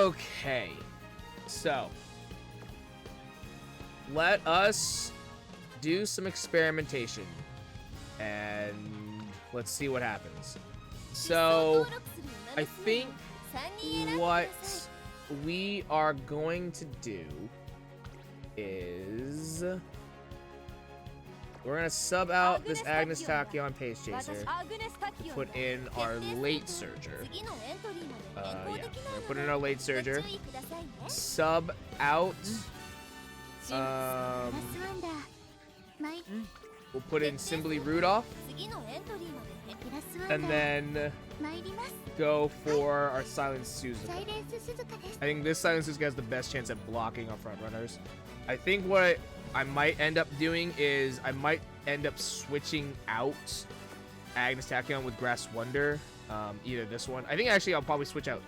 Okay. So, let us do some experimentation. And let's see what happens. So, I think what we are going to do is we're going to sub out this Agnes Tachyon Pace Chaser to put in our late Surger. Yeah, we're going to put in our late Surger. Sub out. We'll put in Simply Rudolph. And then go for our Silent Suzuka. I think this Silent Suzuka has the best chance at blocking our front runners. I think what I might end up doing is I might end up switching out Agnes Tachyon with Grass Wonder. Either this one. I think actually I'll probably switch out.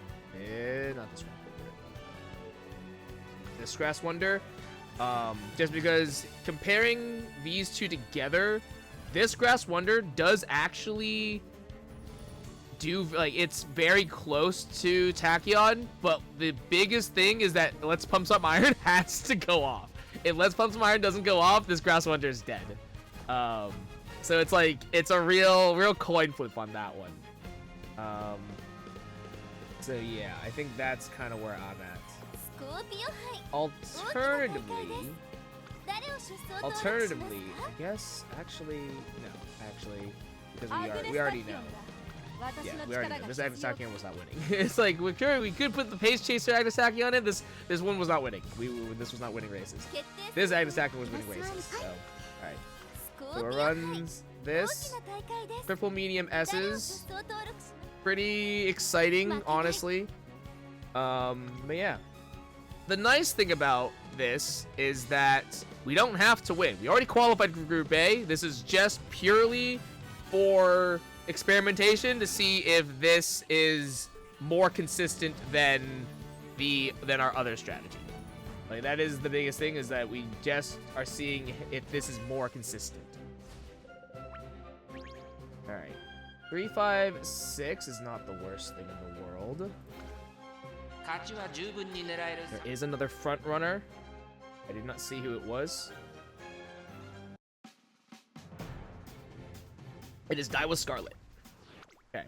Not this one. This Grass Wonder. Just because comparing these two together, this Grass Wonder does actually do, like, it's very close to Tachyon, but the biggest thing is that Let's Pump Some Iron has to go off. If Let's Pump Some Iron doesn't go off, this Grass Wonder is dead. So it's like, it's a real coin flip on that one. So yeah, I think that's kind of where I'm at. Alternatively, I guess, actually, no, actually, because we already know. Yeah, we already know. This Agnes Tachyon was not winning. It's like, we could put the Pace Chaser Agnes Tachyon in. This one was not winning. This was not winning races. This Agnes Tachyon was winning races. So, alright. So it runs this. Triple medium S's. Pretty exciting, honestly. But yeah. The nice thing about this is that we don't have to win. We already qualified for Group A. This is just purely for experimentation to see if this is more consistent than our other strategy. Like, that is the biggest thing, is that we just are seeing if this is more consistent. All right, 3, 5, 6 is not the worst thing in the world. There is another front runner. I did not see who it was. It is Daiwa Scarlet. Okay.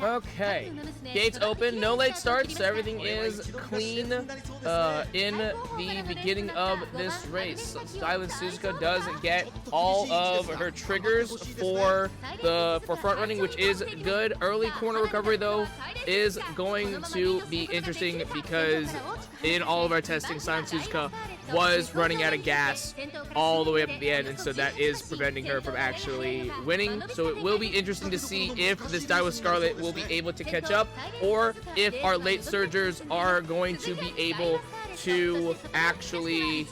Okay. Gates open. No late starts. So everything is clean in the beginning of this race. Silent Suzuka does get all of her triggers for front running, which is good. Early corner recovery, though, is going to be interesting because in all of our testing, Silent Suzuka was running out of gas all the way up to the end, and so that is preventing her from actually winning. So it will be interesting to see if this Daiwa Scarlet will be able to catch up, or if our late surgers are going to be able to actually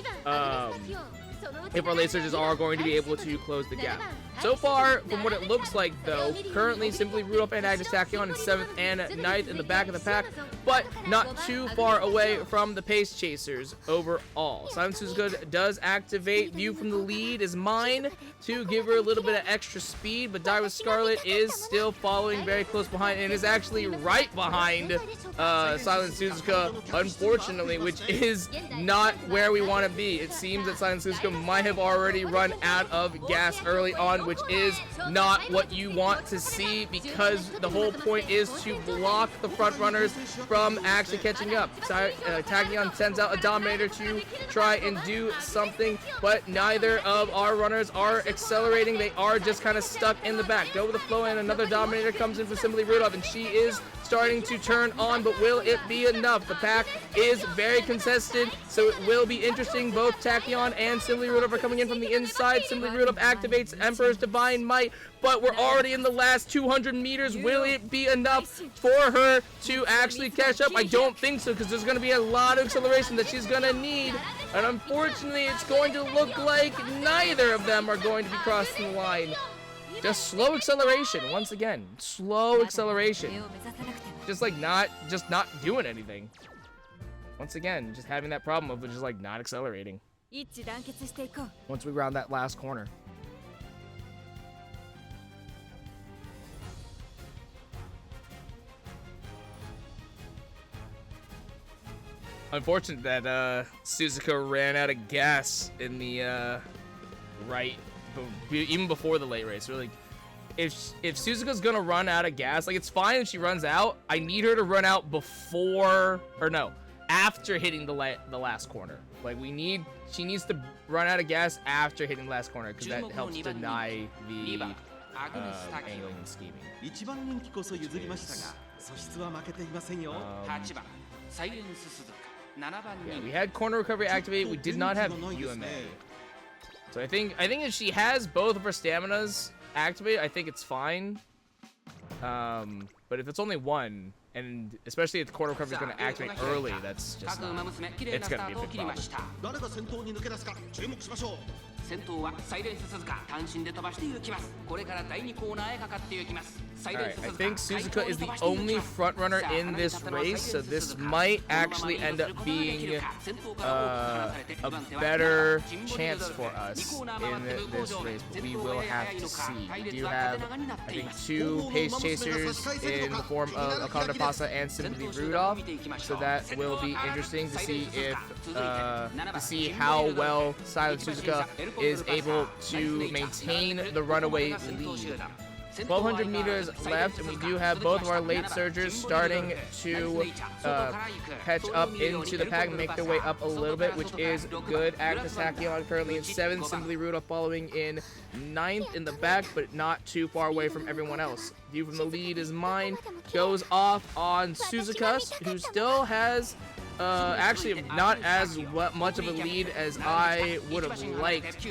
close the gap. So far, from what it looks like, though, currently Simply Rudolph and Agnes Tachyon in 7th and 9th in the back of the pack, but not too far away from the Pace Chasers overall. Silent Suzuka does activate View from the Lead is mine to give her a little bit of extra speed, but Daiwa Scarlet is still following very close behind and is actually right behind Silent Suzuka, unfortunately, which is not where we want to be. It seems that Silent Suzuka might have already run out of gas early on, which is not what you want to see, because the whole point is to block the front runners from actually catching up. Tachyon sends out a Dominator to try and do something, but neither of our runners are accelerating. They are just kind of stuck in the back. Go with the flow, and another Dominator comes in for Simply Rudolph, and she is starting to turn on, but will it be enough? The pack is very contested, so it will be interesting. Both Tachyon and Simply Rudolph are coming in from the inside. Simply Rudolph activates Emperor's Divine Might, but we're already in the last 200 meters. Will it be enough for her to actually catch up? I don't think so, because there's going to be a lot of acceleration that she's going to need, and unfortunately it's going to look like neither of them are going to be crossing the line. Just slow acceleration, once again. Slow acceleration. Just not doing anything. Once again, just having that problem of just like not accelerating. Once we round that last corner. Unfortunate that Suzuka ran out of gas in the even before the late race. Really, if Suzuka's gonna run out of gas, like it's fine if she runs out. I need her to run out before, or no, after hitting the last corner. Like she needs to run out of gas after hitting the last corner because that helps deny the angling and scheming. Yeah, we had corner recovery activate. We did not have UMA. So I think if she has both of her staminas activated, I think it's fine. But if it's only one, and especially if the corner recovery is going to activate early, that's just not, it's going to be a big problem. Alright, I think Suzuka is the only front runner in this race, so this might actually end up being a better chance for us in this race, but we will have to see. We do have, I think, 2 pace chasers in the form of Akanda Pasa and Simply Rudolph, so that will be interesting to see if how well Silent Suzuka is able to maintain the runaway lead. 1,200 meters left, and we do have both of our late surgers starting to catch up into the pack and make their way up a little bit, which is good. Agnes Tachyon currently in 7th, Simply Rudolph following in 9th in the back, but not too far away from everyone else. View from the lead is mine, goes off on Suzuka, who still has actually not as much of a lead as I would have liked,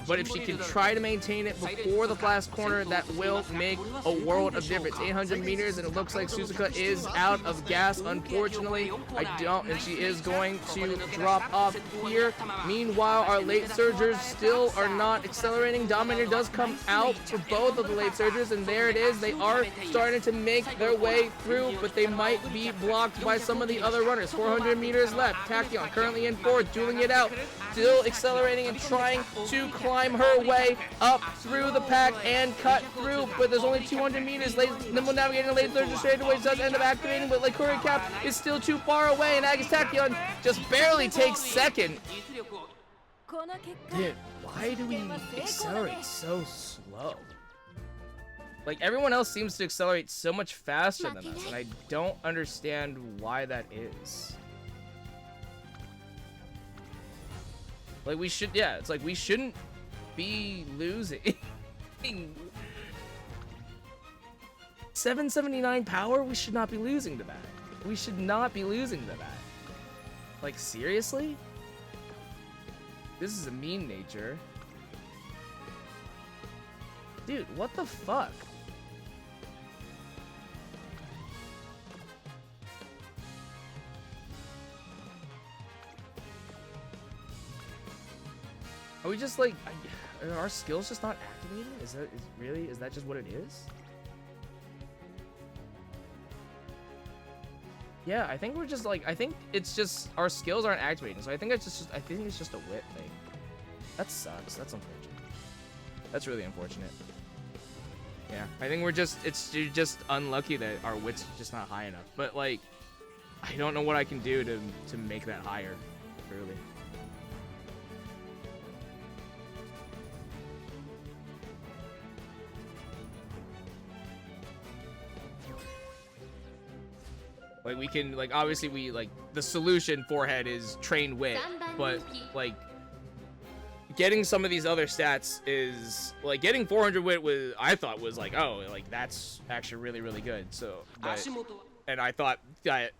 but if she can try to maintain it before the last corner, that will make a world of difference. 800 meters, and it looks like Suzuka is out of gas, unfortunately. And she is going to drop off here. Meanwhile, our late surgers still are not accelerating. Dominator does come out for both of the late surgers, and there it is. They are starting to make their way through, but they might be blocked by some of the other runners. 400 meters left. Tachyon currently in 4th, dueling it out, still accelerating and trying to climb her way up through the pack and cut through, but there's only 200 meters. Nimble navigating late third straightaways does end up activating, but Lycoria Cap is still too far away, and Agnes Tachyon just barely takes 2nd. Dude, why do we accelerate so slow? Like, everyone else seems to accelerate so much faster than us, and I don't understand why that is. Like, we should, yeah, it's like we shouldn't be losing. 779 power? We should not be losing to that. We should not be losing to that. Like, seriously? This is a mean nature. Dude, what the fuck? Are we just like, are our skills just not activated? Is that just what it is? Yeah, I think we're just like, I think it's just our skills aren't activating. So I think it's just a wit thing. That sucks. That's unfortunate. That's really unfortunate. Yeah, I think you're just unlucky that our wit's just not high enough. But like, I don't know what I can do to make that higher, really. Like, we can, like, obviously we, like, the solution for head is train wit, but, like, getting some of these other stats is, like, getting 400 wit was, I thought was, like, oh, like, that's actually really, really good, so, but, and I thought that,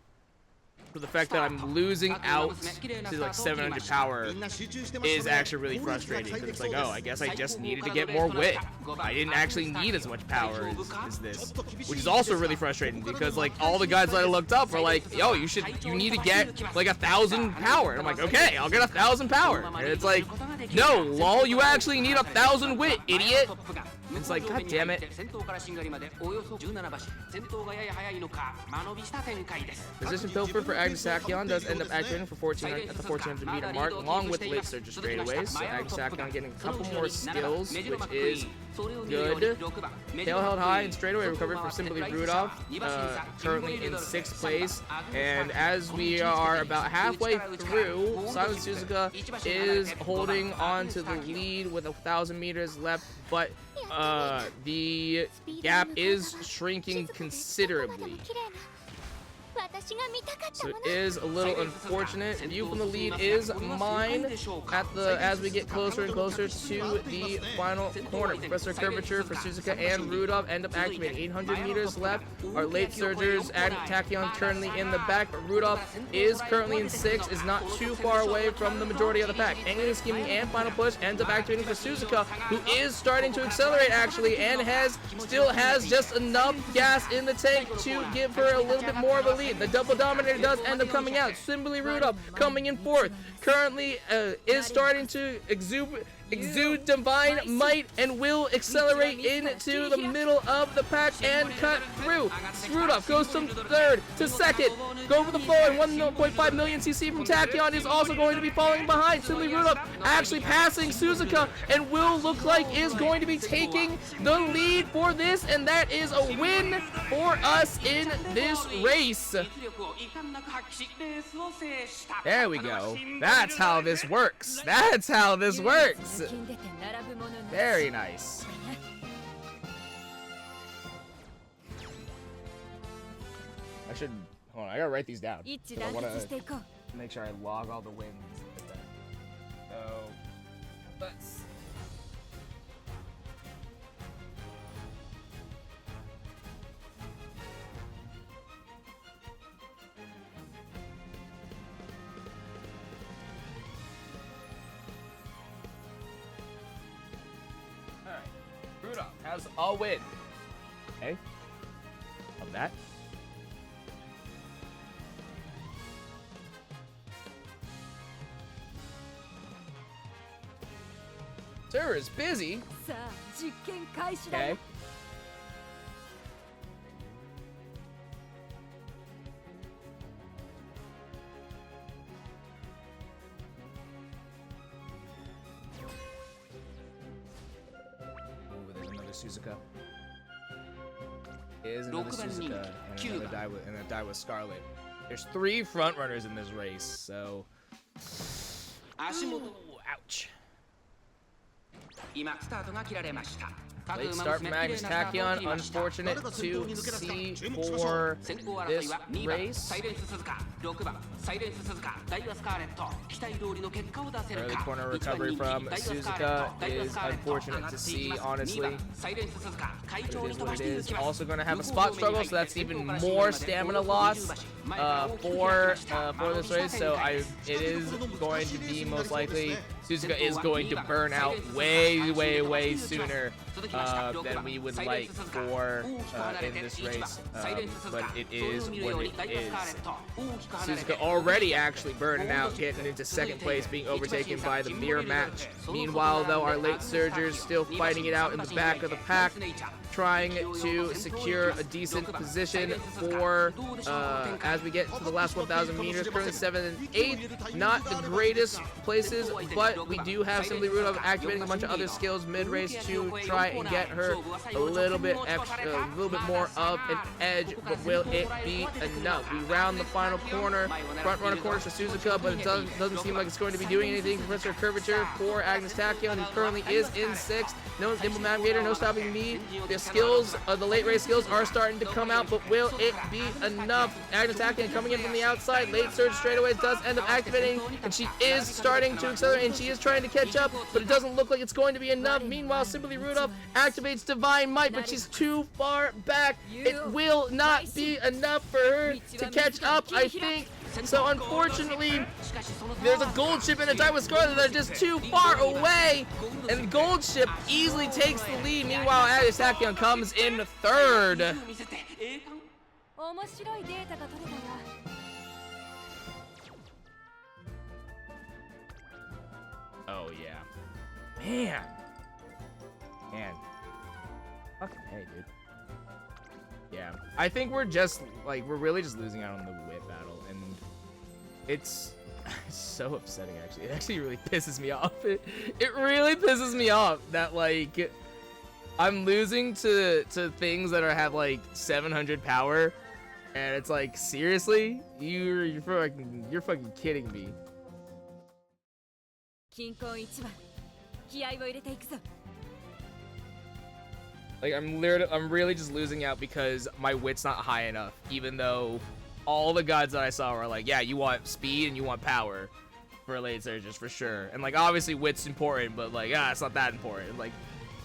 for the fact that I'm losing out to, like, 700 power is actually really frustrating, because it's like, oh, I guess I just needed to get more wit. I didn't actually need as much power as this, which is also really frustrating, because, like, all the guys that I looked up were like, yo, you need to get, like, 1,000 power, and I'm like, okay, I'll get 1,000 power, and it's like, no, lol, you actually need 1,000 wit, idiot. It's like, god damn it. Position pilfer for Agnes Tachyon does end up activating for 1400 at the 1400 meter mark, along with late surge straightaways. So Agnes Tachyon getting a couple more skills, which is Good. Tail held high and straightaway recovery for Simply Rudolph, currently in 6th place. And as we are about halfway through, Silent Suzuka is holding on to the lead with 1,000 meters left, but the gap is shrinking considerably. So it is a little unfortunate. View from the lead is mine as we get closer and closer to the final corner. Professor Curvature for Suzuka and Rudolph end up activating. 800 meters left. Our late surgers and Tachyon currently in the back, but Rudolph is currently in 6th, is not too far away from the majority of the pack. Angling, Scheming, and Final Push ends up activating for Suzuka, who is starting to accelerate actually, and still has just enough gas in the tank to give her a little bit more of a lead. The double dominator does end up coming out. Simply Rudolph coming in 4th. Currently is starting to exude divine might and will accelerate into the middle of the pack and cut through. Rudolph goes from 3rd to 2nd. Go for the floor, and 1.5 million CC from Tachyon is also going to be falling behind. Simply Rudolph actually passing Suzuka and will look like is going to be taking the lead for this, and that is a win for us in this race. There we go. That's how this works. That's how this works. Very nice. Hold on, I gotta write these down. I want to make sure I log all the wins. So, let's... Alright, Rudolph has a win. Okay, of that. Sir is busy. Okay. Oh, there's another Suzuka. Is another Suzuka and a die with Scarlet. There's 3 front runners in this race, so. Ooh, ouch. Late start from Magnus Tachyon, unfortunate to see for this race. Early corner recovery from Suzuka is unfortunate to see, honestly. It is what it is. Also going to have a spot struggle, so that's even more stamina loss for this race. So it is going to be most likely Suzuka is going to burn out way sooner than we would like for in this race, but it is what it is. Suzuka already actually burning out, getting into 2nd place, being overtaken by the mirror match. Meanwhile, though, our late surgers still fighting it out in the back of the pack, trying to secure a decent position for as we get to the last 1,000 meters. Currently 7th and 8th, not the greatest places, but we do have Simply Rudolph activating a bunch of other skills mid-race to try and get her a little bit extra, a little bit more of an edge. But will it be enough? We round the final corner, front runner corner for Suzuka, but it doesn't seem like it's going to be doing anything. Professor Curvature for Agnes Tachyon, who currently is in 6th. No Nimble Navigator, no stopping me. The skills, the late race skills are starting to come out, but will it be enough? Agnes Tachyon coming in from the outside. Late surge straightaways does end up activating, and she is starting to accelerate, and she is trying to catch up, but it doesn't look like it's going to be enough. Meanwhile, Simply Rudolph activates Divine Might, but she's too far back. It will not be enough for her to catch up, I think. So unfortunately, there's a gold ship and a die with Scarlet that are just too far away, and gold ship easily takes the lead. Meanwhile, Agnes Tachyon comes in 3rd. Oh yeah, man. Fucking hey, dude. Yeah, I think we're really just losing out on the whip battle, and it's so upsetting, actually. It actually really pisses me off. It really pisses me off that, like, I'm losing to things that have like 700 power, and it's like, seriously, you're fucking kidding me. Like, I'm really just losing out because my wit's not high enough, even though all the gods that I saw were like, yeah, you want speed and you want power for late surges for sure. And like, obviously wit's important, but like, it's not that important. Like,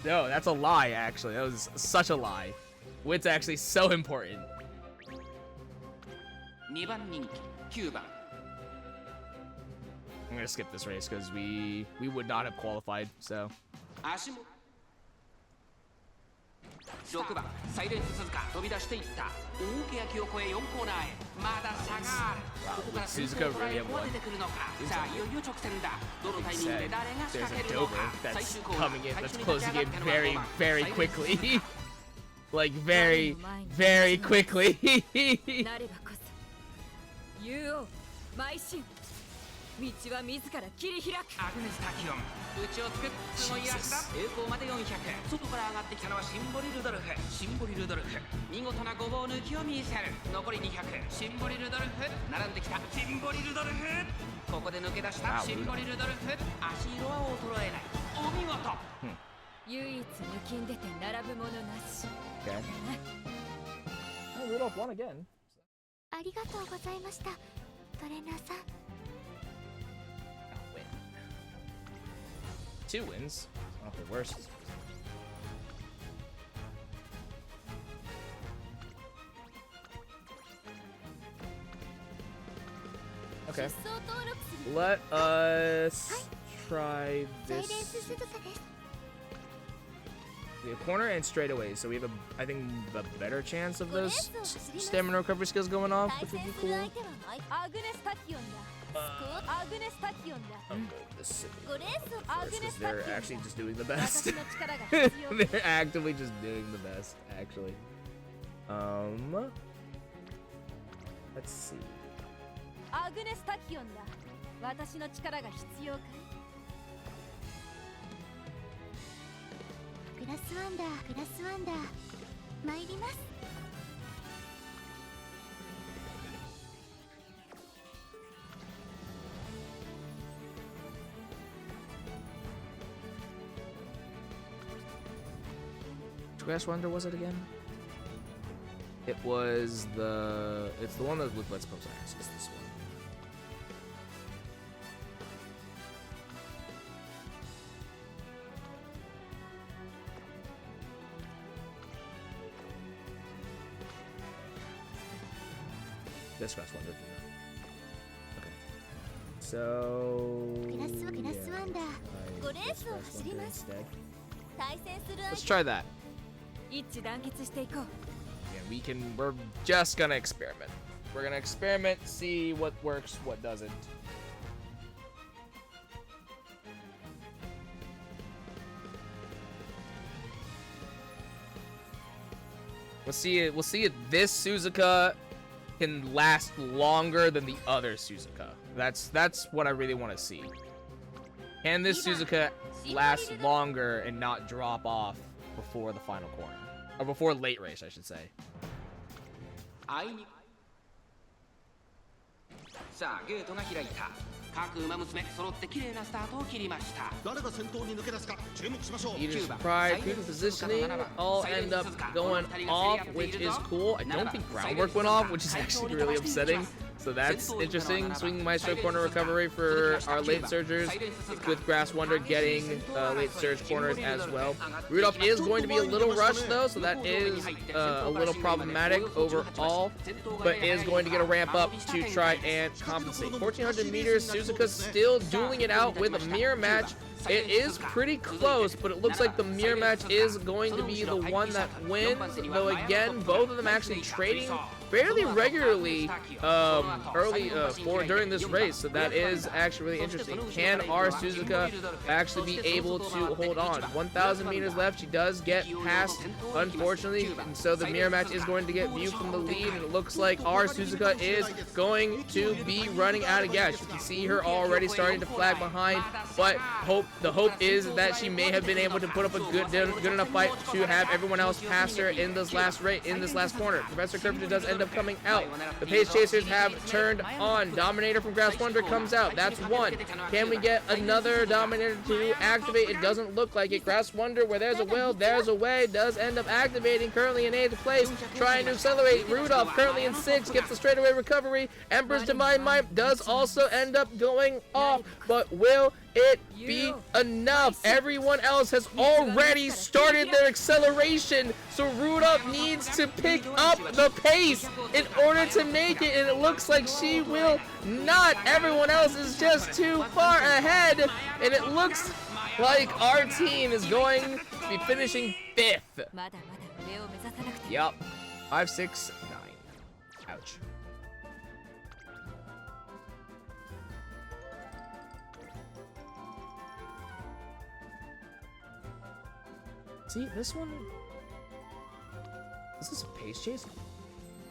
no, that's a lie, actually. That was such a lie. Wit's actually so important. I'm gonna skip this race because we would not have qualified, so. 6番サイレンス鈴鹿飛び出していった大けやきを越え4コーナーへまだ差があるここから先頭を捉えることが出てくるのかさあいよいよ直線だどのタイミングで誰が仕掛けるのか最終コーナー最初に立ち上がったのは very quickly. Like very quickly. なればこそ竜王邁進道は自ら切り開くアグネスタキオン内をつくそのい足だ栄光まで400外から上がってきたのはシンボリルドルフ見事なごぼう抜きを見せる残り200シンボリルドルフ並んできたシンボリルドルフここで抜け出したシンボリルドルフ足色は衰えないお見事唯一抜きん出て並ぶものなし Okay. Oh, Rudolph won again. ありがとうございましたトレーナーさん Win. 2 wins. Not the worst. Okay. Let us try this. We have corner and straightaways, so we have I think a better chance of those stamina recovery skills going off, which would be cool. I'll go this city first, because they're actually just doing the best. They're actively just doing the best, actually. Let's see. アグネスタキオンだ私の力が必要かいグラスワンダー参ります Which Grass Wonder was it again? It's the one that with Let's Pose Ice. It's this one. This Grass Wonder. Okay. So let's try that. Yeah, we're just gonna experiment. We're gonna experiment, see what works, what doesn't. We'll see if this Suzuka can last longer than the other Suzuka. That's what I really want to see. Can this Suzuka last longer and not drop off before the final corner? Or before late race, I should say. さあゲートが開いた各馬娘揃って綺麗なスタートを切りました誰が先頭に抜け出すか注目しましょう Leader's pride, good positioning, all end up going off, which is cool. I don't think groundwork went off, which is actually really upsetting. So that's interesting. Swing Maestro corner recovery for our late surgers, with Grass Wonder getting late surge corners as well. Rudolph is going to be a little rushed though, so that is a little problematic overall, but is going to get a ramp up to try and compensate. 1400 meters, Suzuka still dueling it out with a mirror match. It is pretty close, but it looks like the mirror match is going to be the one that wins, though again, both of them actually trading fairly regularly during this race, so that is actually really interesting. Can our Suzuka actually be able to hold on? 1,000 meters left. She does get past, unfortunately, and so the mirror match is going to get viewed from the lead, and it looks like our Suzuka is going to be running out of gas. You can see her already starting to flag behind, but the hope is that she may have been able to put up a good enough fight to have everyone else pass her in this last corner. Professor Curvature does end up coming out. The Pace Chasers have turned on. Dominator from Grass Wonder comes out. That's one. Can we get another Dominator to activate? It doesn't look like it. Grass Wonder, where there's a will, there's a way, does end up activating. Currently in 8th place, trying to accelerate. Rudolph currently in 6th, gets the straightaway recovery. Emperor's Divine Might does also end up going off, but will it be enough? Everyone else has already started their acceleration, so Rudolph needs to pick up the pace in order to make it, and it looks like she will not. Everyone else is just too far ahead, and it looks like our team is going to be finishing 5th. Yep. 5, 6, 9. Ouch. See, this one... Is this a pace chaser?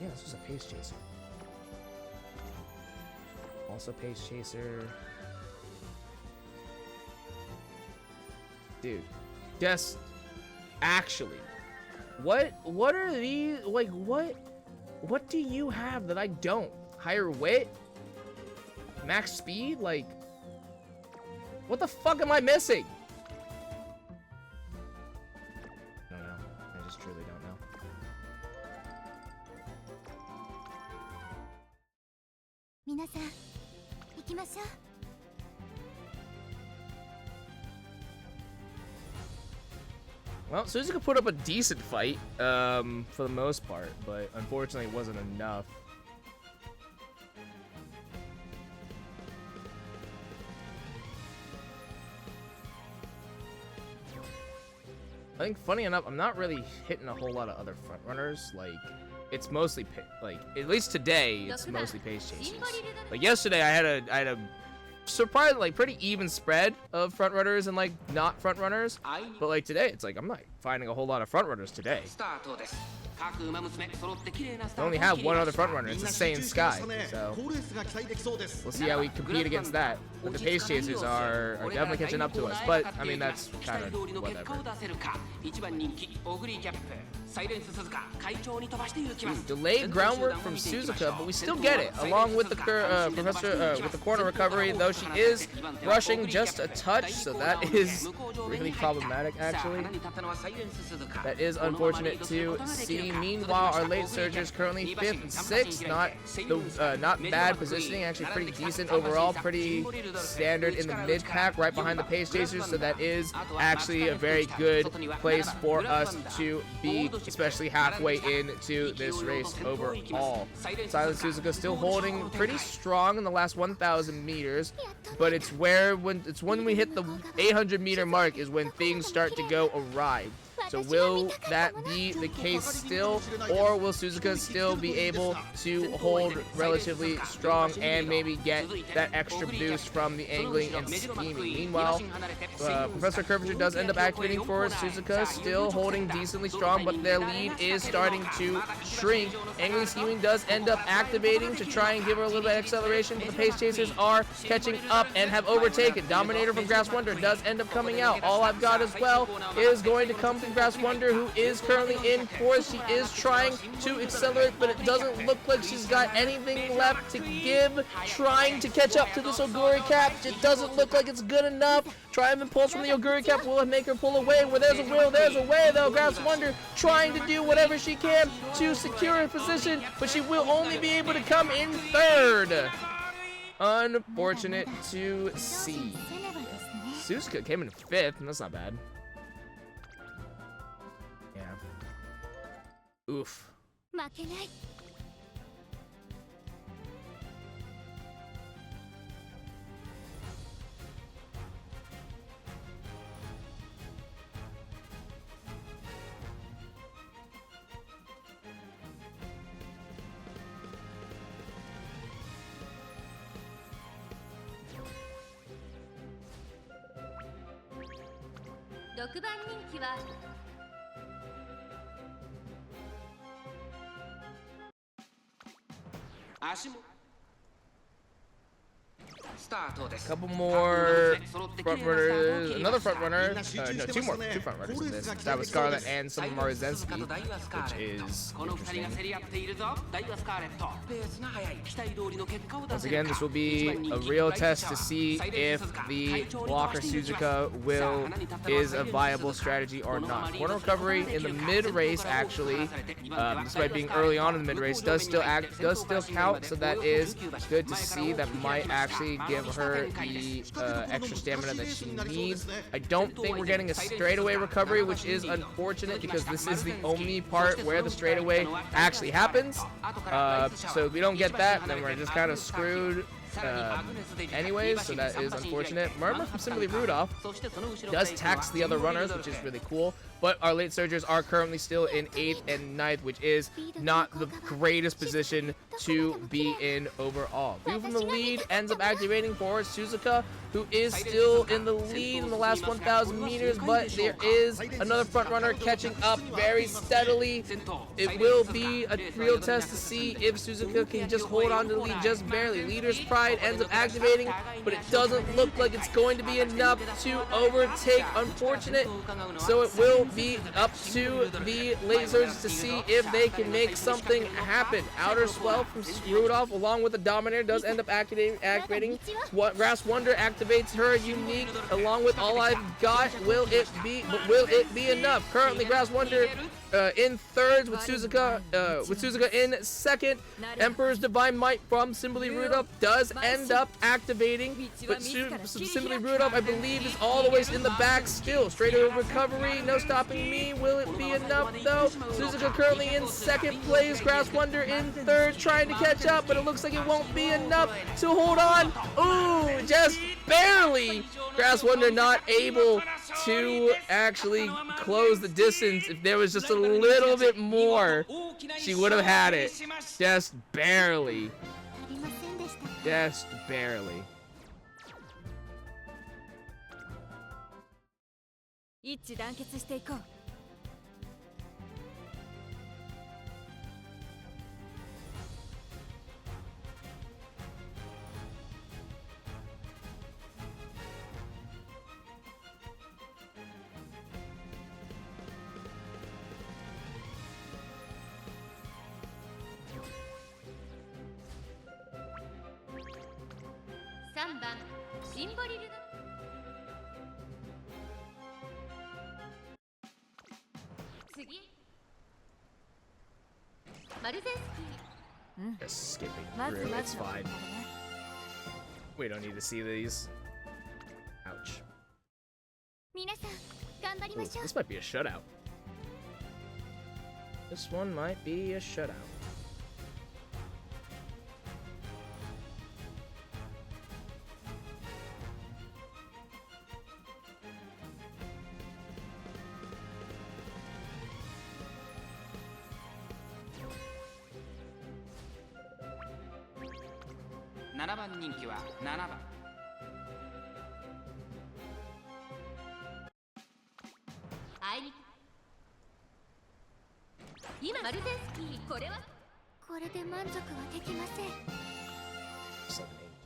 Yeah, this was a pace chaser. Also pace chaser. Dude. Just... Actually. What are these... Like, what do you have that I don't? Higher wit? Max speed? Like... What the fuck am I missing? Truly don't know. Well, Suzuka put up a decent fight, for the most part, but unfortunately it wasn't enough. I think, funny enough, I'm not really hitting a whole lot of other front runners. Like, it's mostly at least today, it's mostly pace chasers. Like yesterday, I had a surprisingly like pretty even spread of front runners and like not front runners. But like today, it's like I'm not finding a whole lot of front runners today. I only have one other front runner. It's the same Sky. So we'll see how we compete against that. But the pace chasers are definitely catching up to us. But I mean that's kind of whatever. Delayed groundwork from Suzuka, but we still get it, along with the with the corner recovery, though she is rushing just a touch, so that is really problematic, actually. That is unfortunate to see. Meanwhile, our late surgers currently 5th and 6th, not bad positioning, actually pretty decent overall, pretty standard in the mid-pack, right behind the pace chasers, so that is actually a very good place for us to be, especially halfway into this race overall. Silent Suzuka still holding pretty strong in the last 1,000 meters, but it's when we hit the 800 meter mark is when things start to go awry. So will that be the case still, or will Suzuka still be able to hold relatively strong and maybe get that extra boost from the angling and scheming? Meanwhile, Professor Curvature does end up activating for Suzuka, still holding decently strong, but their lead is starting to shrink. Angling scheming does end up activating to try and give her a little bit of acceleration, but the pace chasers are catching up and have overtaken. Dominator from Grass Wonder does end up coming out. All I've got as well is going to come from Grass Wonder, who is currently in 4th. She is trying to accelerate, but it doesn't look like she's got anything left to give. Trying to catch up to this Oguri cap. It doesn't look like it's good enough. Triumph Impulse from the Oguri cap will make her pull away. Where there's a will, there's a way, though. Grass Wonder trying to do whatever she can to secure her position, but she will only be able to come in 3rd. Unfortunate to see. Suzuka came in 5th, and that's not bad. Oof. 6番人気は足も Couple more front runners, another front runner, no, two front runners in this. That was Scarlet and Summer Zensky, which is interesting. Once again, this will be a real test to see if the blocker Suzuka is a viable strategy or not. Corner recovery in the mid-race, actually, despite being early on in the mid-race, does still count, so that is good to see. That might actually give her the extra stamina that she needs. I don't think we're getting a straightaway recovery, which is unfortunate because this is the only part where the straightaway actually happens. So if we don't get that, then we're just kind of screwed anyways, so that is unfortunate. Murmur from Simply Rudolph does tax the other runners, which is really cool, but our late surgers are currently still in 8th and 9th, which is not the greatest position to be in overall. View from the lead ends up activating for Suzuka, who is still in the lead in the last 1,000 meters, but there is another front runner catching up very steadily. It will be a real test to see if Suzuka can just hold on to the lead just barely. Leader's Pride ends up activating, but it doesn't look like it's going to be enough to overtake. Unfortunate. So it will be up to the lasers to see if they can make something happen. Outer Swell from Rudolph, along with the Dominator, does end up activating. Grass Wonder activates her unique, along with All I've Got. Will it be enough? Currently, Grass Wonder in third with Suzuka in second. Emperor's Divine Might from Simply Rudolph does end up activating, but Simply Rudolph, I believe, is all the way in the back still. Straight over recovery, no stopping me. Will it be enough though? Suzuka currently in second place. Grass Wonder in third, trying to catch up, but it looks like it won't be enough to hold on. Ooh, just barely. Grass Wonder not able to actually close the distance. If there was just a little bit more, she would have had it. Just barely. Just barely. 一致団結していこう。3番シンボリル次マルゼンスキー Just skipping through, it's fine. We don't need to see these. Ouch. 皆さん頑張り Ooh, ましょう this might be a shutout. This one might be a shutout.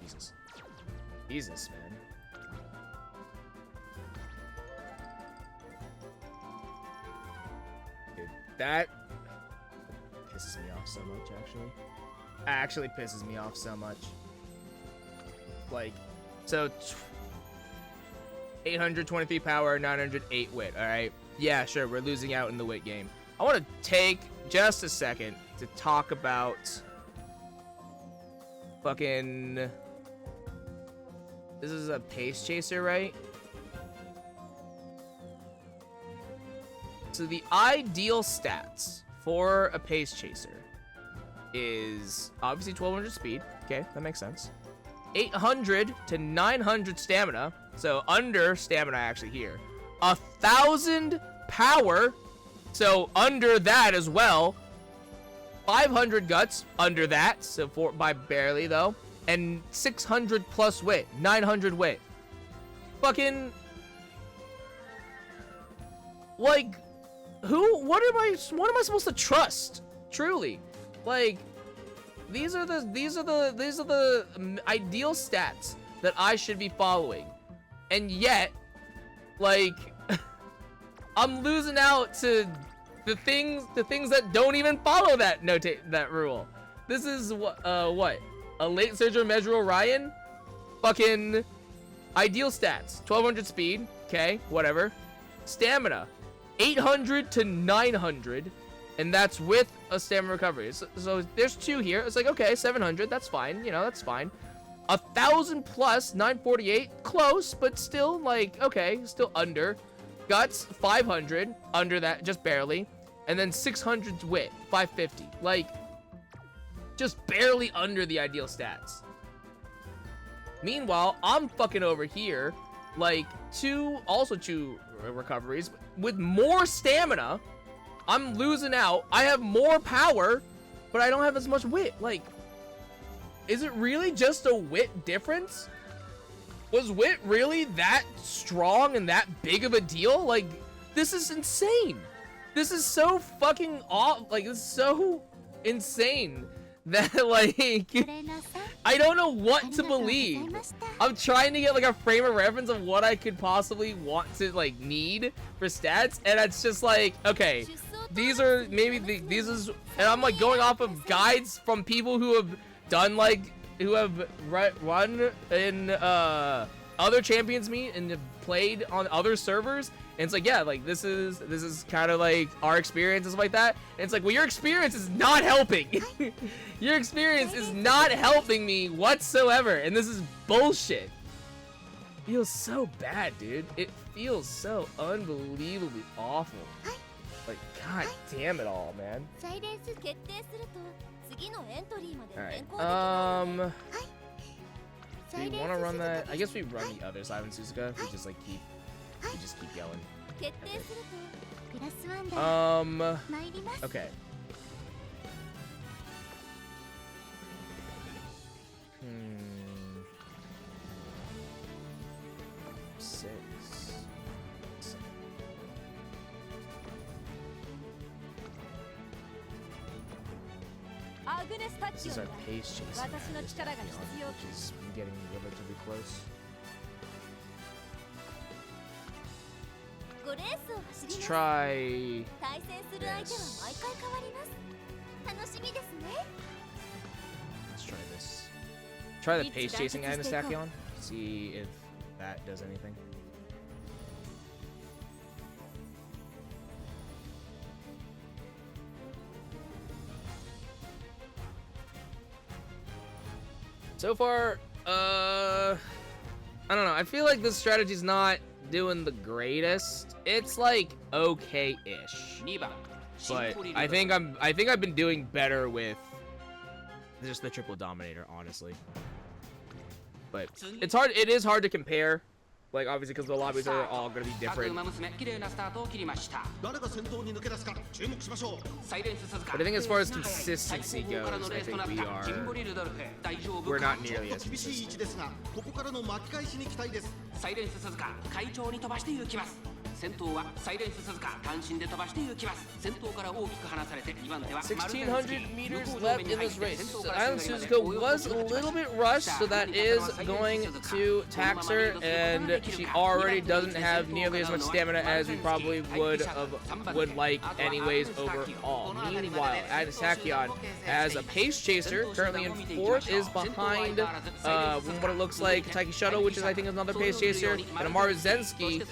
Jesus. Jesus, man. Dude, that pisses me off so much, actually. Actually pisses me off so much. Like, so 823 power, 908 wit, alright? Yeah, sure, we're losing out in the wit game. I want to take just a second to talk about fucking... This is a pace chaser, right? So the ideal stats for a pace chaser is obviously 1200 speed. Okay, that makes sense. 800 to 900 stamina. So under stamina actually here. 1,000 power. So under that as well. 500 guts under that. So by barely though. And 600 plus wit. 900 wit. Fucking... like, what am I supposed to trust? Truly, like, these are the ideal stats that I should be following, and yet, like, I'm losing out to the things that don't even follow that rule. This is what a late surger measure Orion, fucking ideal stats, 1200 speed, okay, whatever, stamina, 800 to 900, and that's with a stamina recovery. So there's 2 here. It's like, okay, 700, that's fine, you know, that's fine. 1000 plus 948, close, but still, like, okay, still under. Guts 500, under that, just barely, and then 600's wit 550, like, just barely under the ideal stats. Meanwhile, I'm fucking over here, like, 2 recoveries with more stamina. I'm losing out. I have more power, but I don't have as much wit. Like, is it really just a wit difference? Was wit really that strong and that big of a deal? Like, this is insane. This is so fucking off. Like, it's so insane that, like, I don't know what to believe. I'm trying to get, like, a frame of reference of what I could possibly want to, like, need for stats, and it's just like, okay, these are maybe these is, and I'm, like, going off of guides from people who have done, like, who have run in other champions meet and have played on other servers, and it's like, yeah, like, this is kind of like our experience and stuff like that, and it's like, well, your experience is not helping. Your experience is not helping me whatsoever, and this is bullshit. It feels so bad, dude. It feels so unbelievably awful. Like, god damn it all, man. Alright, do we want to run that? I guess we run the other side in Suzuka. We just, like, keep going. Okay. Six. This is our pace chase, which is getting relatively close. Let's try this. Let's try this. Try the pace chasing guy in the Tachyon. See if that does anything. So far, I don't know. I feel like this strategy's not doing the greatest. It's like okay-ish, but I think I've been doing better with just the triple dominator, honestly. But it's hard. It is hard to compare. Like, obviously, because the lobbies are all going to be different. But I think as far as consistency goes, I think we're not nearly as consistent. 先頭はサイレンス鈴鹿単身で飛ばして行きます先頭から大きく離されて2番手は 1600 meters left in this race. So Island Suzuka was a little bit rushed, so that is going to tax her, and she already doesn't have nearly as much stamina as we probably would like anyways overall. Meanwhile, Tachyon, as a pace chaser, currently in 4th, is behind what it looks like Taiki Shuttle, which is I think another pace chaser, and Amaru Zensky,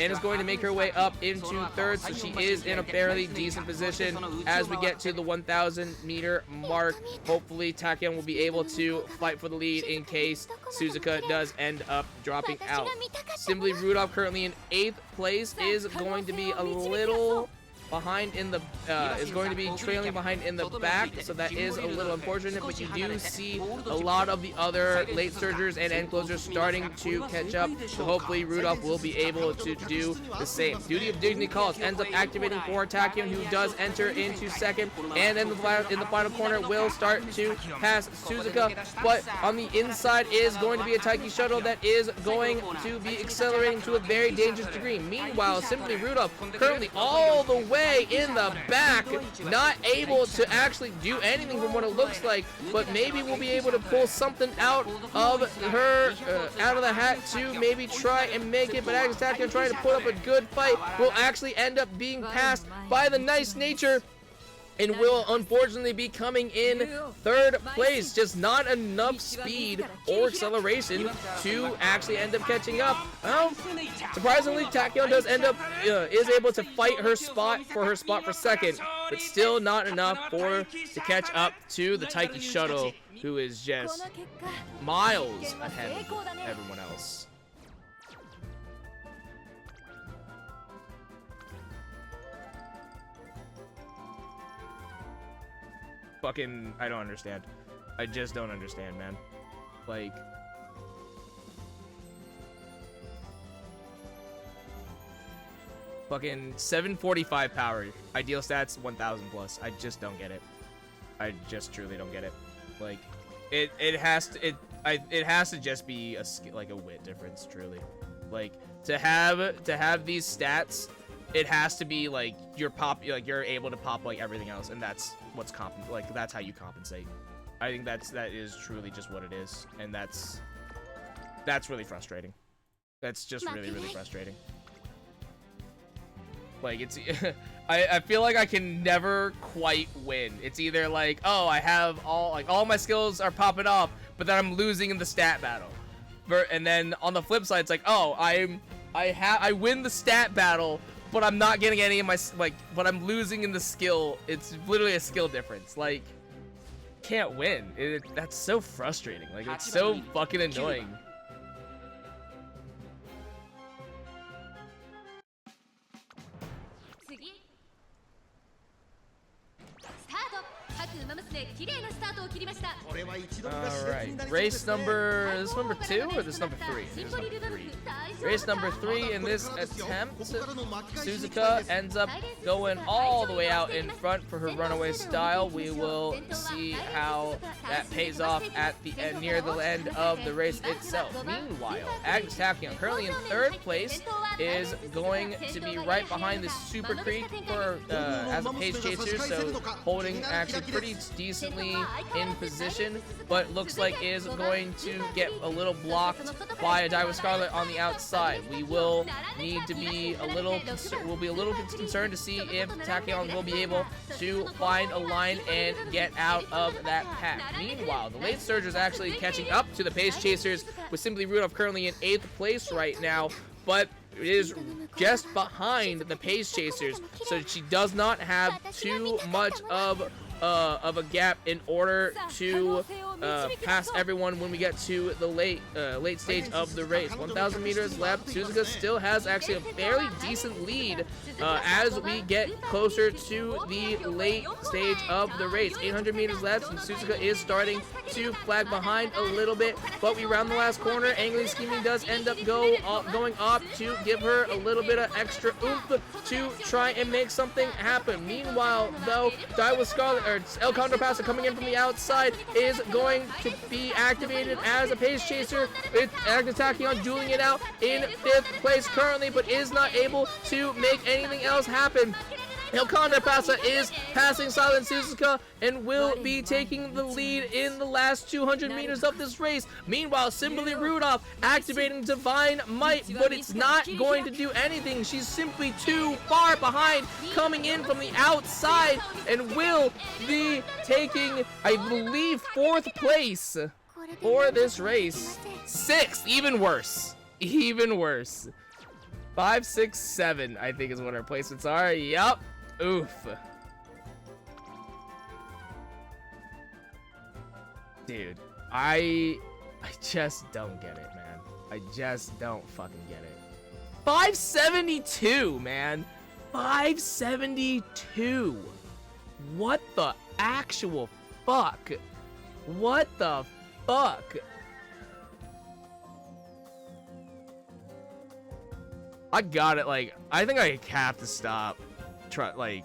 and is going to make her way up into 3rd, so she is in a fairly decent position as we get to the 1,000 meter mark. Hopefully Tachyon will be able to fight for the lead in case Suzuka does end up dropping out. Simply Rudolph, currently in 8th place, is going to be a little behind in the is going to be trailing behind in the back, so that is a little unfortunate. But you do see a lot of the other late surgers and end closers starting to catch up. So hopefully Rudolph will be able to do the same. Duty of Dignity calls, ends up activating for Tachyon, who does enter into second, and then in the final corner will start to pass Suzuka. But on the inside is going to be a Taiki shuttle that is going to be accelerating to a very dangerous degree. Meanwhile, Simply Rudolph currently all the way in the back, not able to actually do anything from what it looks like, but maybe we'll be able to pull something out of her, out of the hat to maybe try and make it. But Agnes Tachyon trying to put up a good fight will actually end up being passed by the Nice Nature, and will unfortunately be coming in third place. Just not enough speed or acceleration to actually end up catching up. Well, surprisingly, Tachyon does end up is able to fight her spot for second, but still not enough to catch up to the Taiki shuttle, who is just miles ahead of everyone else. Fucking, I don't understand. I just don't understand, man. Like, fucking 745 power, ideal stats 1000 plus. I just don't get it. I just truly don't get it. Like, it has to just be a like a wit difference, truly. Like, to have these stats, it has to be like you're able to pop like everything else, and that's what's that's how you compensate. I think that is truly just what it is, and that's really frustrating. That's just really frustrating. Like, it's I feel like I can never quite win. It's either like, oh, I have all my skills are popping off, but then I'm losing in the stat battle. And then on the flip side, it's like, oh, I win the stat battle, but I'm not getting any of my, but I'm losing in the skill. It's literally a skill difference. Like, can't win. That's so frustrating. Like, it's so fucking annoying. Alright, race number, is this number 2 or this number 3? This is number 3. Race number 3 in this attempt, Suzuka ends up going all the way out in front for her runaway style. We will see how that pays off at the end, near the end of the race itself. Meanwhile, Agnes Tachyon, currently in 3rd place, is going to be right behind this Super Creek for as a pace chaser, so holding actually pretty decently in position, but looks like is going to get a little blocked by a Daiwa Scarlet on the outside. We will need to be a little concerned to see if Tachyon will be able to find a line and get out of that pack. Meanwhile, the late surger is actually catching up to the pace chasers, with Simply Rudolph currently in 8th place right now, but it is just behind the pace chasers, so she does not have too much of a gap in order to pass everyone when we get to the late stage of the race. 1,000 meters left. Suzuka still has actually a fairly decent lead as we get closer to the late stage of the race. 800 meters left, and Suzuka is starting to flag behind a little bit, but we round the last corner. Angling Scheming does end up going up to give her a little bit of extra oomph to try and make something happen. Meanwhile, though, Daiwa Scarlet, or El Condor coming in from the outside, is going to be activated as a pace chaser, with Agnes Tachyon dueling it out in 5th place currently, but is not able to make anything else happen. El Condor is passing Silent Suzuka and will be taking the lead in the last 200 meters of this race. Meanwhile, Simply Rudolph activating Divine Might, but it's not going to do anything. She's simply too far behind, coming in from the outside, and will be taking, I believe, 4th place for this race. 6th, even worse. Even worse. 5, 6, 7, I think is what our placements are. Yup. Oof. Dude, I just don't get it, man. I just don't fucking get it. 572, man. 572. What the actual fuck? What the fuck? I got it. Like, I think I have to stop. Like,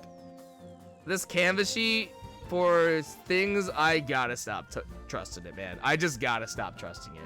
this canvas sheet for things, I gotta stop trusting it, man. I just gotta stop trusting it.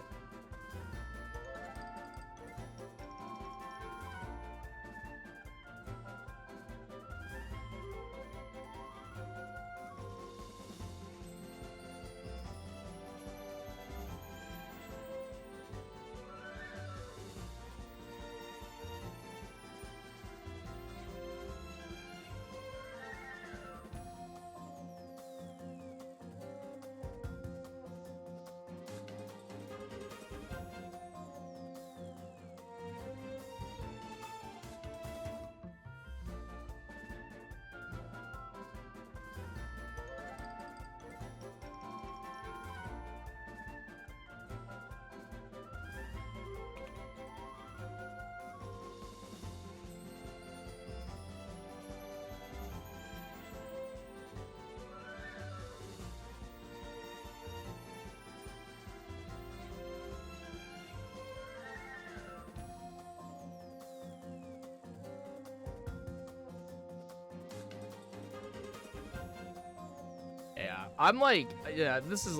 Yeah, I'm like, yeah, this is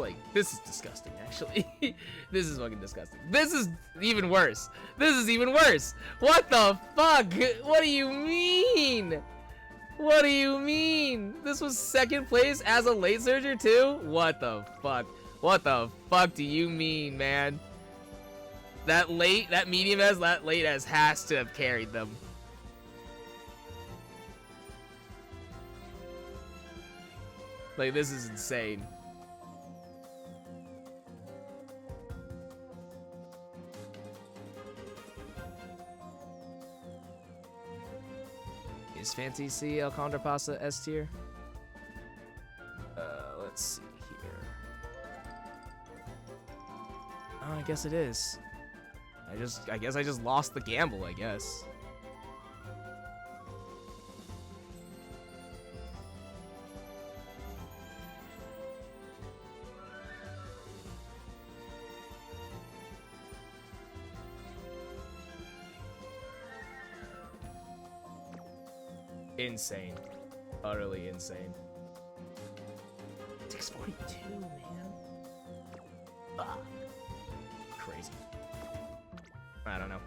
disgusting, actually. This is fucking disgusting. This is even worse. This is even worse. What the fuck? What do you mean? What do you mean? This was second place as a late surger too? What the fuck? What the fuck do you mean, man? That medium as, that late as has to have carried them. Like, this is insane. Is Fancy C El Contrapasa S tier? Let's see here. Oh, I guess it is. I guess I just lost the gamble, I guess. Insane. Utterly insane. 642, man. Ugh. Crazy. I don't know.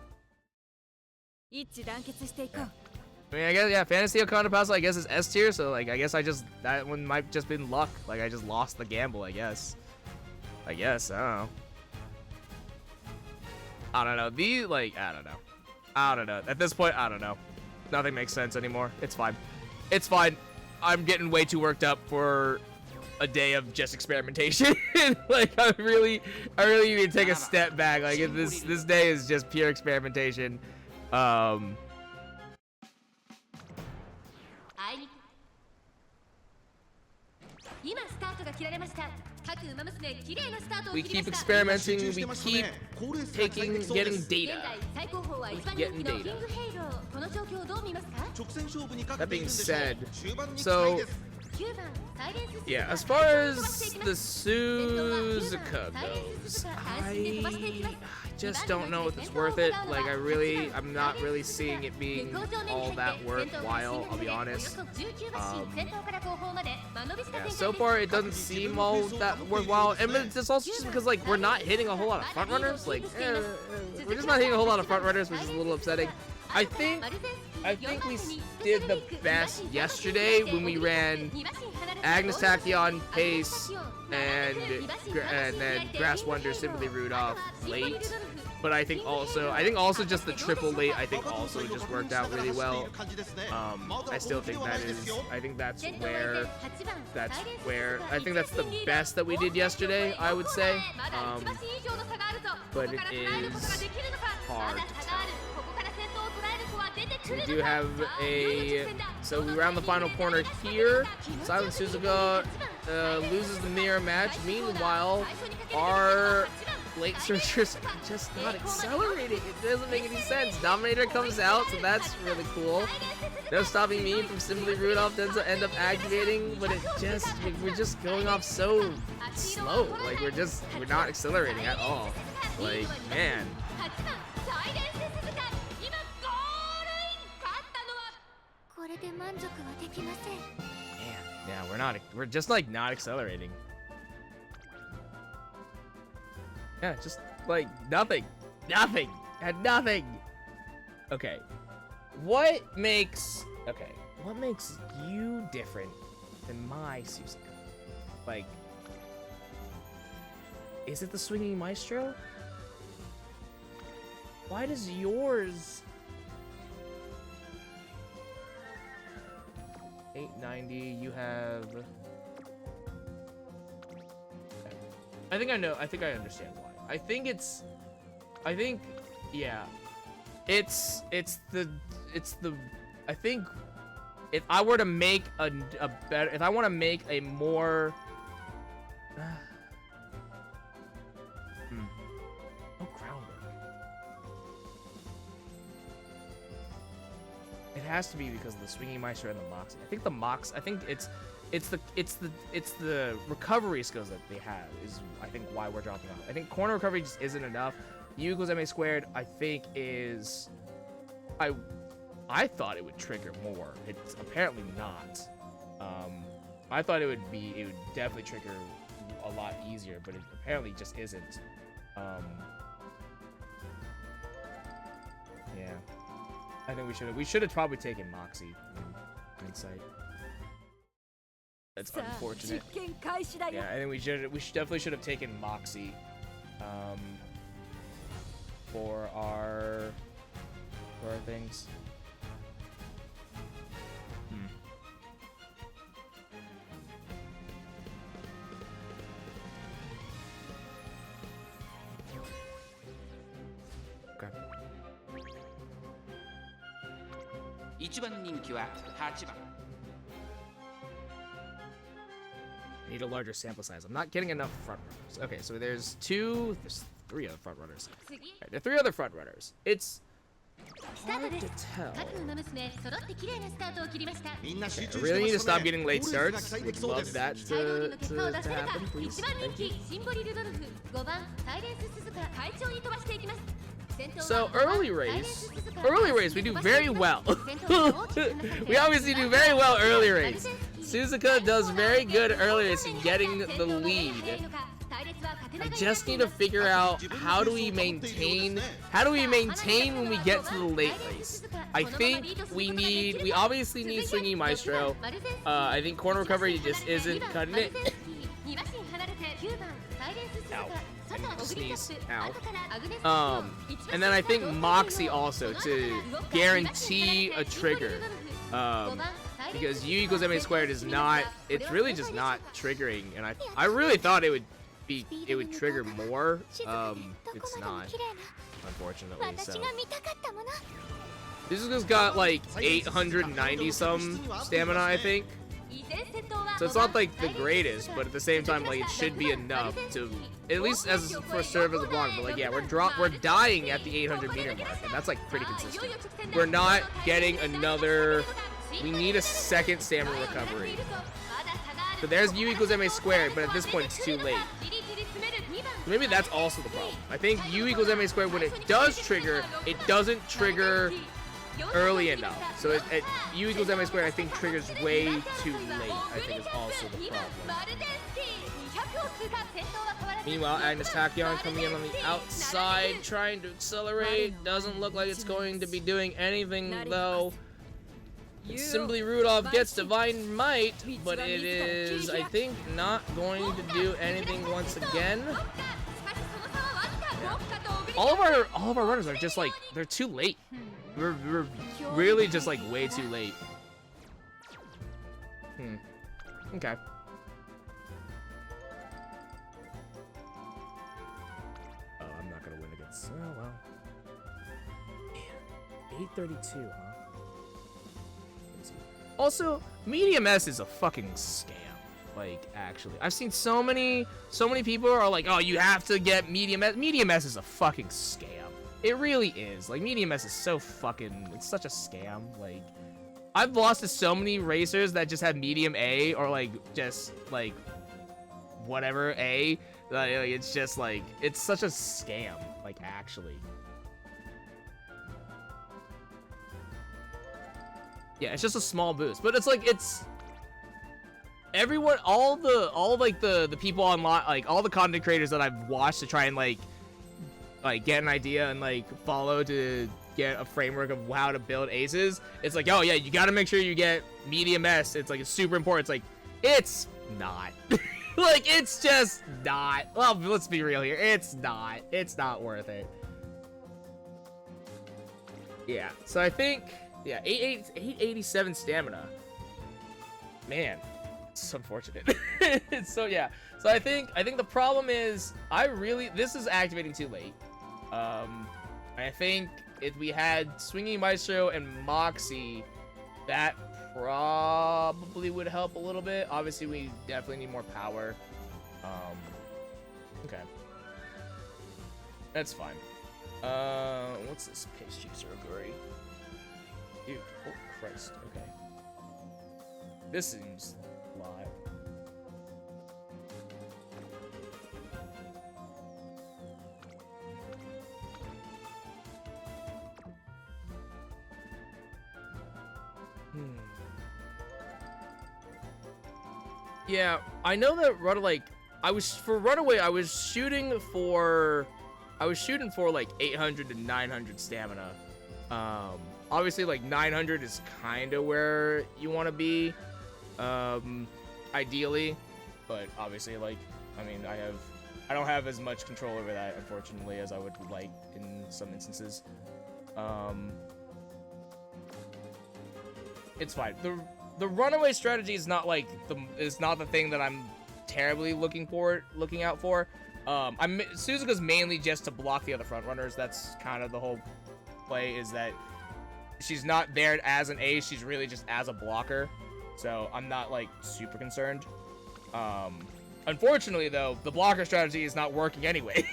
I mean, I guess, yeah, Fantasy Okanda Pass, I guess, is S tier, so, like, I guess that one might just been luck. Like, I just lost the gamble, I guess. I don't know. I don't know. I don't know. At this point, I don't know. Nothing makes sense anymore. It's fine. It's fine. I'm getting way too worked up for a day of just experimentation. Like, I really need to take a step back. Like, this day is just pure experimentation. We keep experimenting, we keep getting data. Getting data. That being said, so yeah, as far as the Suzuka goes, I just don't know if it's worth it. Like, I'm not really seeing it being all that worthwhile, I'll be honest. Yeah, so far it doesn't seem all that worthwhile, and it's also just because, like, we're not hitting a whole lot of front runners. Like, we're just not hitting a whole lot of front runners, which is a little upsetting. I think we did the best yesterday when we ran Agnes Tachyon, Pace, and then Grass Wonder, Simply Rudolph late. But I think also just the triple late, I think also just worked out really well. I still think that's the best that we did yesterday, I would say. But it is hard to tell. We do have so we round the final corner here. Silent Suzuka loses the mirror match. Meanwhile, our Blade Searchers are just not accelerating. It doesn't make any sense. Dominator comes out, so that's really cool. No stopping me from Simply Rudolph then to end up activating, but it just, we're just going off so slow. Like, we're not accelerating at all. Like, man. Yeah, we're just like not accelerating. Yeah, just like nothing. Had nothing. Okay. What makes you different than my Suzuka? Like, is it the swinging maestro? Why does yours 890, you have... I think I understand why. I think, yeah. I think if I were to make a better, if I want to make a more... No groundwork. It has to be because of the swinging maestro and the moxie. I think the mox. I think it's the recovery skills that they have is I think why we're dropping off. I think corner recovery just isn't enough. U equals MA squared I think is I thought it would trigger more. It's apparently not. I thought it would definitely trigger a lot easier, but it apparently just isn't. Yeah. I think we should have probably taken Moxie in hindsight. That's unfortunate. Yeah, I think we definitely should have taken Moxie for our things. Okay. 1番人気は8番 Need a larger sample size. I'm not getting enough front runners. Okay, so there's three other front runners. Right, there are 3 other front runners. It's hard to tell. Okay, I really need to stop getting late starts. Would love that to happen, please. Thank you. So early race, we do very well. We obviously do very well early race. Suzuka does very good early race in getting the lead. I just need to figure out how do we maintain when we get to the late race. I think we obviously need swinging maestro. I think corner recovery just isn't cutting it. Ow. Sneeze. Ow. And then I think Moxie also to guarantee a trigger. Because U equals MA squared is not, it's really just not triggering, and I really thought it would trigger more. It's not, unfortunately. So Suzuka's got like 890 some stamina, I think. So it's not like the greatest, but at the same time, like it should be enough to at least for serve as a block. But like, yeah, we're dying at the 800 meter mark, and that's like pretty consistent. We're not getting another. We need a second stamina recovery. So there's U equals MA squared, but at this point it's too late. Maybe that's also the problem. I think U equals MA squared, when it does trigger, it doesn't trigger early enough. So U equals MA squared, I think, triggers way too late. I think is also the problem. Meanwhile, Agnes Tachyon coming in on the outside, trying to accelerate. Doesn't look like it's going to be doing anything, though. Simply Rudolph gets Divine Might, but it is, I think, not going to do anything once again. All of our runners are just like, they're too late. We're really just like way too late. Okay. Oh, I'm not gonna win against. Oh well. Man, 832, huh? Also, Medium S is a fucking scam. Like, actually, I've seen so many people are like, oh, you have to get medium S. Medium S is a fucking scam. It really is. Like, medium S is so fucking, it's such a scam. Like, I've lost to so many racers that just had medium A or like just like whatever A. Like, it's just like, it's such a scam. Like, actually. Yeah, it's just a small boost, but it's like, it's everyone, all the people online, like all the content creators that I've watched to try and like get an idea and like follow to get a framework of how to build aces. It's like, oh yeah, you got to make sure you get medium S. It's like, it's super important. It's like, it's not. Like, it's just not. Well, let's be real here. It's not worth it. Yeah, so I think, yeah, 887 stamina. Man, it's unfortunate. So yeah, so I think the problem is this is activating too late. I think if we had Swinging Maestro and Moxie, that probably would help a little bit. Obviously, we definitely need more power. Okay, that's fine. What's this pace juicer Oguri? Dude, oh Christ. Okay, this seems a lot. Yeah, I know that Runaway, I was shooting for like 800 to 900 stamina. Obviously like 900 is kind of where you want to be, ideally, but obviously, like, I mean, I don't have as much control over that, unfortunately, as I would like in some instances. It's fine. The runaway strategy is not like the thing that I'm terribly looking out for. Suzuka's mainly just to block the other front runners. That's kind of the whole play, is that she's not there as an ace, she's really just as a blocker. So I'm not like super concerned. Unfortunately though, the blocker strategy is not working anyway.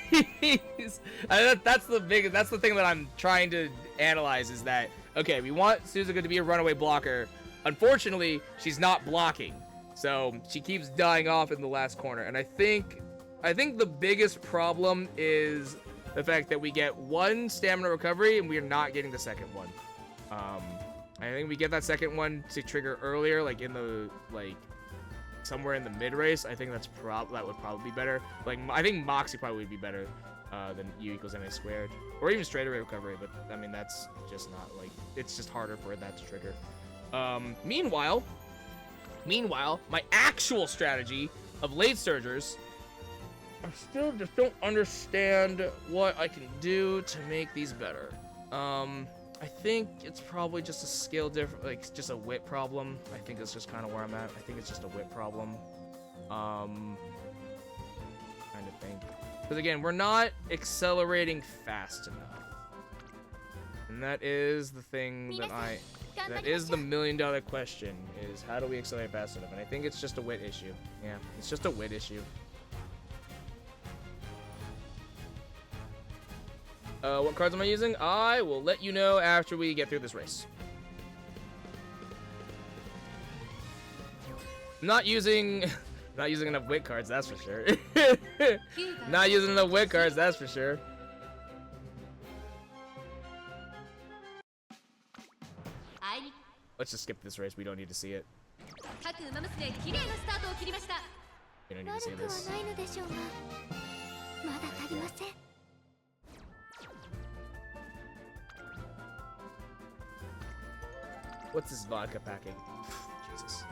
That's the thing that I'm trying to analyze, is that, okay, we want Suzuka to be a runaway blocker. Unfortunately, she's not blocking, so she keeps dying off in the last corner. And I think the biggest problem is the fact that we get one stamina recovery and we are not getting the second one. I think we get that second one to trigger earlier, like in the somewhere in the mid race. I think that would probably be better. Like, I think Moxie probably would be better than U equals MA squared, or even straight away recovery. But I mean, that's just not like, it's just harder for that to trigger. Meanwhile, my actual strategy of late surgers, I still just don't understand what I can do to make these better. I think it's probably just a skill like just a wit problem. I think that's just kind of where I'm at. I think it's just a wit problem. Kind of think. Because again, we're not accelerating fast enough. And that is the thing that is the $1 million question, is how do we accelerate fast enough? And I think it's just a wit issue. Yeah, it's just a wit issue. What cards am I using? I will let you know after we get through this race. I'm not using enough wit cards, that's for sure. Not using enough wit cards, that's for sure. Let's just skip this race. We don't need to see it. We don't need to see this. What's this vodka packing? Jesus.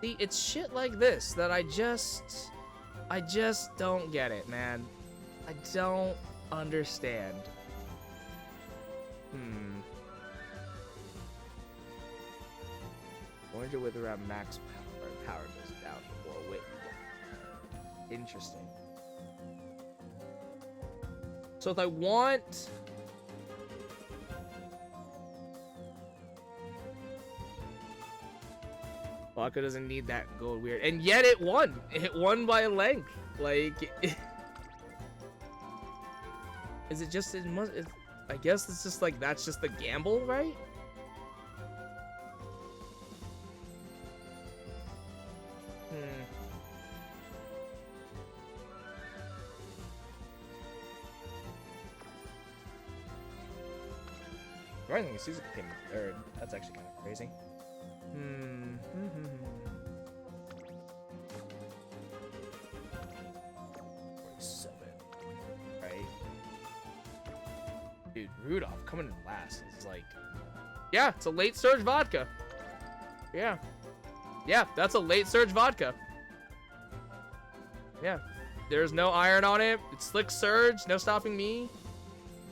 See, it's shit like this that I just don't get it, man. I don't understand. Orange with around max power goes down before wit. Interesting. So if I want... Vodka doesn't need that gold weird. And yet it won. It won by a length. Like, is it just, I guess it's just like, that's just the gamble, right? I think Suzuka came third. That's actually kind of crazy. 47. Right? Dude, Rudolph coming in last is like... Yeah, it's a late surge vodka. Yeah. Yeah, that's a late surge vodka. Yeah. There's no iron on it. It's slick surge. No stopping me.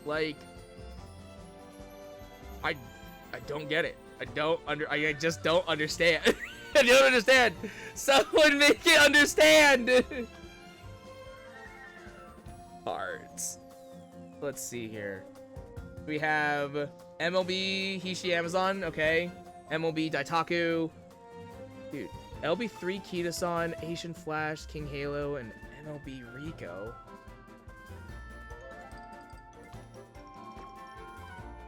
Like... I don't get it. I just don't understand. I don't understand. Someone make it understand. Cards. Let's see here. We have MLB Hishi Amazon, okay. MLB Daitaku. Dude, LB3 Kita-san, Asian Flash, King Halo, and MLB Rico.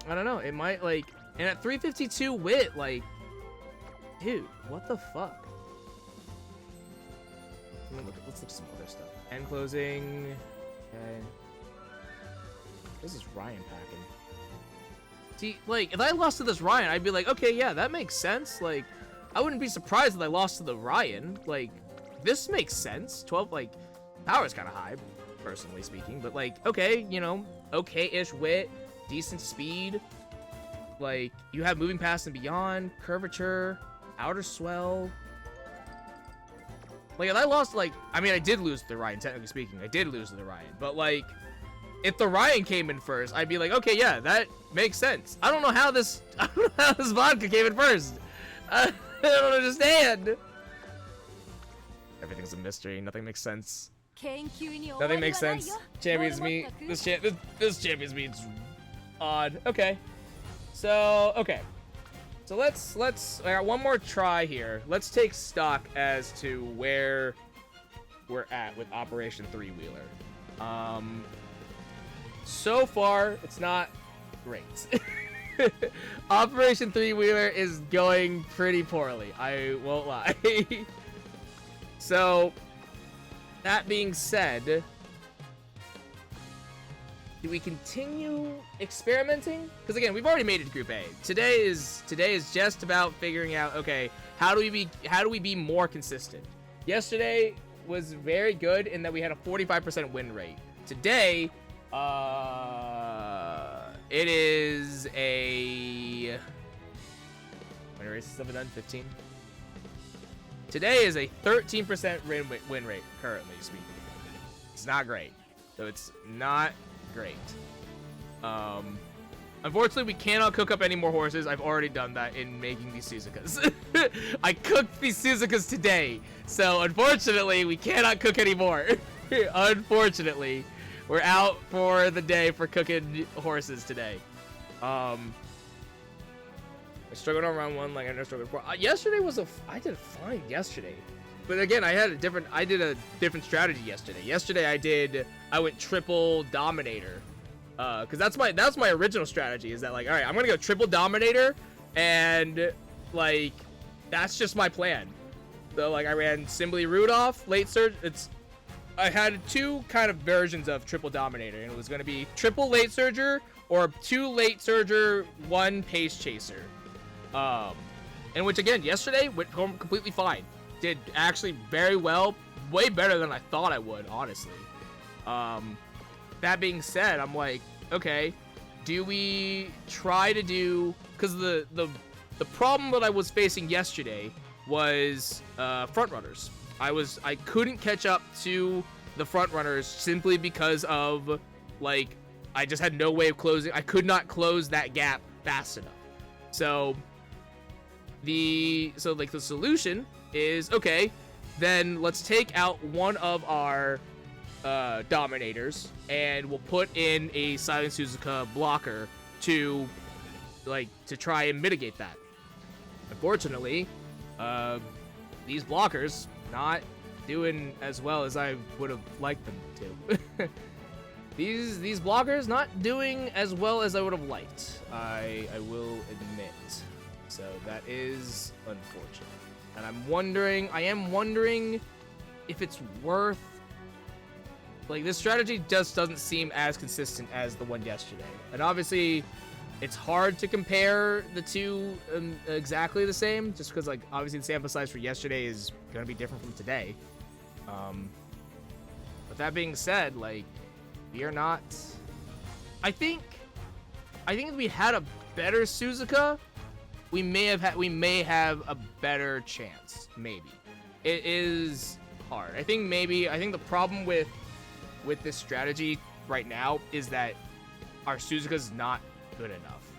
I don't know, it might like, and at 352 wit, like, dude, what the fuck? Let's look at some other stuff. End closing. Okay. This is Ryan packing. See, like, if I lost to this Ryan, I'd be like, okay, yeah, that makes sense. Like, I wouldn't be surprised if I lost to the Ryan. Like, this makes sense. 12, like, power's kind of high, personally speaking. But, like, okay, you know, okay-ish wit, decent speed. Like, you have moving past and beyond, curvature, outer swell. Like, if I lost, like, I mean, I did lose to the Ryan, technically speaking. I did lose to the Ryan. But, like, if the Ryan came in first, I'd be like, okay, yeah, that makes sense. I don't know how this vodka came in first. I don't understand. Everything's a mystery. Nothing makes sense. Nothing makes sense. Champions meet. This champions meet's odd. Okay. So, okay. So I got one more try here. Let's take stock as to where we're at with Operation Three-Wheeler. So far, it's not great. Operation Three-Wheeler is going pretty poorly. I won't lie. So, that being said, do we continue experimenting? Because again, we've already made it to Group A. Today is just about figuring out, okay, how do we be more consistent? Yesterday was very good in that we had a 45% win rate. Today, it is a... How many races have I done? 15? Today is a 13% win rate, currently speaking. It's not great. So it's not great. Unfortunately, we cannot cook up any more horses. I've already done that in making these Suzukas. I cooked these Suzukas today. So unfortunately, we cannot cook anymore. Unfortunately. We're out for the day for cooking horses today. I struggled on round one like I never struggled before. Yesterday was I did fine yesterday. But again, I did a different strategy yesterday. Yesterday I went triple dominator. Cause that's my original strategy is that like, all right, I'm gonna go triple dominator and like, that's just my plan. So like I ran Simbly Rudolph, late surge. I had two kind of versions of triple dominator, and it was going to be triple late surger or 2 late surger, 1 pace chaser. And which again, yesterday went home completely fine. Did actually very well, way better than I thought I would, honestly. That being said, I'm like, okay, do we try to do, because the problem that I was facing yesterday was front runners. I couldn't catch up to the front runners simply because of, like, I just had no way of closing. I could not close that gap fast enough. So the solution is, okay, then let's take out one of our dominators and we'll put in a Silent Suzuka blocker to try and mitigate that. Unfortunately, these blockers not doing as well as I would have liked them to. These blockers not doing as well as I would have liked. I will admit. So that is unfortunate. And I am wondering if it's worth, like, this strategy just doesn't seem as consistent as the one yesterday. And obviously it's hard to compare the two exactly the same, just because, like, obviously the sample size for yesterday is going to be different from today. But that being said, like, we are not... I think if we had a better Suzuka, we may have a better chance. Maybe. It is hard. I think the problem with this strategy right now is that our Suzuka's not good enough.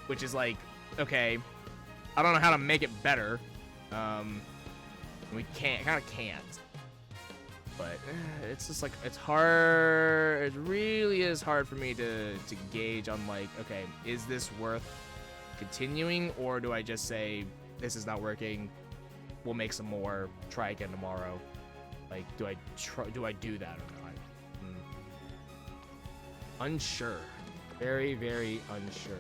Which is like, okay, I don't know how to make it better. We kind of can't. But it's just like, it's hard. It really is hard for me to gauge on, like, okay, is this worth continuing, or do I just say this is not working, we'll make some more, try again tomorrow? Like, do I do that or not? Unsure. Very, very unsure.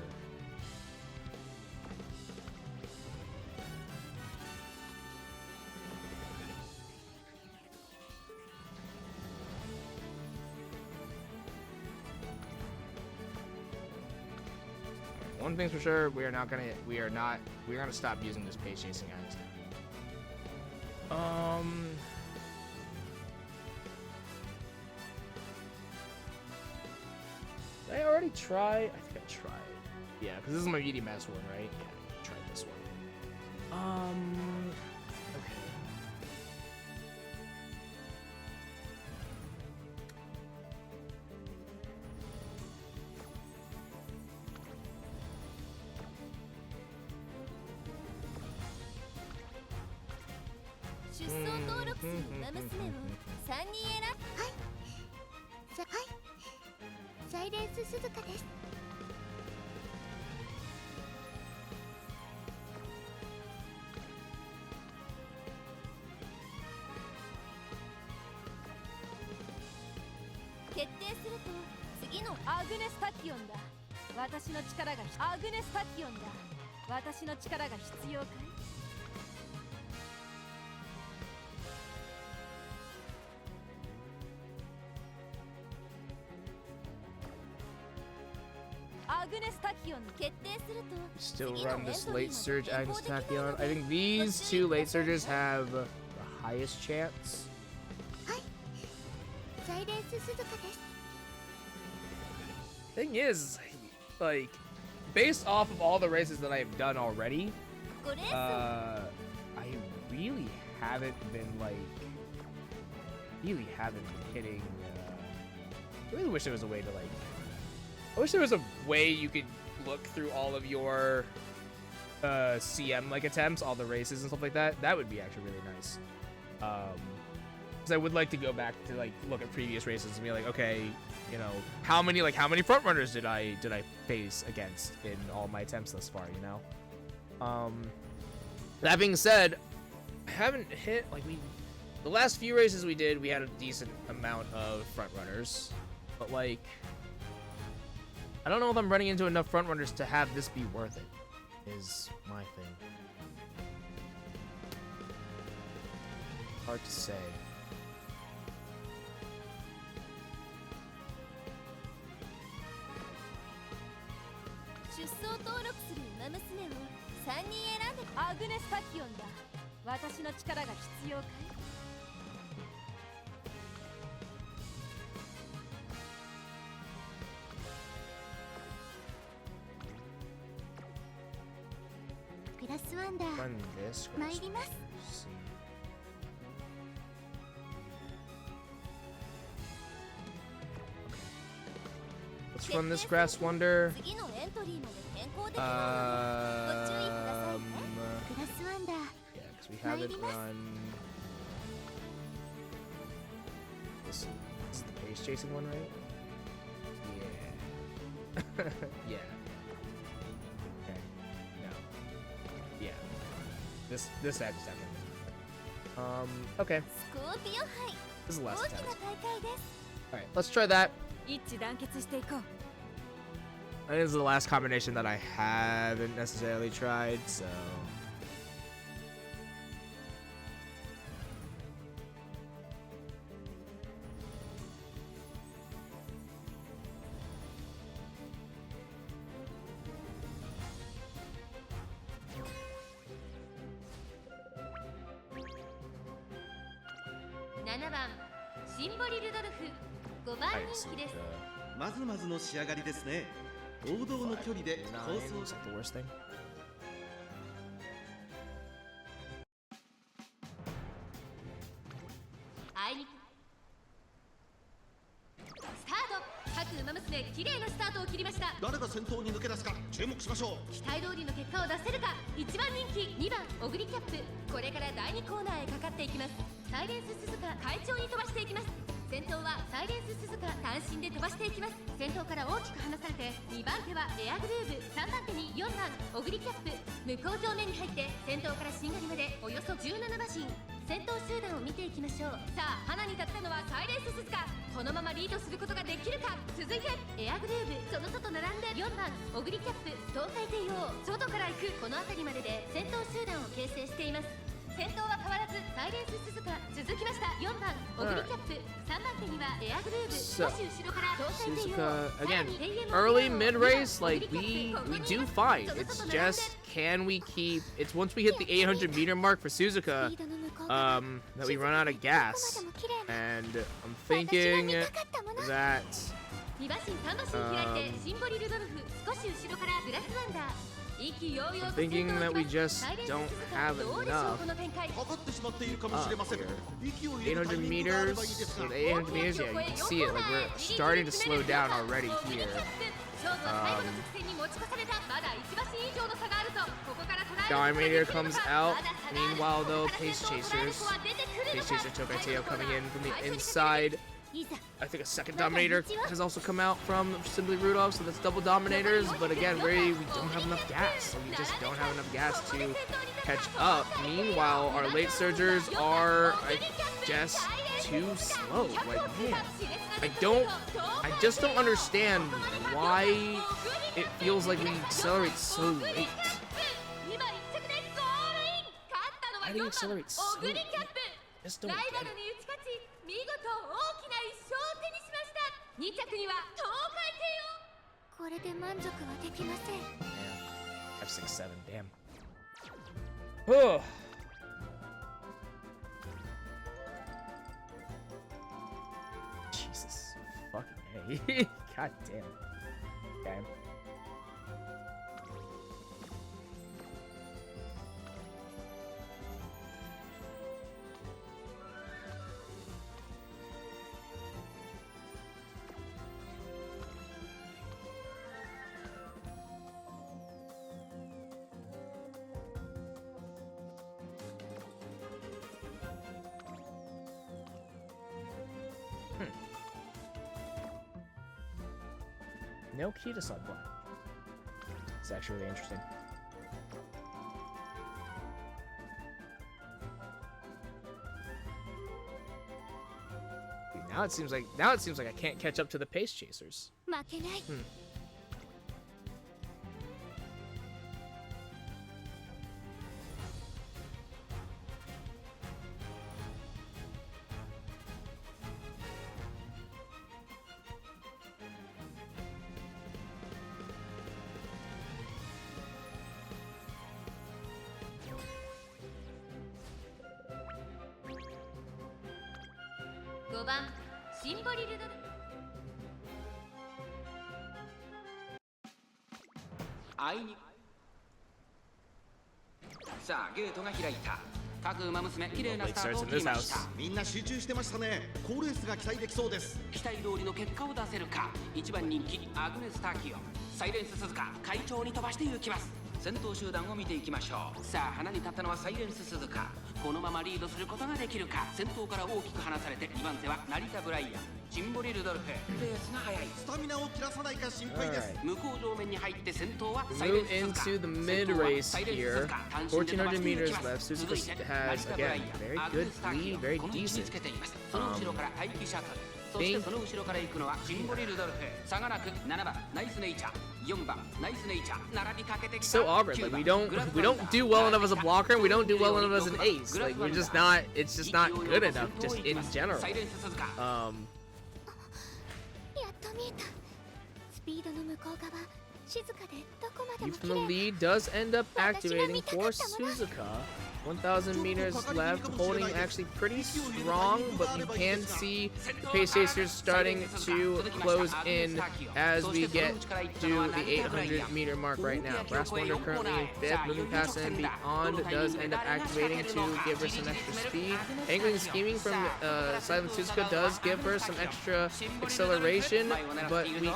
One thing's for sure, we're gonna stop using this pace chasing axe. Did I already try? I think I tried. Yeah, because this is my UDMS one, right? Yeah, I tried this one. Okay. Still run this late surge Agnes Tachyon. I think these two late surges have the highest chance. Thing is, like, based off of all the races that I have done already, I really haven't been hitting. I really wish there was a way to, like, I wish there was a way you could look through all of your CM like attempts, all the races and stuff like that. That would be actually really nice. Because I would like to go back to, like, look at previous races and be like, okay, you know, how many front runners did I face against in all my attempts thus far, you know? That being said, I haven't hit, like, the last few races we did, we had a decent amount of front runners, but, like, I don't know if I'm running into enough front runners to have this be worth it, is my thing. Hard to say. Run this. Let's run this Grass Wonder. Yeah, because we haven't run. This is the pace chasing one, right? Yeah. Yeah. Okay. No. Yeah. This adds second. Okay. スコーピオ杯 This is the 大 last きな attempt. 大会です Alright, let's try that. 一致団結していこう。 I think this is the last combination that I haven't necessarily tried, so. Alright, so the まずまずの仕上がりですね。王道の距離で 9, 構想 is that the worst thing? スタート。各馬娘綺麗なスタートを切りました。誰が先頭に抜け出すか注目しましょう。期待通りの結果を出せるか。1番人気2番オグリキャップ、これから第2コーナーへかかっていきます。サイレンス鈴鹿快調に飛ばしていきます。先頭はサイレンス鈴鹿単身で飛ばしていきます。先頭から大きく離されて2番手はエアグルーヴ、3番手に4番オグリキャップ、向こう上面に入って先頭からしんがりまでおよそ17馬身。先頭集団を見ていきましょう。さあ花に立ったのはサイレンス鈴鹿、このままリードすることができるか。続いてエアグルーヴ、その外並んで4番オグリキャップ、東海帝王、外から行く。この辺りまでで先頭集団を形成しています。先頭は変わらずサイレンス鈴鹿、続きました4番オグリキャップ、3番手にはエアグルーヴ、少し後ろから東海帝王。 Suzuka, again, early mid race, like we do fine. It's just, can we keep? It's once we hit the 800 meter mark for Suzuka, リードの向こう側 that we run out of gas, どこまでも綺麗な and I'm 私が thinking 見たかったもの that 2馬身3馬身開いてシンボリルドルフ、少し後ろからグラスワンダー。息揚々 I'm と先 thinking 頭 that を we 行きます。 just サイレンス don't 鈴鹿 have どうでしょう enough この展開。かかってしまっているかもしれません。 here. 息を入れるタイ 800 ミングがあればいい meters, ですが so the 800 meters, yeah, you can see it, like we're starting to slow down already here. 勝負は最後の直線に持ち越された。まだ1馬身以上の差があると、ここから捉えることができる Dominator のか。 comes out. まだ差がある。 Meanwhile, though, ここから Pace 先頭を捉える Chasers, 子は出てくるの Pace か。 Chaser Tokateo coming in from the 最初に inside. いざ I think a second Dominator has also come out from Simply Rudolph, so that's double Dominators. But again, we don't have enough gas. We just don't have enough gas to catch up. Meanwhile, our late surgers are just too slow. Like, man, I just don't understand why it feels like we accelerate so late. 今1着でゴールイン。勝ったのは Why do you 4 accelerate 番 so オグリ late? キャップ。 Just don't ライ get バ it. ルに打ち勝ち、見事大きな1勝を手にしました。2着には東海帝王。これで満足はできません Damn. 567, damn. Oh. Jesus. Fucking A. God damn. Okay. No key to Sunblind. It's actually really interesting. Now it seems like I can't catch up to the Pace Chasers. 負けない 5番シンボリルドル。あいにさあゲートが開いた。各馬娘綺麗なスタートを切りました。みんな集中してましたね。好レースが期待できそうです。期待通りの結果を出せるか。1番人気アグネス・ターキオ、サイレンス鈴鹿快調に飛ばして行きます。先頭集団を見ていきましょう。さあ花に立ったのはサイレンス鈴鹿、このままリードすることができるか。先頭から大きく離されて2番手は成田ブライアン、シンボリルドルフペースが速いスタミナを切らさないか心配です 向こう上面に入って先頭は Move into the mid race here. 1400 meters left. Suzuka has, again, very good lead, very decent. その後ろから待機シャトルそしてその後ろから行くのはシンボリルドルフ差がなく7番ナイスネイチャー4番ナイスネイチャー並びかけてきた So awkward. Like we don't do well enough as a blocker, and we don't do well enough as an ace. Like we're just not. It's just not good enough, just in general. やっと見えたスピードの向こう側静かでどこまでも Keep 綺 from the 麗 lead does end up activating for Suzuka. 1,000 meters left, holding actually pretty strong, but you can see the pace chasers starting to close in as we get to the 800-meter mark right now. Brass Wonder currently in 5th, moving past and beyond does end up activating to give her some extra speed. Angling and scheming from Silent Suzuka does give her some extra acceleration, but we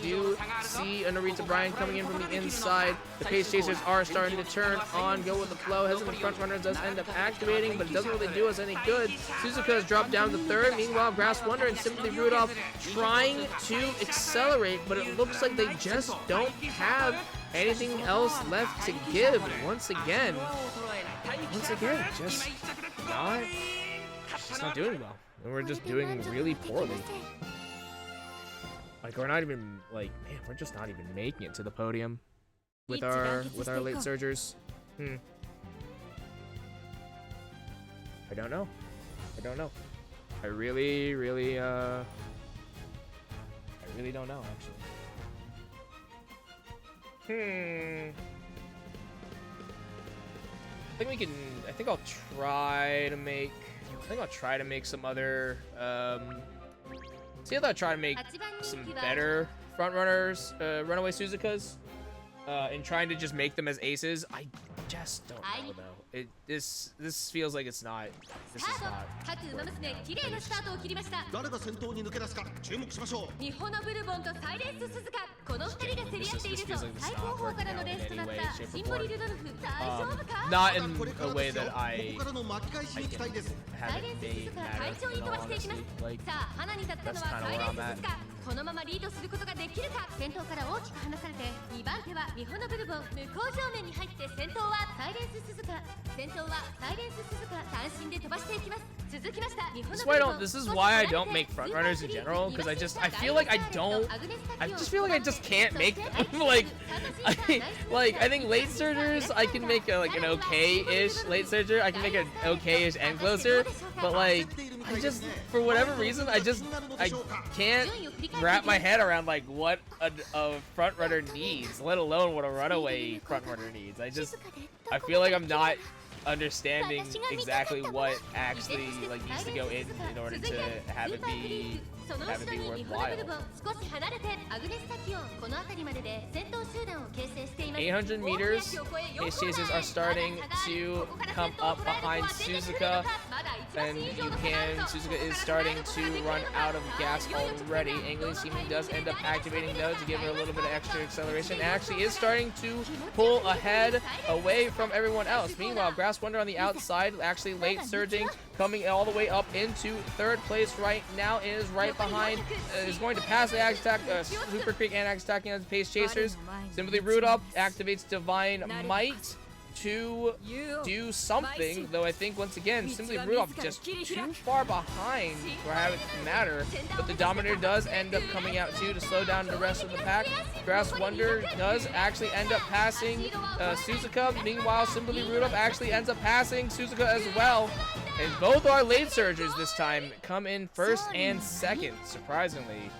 do see a Narita Bryan coming in from the inside. The pace chasers are starting to turn on, go with the flow. Hesitant front runner does end up activating, but it doesn't really do us any good. Suzuka has dropped down to 3rd. Meanwhile, Brass Wonder and Simply Rudolph trying to accelerate, but it looks like they just don't have anything else left to give. Once again, just not doing well. And we're just doing really poorly. Like we're not even we're just not even making it to the podium with our late surgers. I don't know. I really don't know, actually. I think I'll try to make some other, see if I try to make some better front runners, runaway Suzukas, and trying to just make them as aces. I just don't know though. This feels like it's not. This is not. 各馬娘綺麗なスタートを切りました誰が先頭に抜け出すか注目しましょう日本のブルボンとサイレンス鈴鹿この2人が競り合っているぞ最高峰からのレースとなったシンボリルドルフ大丈夫か Not in a way that I ここからの巻き返しに期待ですサイレン haven't ス made 鈴鹿 matter 快調に in 飛 all ばしていきます honesty. Like さあ花に立ったのは that's kinda サイレン where ス I'm 鈴鹿このままリードすることができるか先頭から大きく離されて2番手は日本のブルボン向こう正面に入って先頭はサイレンス鈴鹿先頭はサイレンス鈴鹿単身で飛ばしていきます続きました日本のブルボン This is why I don't make front runners in general, because I just feel like I just can't make them. I think late surgers I can make an okay-ish late surger. I can make an okay-ish end closer, but I just for whatever reason I can't wrap my head around what a front runner needs, let alone what a runaway front runner needs. I feel like I'm not understanding exactly what actually needs to go in order to have it be worthwhile. 800 meters, pace chasers are starting to come up behind Suzuka, and Suzuka is starting to run out of gas already. Angling Seeming does end up activating though to give her a little bit of extra acceleration, and actually is starting to pull ahead away from everyone else. Meanwhile, Brass Wonder on the outside, actually late surging, coming all the way up into 3rd place right now, is right behind, is going to pass the Axe Attack, Super Creek and Axe Attacking on the pace chasers. Simply Rudolph activates Divine Might to do something, though I think once again Simply Rudolph just too far behind for having it matter, but the Dominator does end up coming out too to slow down the rest of the pack. Brass Wonder does actually end up passing Suzuka. Meanwhile, Simply Rudolph actually ends up passing Suzuka as well, and both our late surgers this time come in 1st and 2nd. Surprisingly,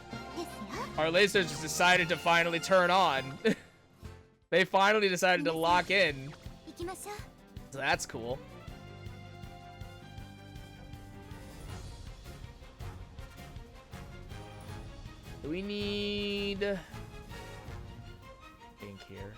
our late surgers decided to finally turn on. They finally decided to lock in. So that's cool. Do we need ink here?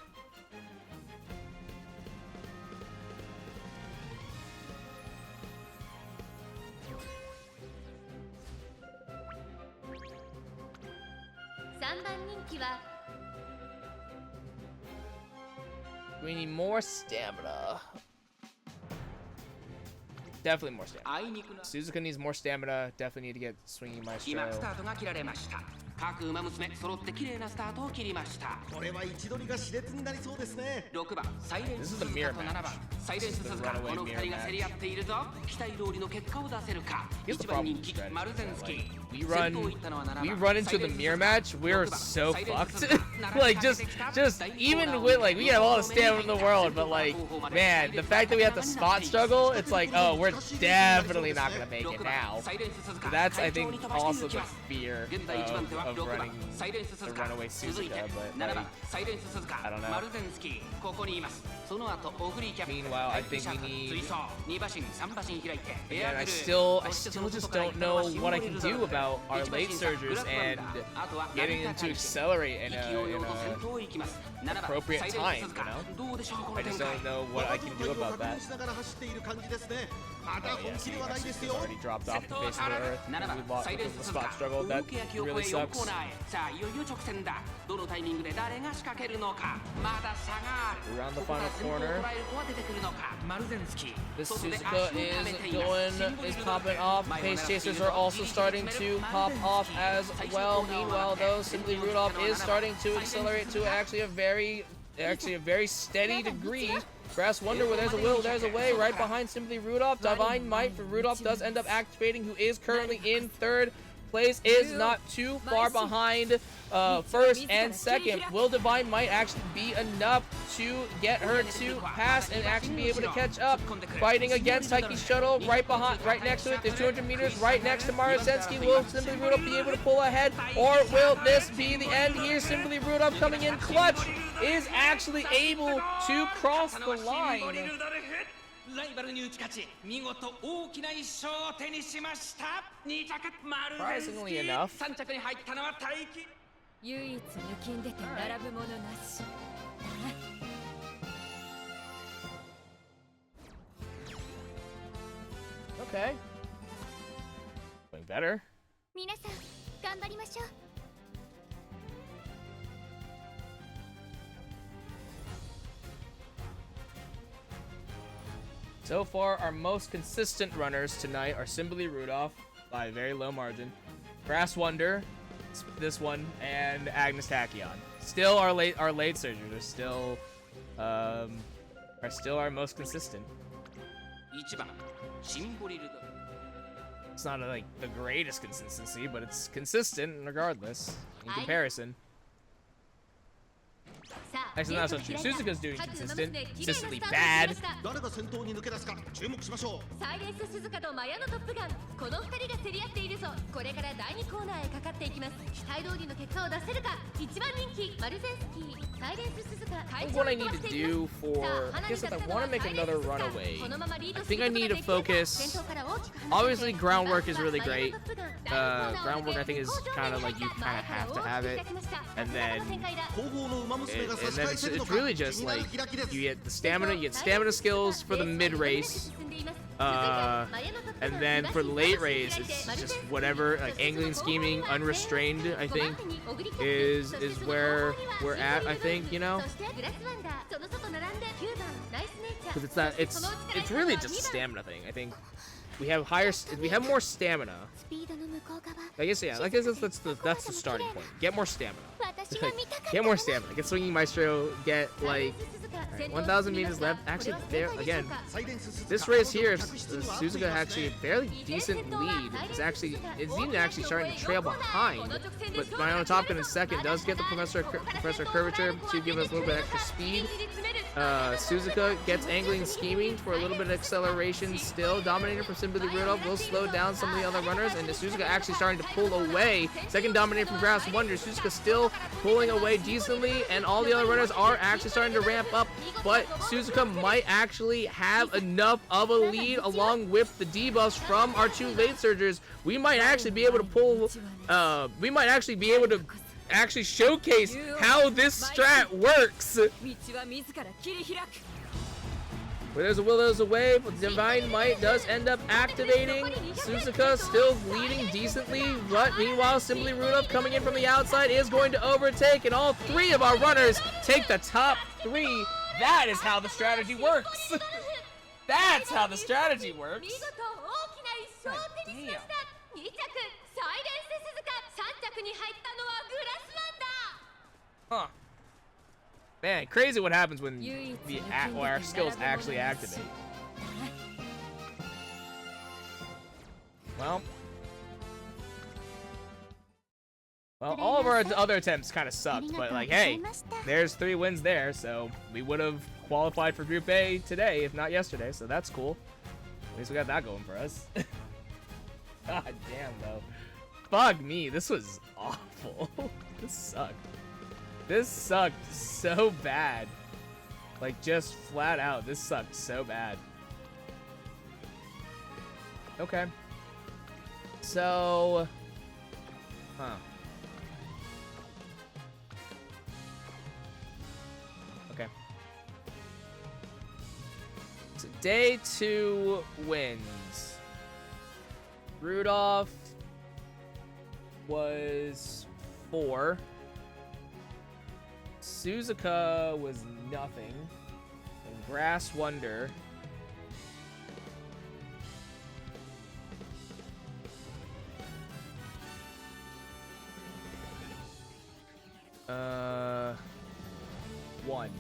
We need more stamina. definitely more stamina. あいにくの Suzuka needs more stamina. Definitely need to get swinging 今 maestro. スタートが切られました。各馬娘揃って綺麗なスタートを切りました。これは位置取りが熾烈になりそうですね。6番サイレン This ス is the 鈴 mirror 鹿と7番 match. サイレンス This is 鈴 the 鹿 runaway この2 mirror 人が競り合っているぞ。期待通りの結果を出せるか。 Here's the 1番 problem 人 with 気 strategy, マルゼンスキ like, ー we 先頭を行ったのは7番 run into サイレ the ンス mirror 鈴鹿 match, we're 6番 so サイレンス fucked. 鈴鹿 Like just even with like we have all the stamina in the world, but like man, the fact that we have to spot struggle, it's like oh we're definitely not gonna make it now. So that's I think also the fear of running the runaway Suzuka, but 7 like, 番サイレンス鈴鹿 I don't know. マルゼンスキーここにいます。その後オグリーキャプ Meanwhile, I think we need- 追走2馬身3馬身開いて again, I still just don't know what I can do about our late surgers and getting them to accelerate in a appropriate time, you know? I just don't know what I can do about that. しながら走っている感じですね。まだ Oh 本 yeah, 気 see, ではないです Suzuka's よ。 already dropped off the face of the earth. 7 番 We lost サイレン because of ス the 鈴鹿 spot struggle. 大 That 欅を really 越え4コ sucks. ーナーへさあいよいよ直線だ。どのタイミングで誰が仕掛けるのか。まだ差がある。 Around the ここから final 先頭を corner. 捉える子は出てくるのか。マルゼンスキー This 外で Suzuka 足を溜めています is popping off. Pace chasers are also starting to pop off as well. Meanwhile, though, Simply Rudolph is starting to accelerate to actually a very steady degree. Grass Wonder, where there's a will, there's a way. Right behind Simply Rudolph. Divine Might for Rudolph does end up activating, who is currently in third place, is not too far behind first and second. Will Divine Might actually be enough to get her to pass and actually be able to catch up? Fighting against Taiki's shuttle right next to it. There's 200 meters right next to Marusensky. Will Simply Rudolph be able to pull ahead, or will this be the end here? Simply Rudolph coming in clutch is actually able to cross the line. ライバルに打ち勝ち見事大きな一勝を手にしました。2着マルゼンスキ Surprisingly ー enough. 3着に入ったのは大輝。唯一抜きん出て並ぶものなし。 Okay. Going better. 皆さん頑張りましょう。 So far, our most consistent runners tonight are Simply Rudolph by a very low margin, Grass Wonder, this one, and Agnes Tachyon. Still our late surgers are still our most consistent. 1番シンボリルド It's not like the greatest consistency, but it's consistent regardless in comparison. Actually, that's not true. Suzuka's doing consistent, consistently bad. 誰が先頭に抜け出すか注目しましょう。サイレンス鈴鹿とマヤのトップガン、この2人が競り合っているぞ。これから第2コーナーへかかっていきます。期待通りの結果を出せるか。1番人気マルゼンスキー、サイレンス鈴鹿 I think what I need to do for, I guess if I want to make another runaway, I think I need to focus. Obviously, groundwork is really great. Groundwork I think is kind of like you kind of have to have it, and then 後方の馬娘が差し and then 替え it's, てるの it's か really just 気になる like 開きです you get the stamina, you get stamina skills for the mid race. And then for the late race, it's just whatever, like angling, scheming, unrestrained, I think, is where we're at, I think, you know? Because it's not, it's really just a stamina thing, I think. We have more stamina. スピードの向こう側 I guess, yeah, like that's the starting point. Get more stamina. 私が見たかった Get more stamina. Get swinging maestro, get like, alright, 1,000 meters left. Actually, there, again, サイレンス鈴鹿 this race here, Suzuka actually a fairly decent lead. It's even actually starting to trail behind. But Mayano Top Gun in second does get the Professor Curvature to give us a little bit extra speed. Suzuka gets angling and scheming for a little bit of acceleration still. Dominator from Simply Rudolph will slow down some of the other runners, and Suzuka actually starting to pull away. Second Dominator from Grass Wonder. Suzuka still pulling away decently, and all the other runners are actually starting to ramp up, but Suzuka might actually have enough of a lead along with the debuffs from our two late surgers. We might actually be able to pull, we might actually be able to actually showcase how this strat works. 道は自ら切り開く。 Where there's a will, there's a way, but Divine Might does end up activating. Suzuka still leading decently, but meanwhile, Simply Rudolph coming in from the outside is going to overtake, and all three of our runners take the top three. That is how the strategy works. That's how the strategy works. 見事大きな1勝を手にしました。2着サイレンス鈴鹿、3着に入ったのはグラスワンダー。 Huh. Man, crazy what happens when our skills actually activate. Well, all of our other attempts kind of sucked, but like, hey, there's 3 wins there, so we would have qualified for Group A today, if not yesterday, so that's cool. At least we got that going for us. God damn, though. Fuck me, this was awful. This sucked. This sucked so bad. Like, just flat out, this sucked so bad. Okay. So... Huh. Okay. So, day 2 wins. Rudolph was 4. Suzuka was nothing. And Grass Wonder. One.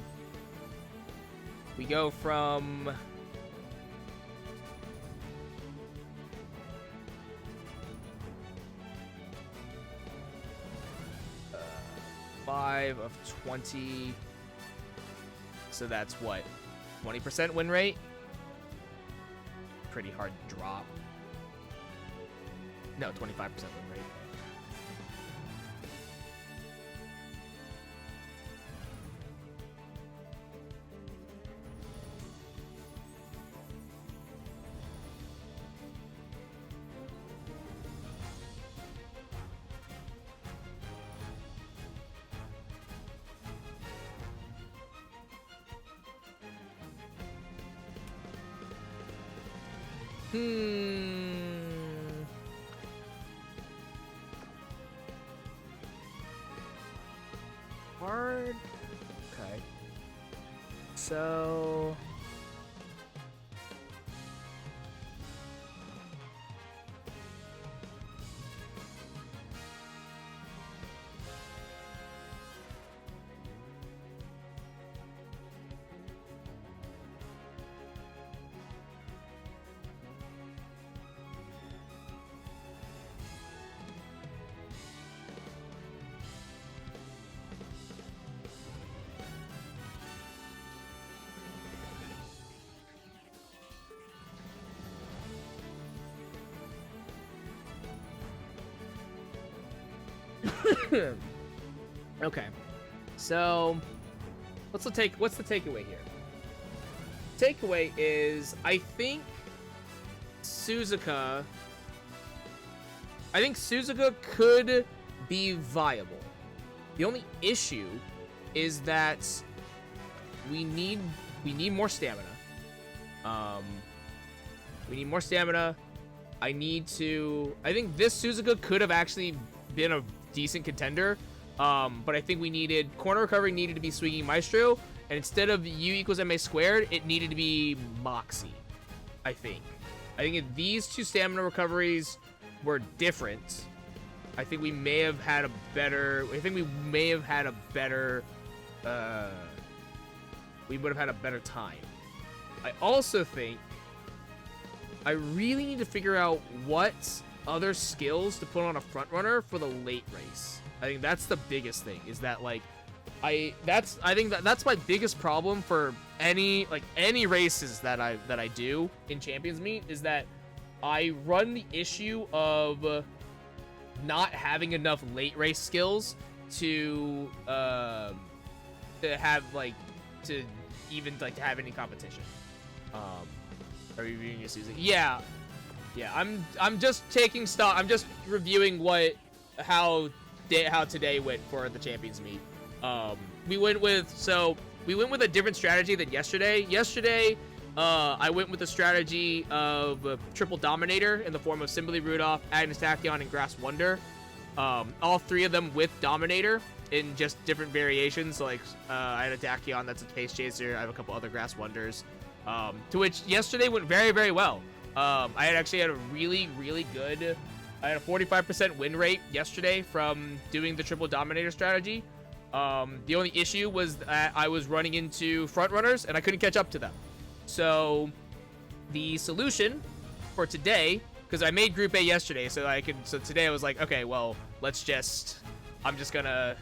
We go from 5 of 20. So that's what? 20% win rate? Pretty hard to drop. No, 25% win rate. Hard. Okay. So... Okay, so what's the takeaway here? Takeaway is I think Suzuka could be viable. The only issue is that we need more stamina. We need more stamina. I think this Suzuka could have actually been a decent contender, but I think corner recovery needed to be swinging Maestro, and instead of U equals MA squared, it needed to be Moxie. I think if these 2 stamina recoveries were different, I think we may have had a better. We would have had a better time. I also think I really need to figure out what other skills to put on a front runner for the late race. I think that's the biggest thing, is that like I think that's my biggest problem for any races that I do in Champions Meet, is that I run the issue of not having enough late race skills to have any competition. Are you reviewing your season? Yeah, I'm just taking stock. I'm just reviewing how today went for the Champions Meet. We went with a different strategy than yesterday. Yesterday, I went with the strategy of triple dominator in the form of Simbly Rudolph, Agnes Tachyon, and Grass Wonder. All 3 of them with dominator in just different variations. So like I had a Tachyon that's a pace chaser. I have a couple other Grass Wonders. To which yesterday went very, very well. I had actually had a really, really good... I had a 45% win rate yesterday from doing the triple dominator strategy. The only issue was that I was running into front runners and I couldn't catch up to them. So the solution for today, because I made Group A yesterday, so today I was like, okay, well, I'm just gonna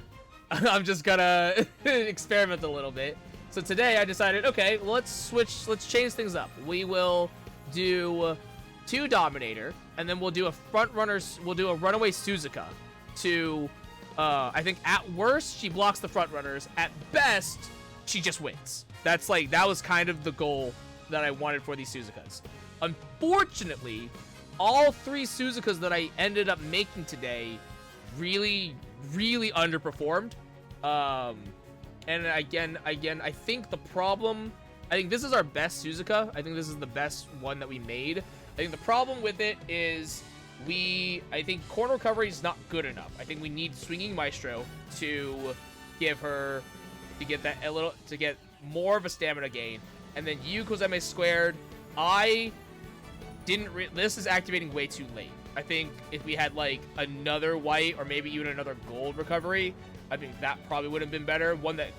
experiment a little bit. So today I decided, okay, let's change things up. We will do 2 Dominator, and then we'll do a runaway Suzuka to, I think at worst, she blocks the front runners. At best, she just wins. That was kind of the goal that I wanted for these Suzukas. Unfortunately, all 3 Suzukas that I ended up making today really, really underperformed. And again, I think the problem... I think this is our best Suzuka. I think this is the best one that we made. I think the problem with it is I think corner recovery is not good enough. I think we need Swinging Maestro to get more of a stamina gain. And then U equals MA squared. This is activating way too late. I think if we had like another white or maybe even another gold recovery, I think that probably would have been better. One that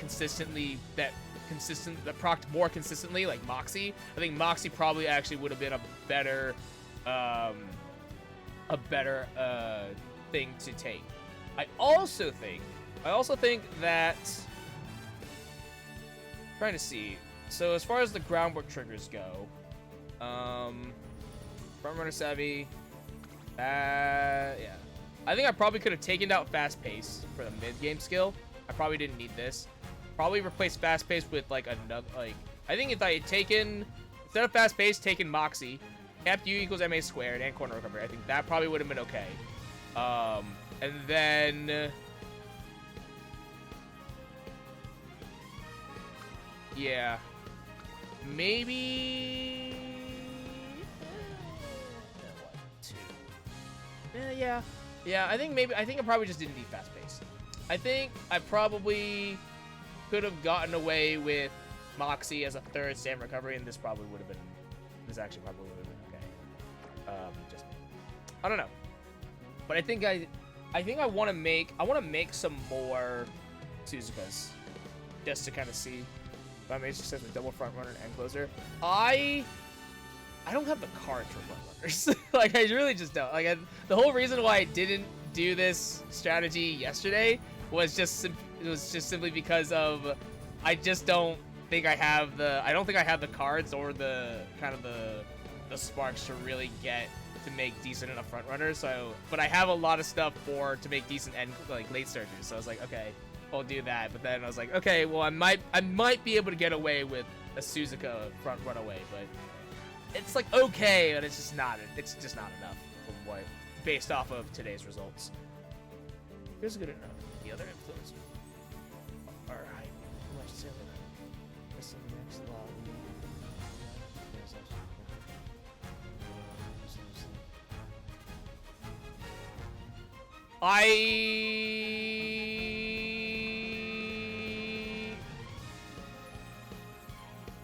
procced more consistently, like Moxie. I think Moxie probably actually would have been a better thing to take. I also think that, trying to see. So as far as the groundwork triggers go, front runner savvy. Yeah. I think I probably could have taken out fast pace for the mid game skill. I probably didn't need this. Probably replace fast pace with like another, I think if I had taken, instead of fast pace, taken Moxie, kept U equals MA squared and corner recovery, I think that probably would have been okay. And then, yeah, maybe, yeah, I think I probably just didn't need fast pace. I think I probably could have gotten away with Moxie as a 3rd stamina recovery, and this actually probably would have been okay. Just me. I don't know, but I think I want to make some more Suzukas just to kind of see if I made success with double front runner and closer. I don't have the cards for front runners. Like, I really just don't. Like, the whole reason why I didn't do this strategy yesterday was just simply because of I just don't think I have the cards or the kind of the sparks to really get to make decent enough front runners. So, but I have a lot of stuff to make decent end late surges. So I was like, okay, I'll do that. But then I was like, okay, well I might be able to get away with a Suzuka front runaway, but it's like okay, but it's just not enough from what based off of today's results. Here's good enough. The other influence are high.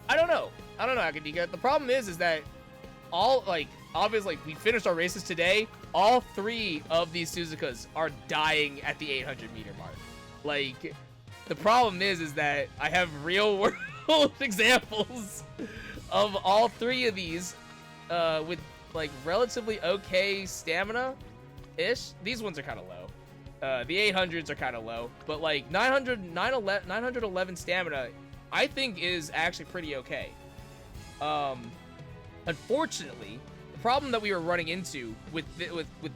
I don't know, Akadika. The problem is that obviously we finished our races today. All 3 of these Suzukas are dying at the 800 meter mark. Like, the problem is that I have real world examples of all 3 of these with like relatively okay stamina-ish. These ones are kind of low. The 800s are kind of low, but like 911 stamina, I think is actually pretty okay. Unfortunately, the problem that we were running into with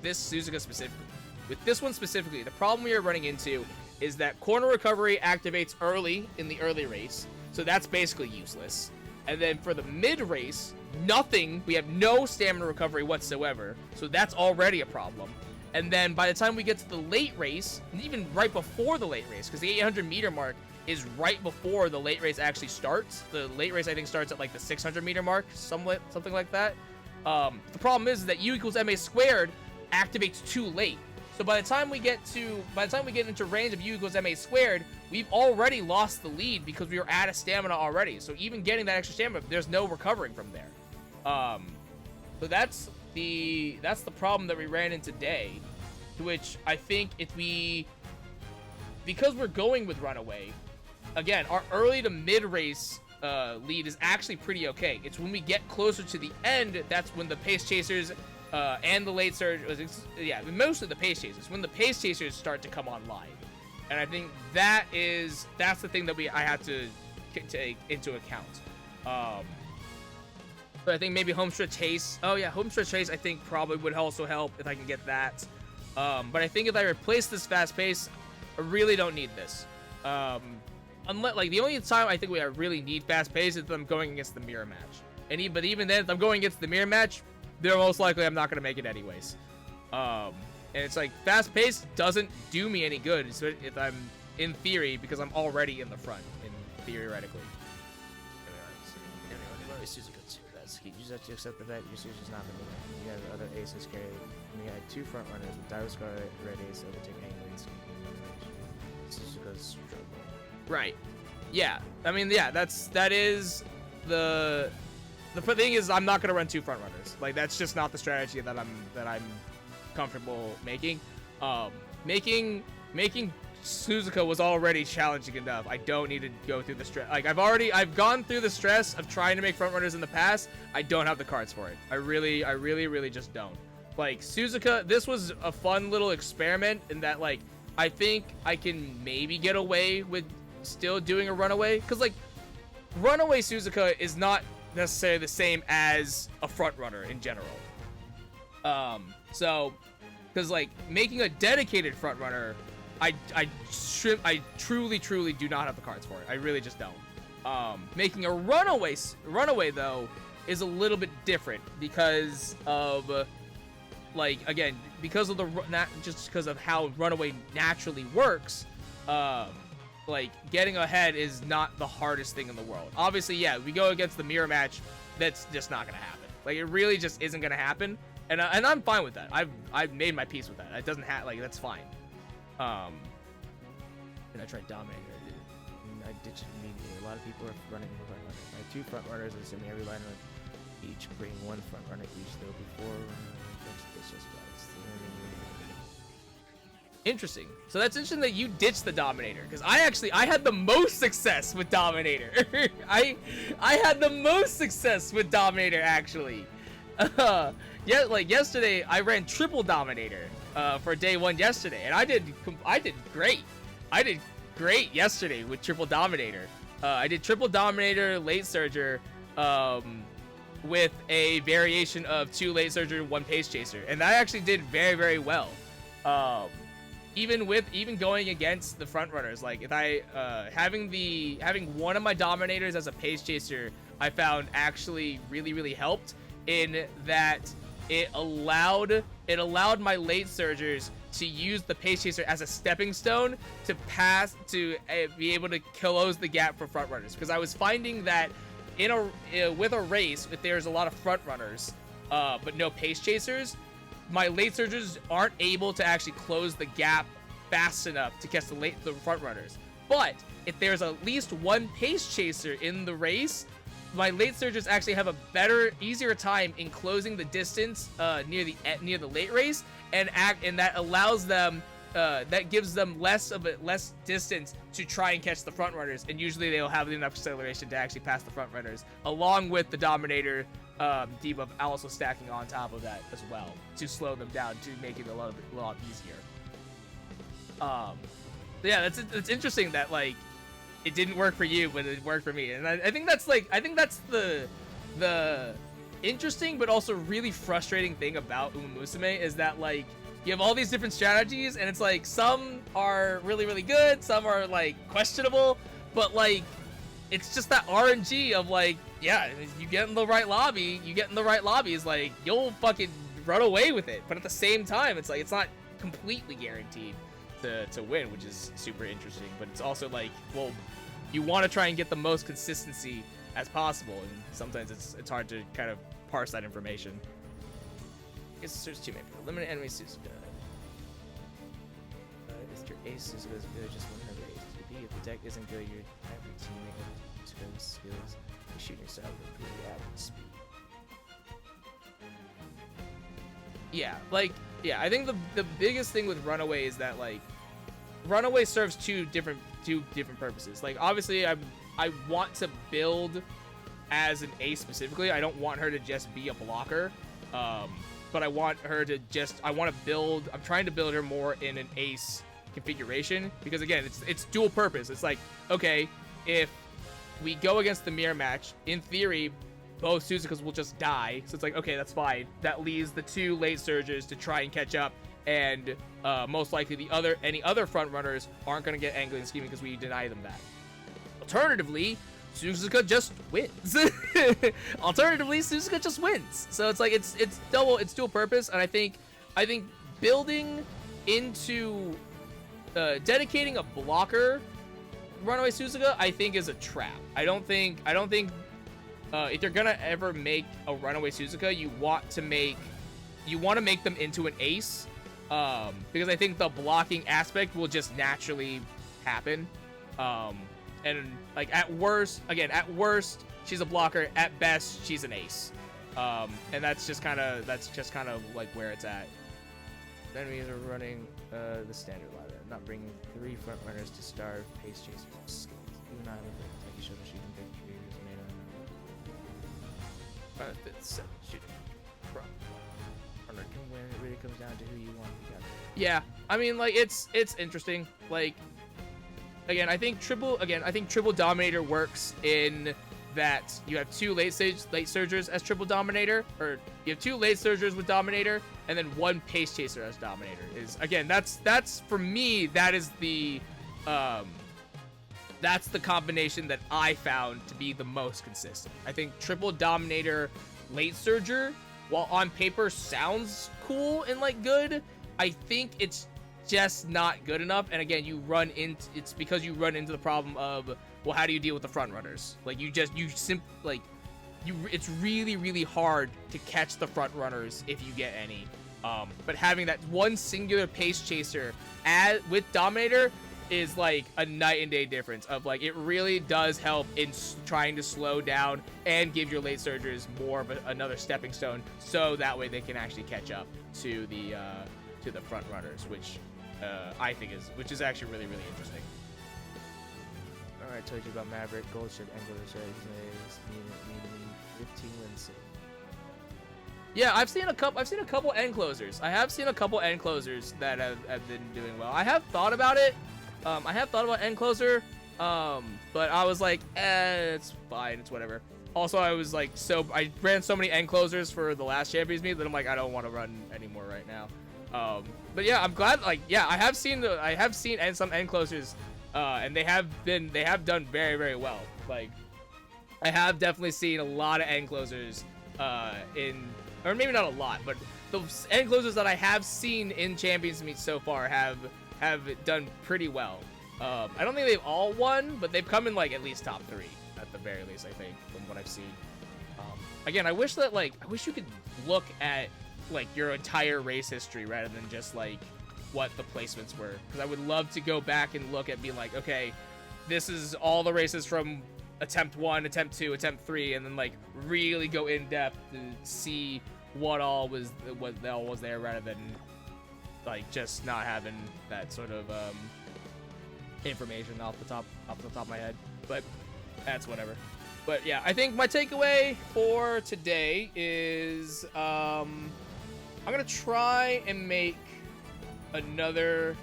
this Suzuka specifically, with this one specifically, the problem we were running into is that corner recovery activates early in the early race, so that's basically useless. And then for the mid race, nothing. We have no stamina recovery whatsoever, so that's already a problem. And then by the time we get to the late race, and even right before the late race, because the 800 meter mark is right before the late race actually starts. The late race, I think, starts at like the 600 meter mark, something like that. The problem is that U equals MA squared activates too late. So by the time we get into range of U equals MA squared, we've already lost the lead because we were out of stamina already. So even getting that extra stamina, there's no recovering from there. So that's the problem that we ran into today, to which I think because we're going with Runaway, again, our early to mid race lead is actually pretty okay. It's when we get closer to the end, that's when the pace chasers and the late surge, mostly the pace chasers, when the pace chasers start to come online. And I think that's the thing that I have to take into account. So I think maybe homestretch haste. Oh yeah, homestretch haste I think probably would also help if I can get that. But I think if I replace this fast pace, I really don't need this. Unless, like, the only time I think I really need fast pace is if I'm going against the mirror match. But even then, if I'm going against the mirror match, they're most likely I'm not gonna make it anyways. And it's like fast pace doesn't do me any good if I'm in theory, because I'm already in the front theoretically. You just have to accept the fact your Suzuka's not gonna win. You have other aces carry. You had 2 front runners with Daigo Scar, Red Ace, overtake Angling. Suzuka's trouble. Right. Yeah. I mean, yeah. That is the thing is I'm not gonna run 2 front runners. Like that's just not the strategy that I'm comfortable making. Making Suzuka was already challenging enough. I don't need to go through the stress. Like I've gone through the stress of trying to make front runners in the past. I don't have the cards for it. I really just don't. Like Suzuka, this was a fun little experiment in that, like, I think I can maybe get away with still doing a runaway, because like runaway Suzuka is not necessarily the same as a front runner in general. So because like making a dedicated front runner, I truly do not have the cards for it. I really just don't. Making a runaway though is a little bit different because of like, again, because of just because of how runaway naturally works. Like getting ahead is not the hardest thing in the world. Obviously, yeah, we go against the mirror match, that's just not gonna happen. Like it really just isn't gonna happen, and I'm fine with that. I've made my peace with that. It doesn't have, like, that's fine. And I tried dominating. I ditched it immediately. A lot of people are running with front runners. I have 2 front runners, assuming every line each bring 1 front runner each, though before it's just interesting. So that's interesting that you ditched the Dominator, because I had the most success with Dominator. I had the most success with Dominator actually. Yeah, like yesterday I ran triple Dominator for day 1 yesterday, and I did great. I did great yesterday with triple Dominator. I did triple Dominator, late Surger, with a variation of 2 late Surger, 1 pace chaser, and that actually did very well. Even going against the front runners, like if I having one of my Dominators as a pace chaser, I found actually really helped in that it allowed my late Surgers to use the pace chaser as a stepping stone to pass to be able to close the gap for front runners, because I was finding that with a race, if there's a lot of front runners but no pace chasers, my late surgers aren't able to actually close the gap fast enough to catch the front runners. But if there's at least 1 pace chaser in the race, my late surgers actually have a easier time in closing the distance near the late race, and that allows them, that gives them less distance to try and catch the front runners, and usually they'll have enough acceleration to actually pass the front runners, along with the Dominator debuff also stacking on top of that as well to slow them down, to make it a lot easier. Yeah, it's interesting that, like, it didn't work for you, but it worked for me, and I think that's the interesting but also really frustrating thing about Umamusume, is that, like, you have all these different strategies, and it's like some are really good, some are like questionable, but like it's just that RNG of, like, yeah, you get in the right lobby, is like you'll fucking run away with it, but at the same time it's like it's not completely guaranteed to win, which is super interesting. But it's also like, well, you want to try and get the most consistency as possible, and sometimes it's hard to kind of parse that information. I guess there's 2 maybe. Eliminate enemy Suzuka. If your ace is good, just win her ace TP. If the deck isn't good, your every teammate has good skills. You shoot yourself with pretty average speed. Yeah, like, yeah, I think the biggest thing with Runaway is that, like, Runaway serves two different purposes. Like, obviously, I want to build as an ace specifically. I don't want her to just be a blocker. But I want her to I'm trying to build her more in an ace configuration, because again, it's dual purpose. It's like, okay, if we go against the mirror match, in theory, both Suzukas will just die. So it's like, okay, that's fine. That leaves the two late surgers to try and catch up, and most likely any other front runners aren't going to get angling and scheming because we deny them that. Alternatively, Suzuka just wins. Alternatively, Suzuka just wins. So it's like it's dual purpose, and I think building into dedicating a blocker Runaway Suzuka, I think, is a trap. I don't think if you're gonna ever make a Runaway Suzuka, you want to make them into an ace, because I think the blocking aspect will just naturally happen. And like at worst, she's a blocker. At best, she's an ace. And that's just kind of like where it's at. Enemies are running the standard ladder, not bringing 3 front runners to starve pace chasers with skills. You and I will take each other shooting big trees made on 7 shooting. Runner can win. It really comes down to who you want to gather. Yeah, I mean, like, it's interesting. Like, Again, I think triple Dominator works in that you have 2 late surgers as triple Dominator, or you have 2 late surgers with Dominator, and then 1 pace chaser as Dominator. That's for me, that is that's the combination that I found to be the most consistent. I think triple Dominator late surger, while on paper sounds cool and like good, I think it's just not good enough. And again, it's because you run into the problem of, well, how do you deal with the front runners? Like, it's really, really hard to catch the front runners if you get any. But having that one singular pace chaser with Dominator is like a night and day difference of, like, it really does help in trying to slow down and give your late surgers more of another stepping stone, so that way they can actually catch up to the front runners, which I think is actually really, really interesting. All right, I told you about Maverick, Gold Ship, Angler, needing 15 wins. Yeah, I've seen a couple end closers. I have seen a couple end closers that have been doing well. I have thought about it. I have thought about end closer, but I was like, it's fine, it's whatever. Also, I was like, I ran so many end closers for the last Champions Meet that I'm like, I don't want to run anymore right now. But yeah, I'm glad. Like, yeah, I have seen some end closers, and they have done very, very well. Like, I have definitely seen a lot of end closers, or maybe not a lot, but the end closers that I have seen in Champions Meet so far have done pretty well. I don't think they've all won, but they've come in like at least top 3 at the very least, I think, from what I've seen. Again, I wish you could look at like your entire race history rather than just like what the placements were, because I would love to go back and look at being like, okay, this is all the races from attempt 1, attempt 2, attempt 3, and then like really go in depth to see what all was there, rather than like just not having that sort of information off the top of my head. But that's whatever. But yeah, I think my takeaway for today is I'm gonna try and make another.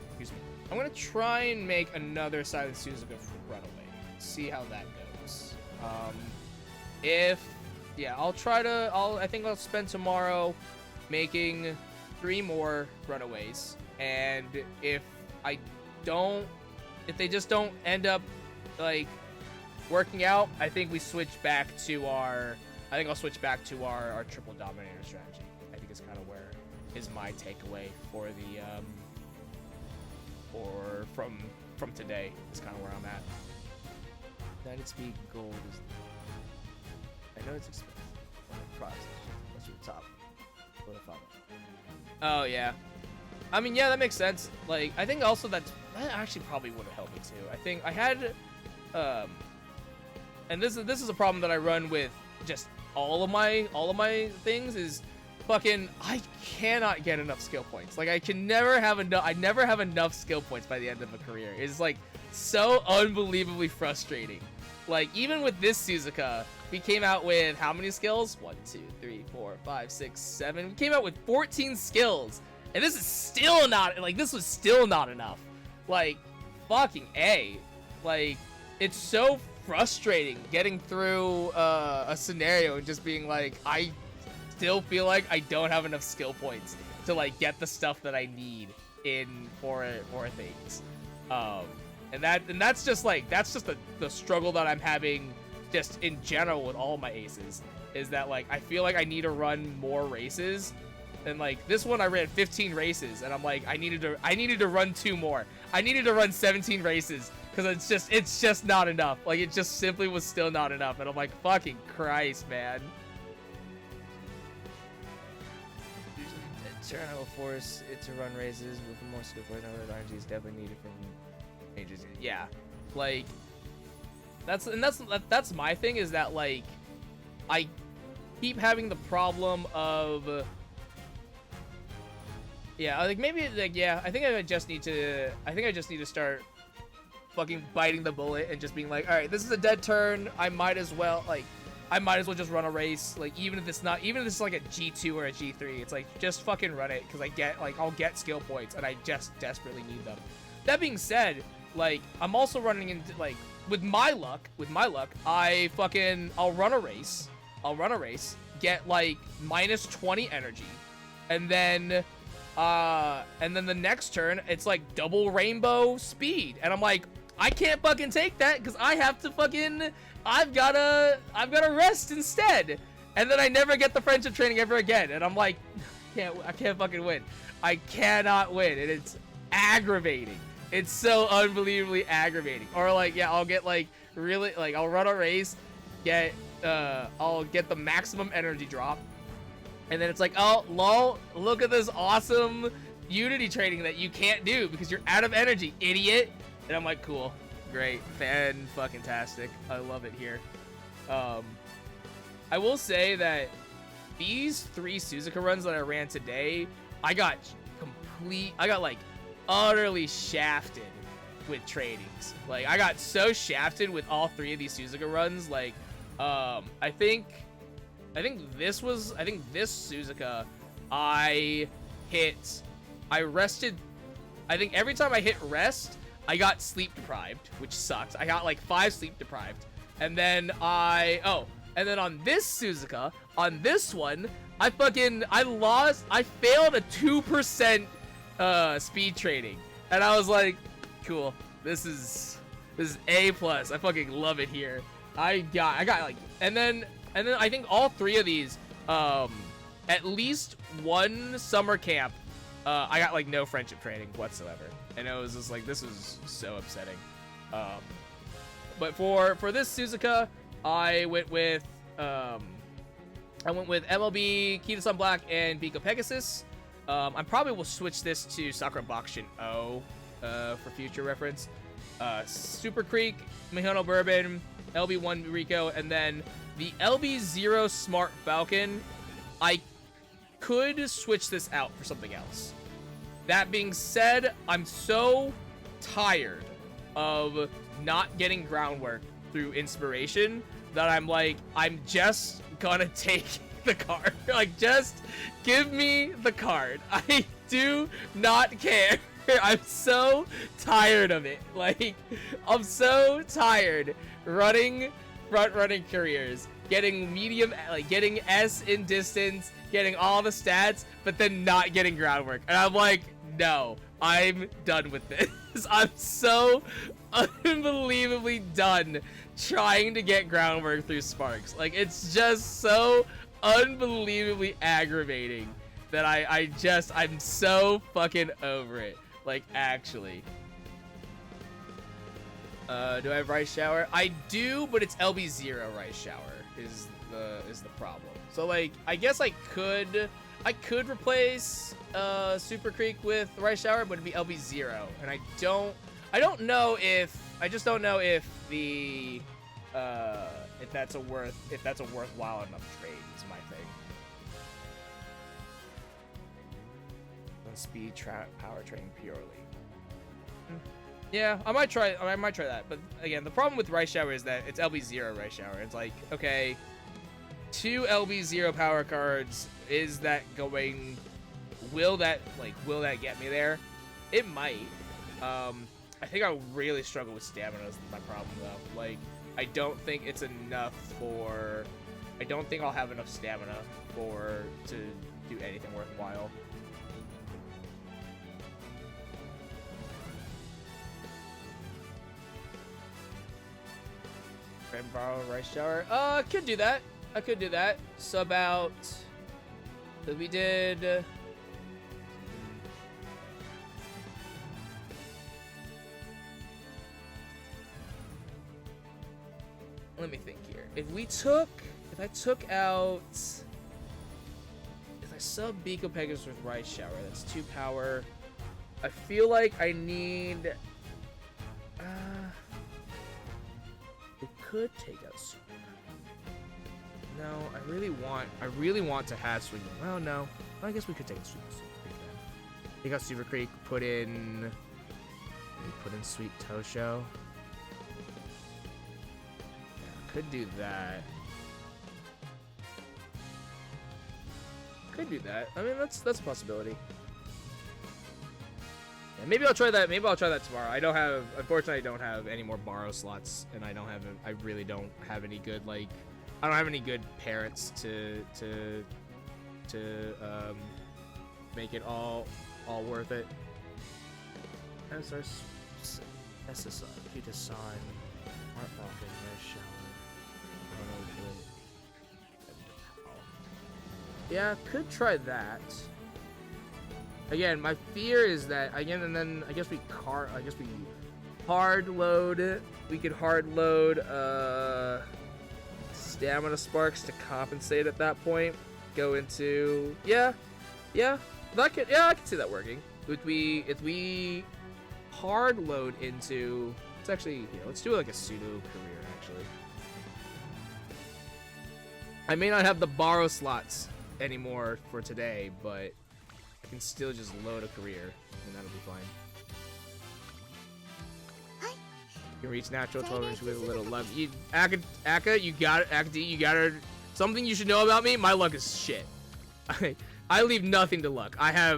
Excuse me. I'm gonna try and make another Silent Suzuka Runaway. See how that goes. I think I'll spend tomorrow making 3 more Runaways, and if they just don't end up like working out, I think I'll switch back to our triple Dominator strategy. I think is kind of where is my takeaway for the or from today is kind of where I'm at. United Speed Gold is. I know it's expensive. Process. Let's do the top. Oh yeah. I mean, yeah, that makes sense. Like, I think also that actually probably would have helped me too. I think I had, and this is a problem that I run with just all of my things is fucking I cannot get enough skill points. Like I can never have enough. I never have enough skill points by the end of a career. It's like so unbelievably frustrating. Like even with this Suzuka, we came out with how many skills? 1, 2, 3, 4, 5, 6, 7. We came out with 14 skills, and this is still not like this was still not enough. Like fucking A. Like it's so frustrating getting through a scenario and just being like, I still feel like I don't have enough skill points to like get the stuff that I need in for things. And that's just like the struggle that I'm having just in general with all my aces is that like I feel like I need to run more races. And like this one I ran 15 races and I'm like I needed to run 2 more. I needed to run 17 races because it's just not enough. Like it just simply was still not enough and I'm like fucking Christ, man. Turn will force it to run races with more skill points. RNG is definitely needed from ages. Yeah, like that's my thing is that like I keep having the problem of yeah, like maybe like yeah, I think I just need to start fucking biting the bullet and just being like, all right, this is a dead turn. I might as well just run a race. Like even if it's like a G2 or a G3, it's like just fucking run it because I'll get skill points and I just desperately need them. That being said, like I'm also running into like with my luck, I'll run a race, get like -20 energy, and then the next turn it's like double rainbow speed, and I'm like I can't fucking take that because I've gotta rest instead, and then I never get the friendship training ever again, and I'm like I can't fucking win. I cannot win, and it's aggravating. It's so unbelievably aggravating. Or like, yeah, I'll get like really like I'll run a race, I'll get the maximum energy drop, and then it's like, oh lol, look at this awesome unity training that you can't do because you're out of energy, idiot. And I'm like, cool, great, fan-fucking-tastic. I love it here. I will say that these 3 Suzuka runs that I ran today, I got like utterly shafted with trainings. Like I got so shafted with all 3 of these Suzuka runs. Like I think this Suzuka I rested. I think every time I hit rest I got sleep deprived, which sucked. I got like 5 sleep deprived, and then and then on this Suzuka, on this one I failed a 2% speed training, and I was like, cool, this is A+. I fucking love it here. I got like, and then I think all 3 of these, at least one summer camp, I got like no friendship training whatsoever, and it was just like, this is so upsetting. But for this Suzuka, I went with MLB, Kita-san Black, and Biko Pegasus. I probably will switch this to Sakura Bakushin O for future reference. Super Creek, Mihono Bourbon, LB1 Rico, and then the LB0 Smart Falcon. I could switch this out for something else. That being said, I'm so tired of not getting groundwork through inspiration that I'm like, I'm just gonna take the card. Like, just give me the card. I do not care. I'm so tired of it. Like, I'm so tired running front-running careers, getting medium, like getting S in distance, getting all the stats, but then not getting groundwork. And I'm like, no, I'm done with this. I'm so unbelievably done trying to get groundwork through Sparks. Like, it's just so unbelievably aggravating that I'm so fucking over it. Like, actually. Do I have Rice Shower? I do, but it's LB0 Rice Shower is the problem. So, like, I guess I could I could replace Super Creek with Rice Shower, but it'd be LB0, and I don't know if the if that's a worthwhile enough trade is my thing. Speed powertrain purely. Yeah, I might try that. But again, the problem with Rice Shower is that it's LB0 Rice Shower. It's like, okay, 2 LB0 power cards. Is that going? Will that get me there? It might. I think I'll really struggle with stamina is my problem though. Like, I don't think it's enough for. I don't think I'll have enough stamina to do anything worthwhile. And borrow Rice Shower. I could do that. I could do that. Sub out. So we did. Let me think here. If I took out. If I sub Biko Pegasus with Rice Shower, that's 2 power. I feel like I need. We could take out Super. No, I really want to have Super. Well, no. I guess we could take out Super Creek then. Take out Super Creek. Put in Sweet Tosho. Yeah, could do that. Could do that. I mean, that's a possibility. Yeah, maybe I'll try that. Maybe I'll try that tomorrow. Unfortunately, I don't have any more borrow slots, and I really don't have any good I don't have any good parents to make it all worth it. SSR, Kita-san, Smart Pocket, Rice Shower. Yeah, could try that. Again, my fear is that and then I guess we hard load it. We could hard load stamina sparks to compensate at that point. Go into I can see that working. If we hard load into let's do like a pseudo career actually. I may not have the borrow slots anymore for today, but I can still just load a career, and that'll be fine. You can reach natural 12 inches with a little luck. Akka, you got it. Something you should know about me, my luck is shit. I leave nothing to luck. I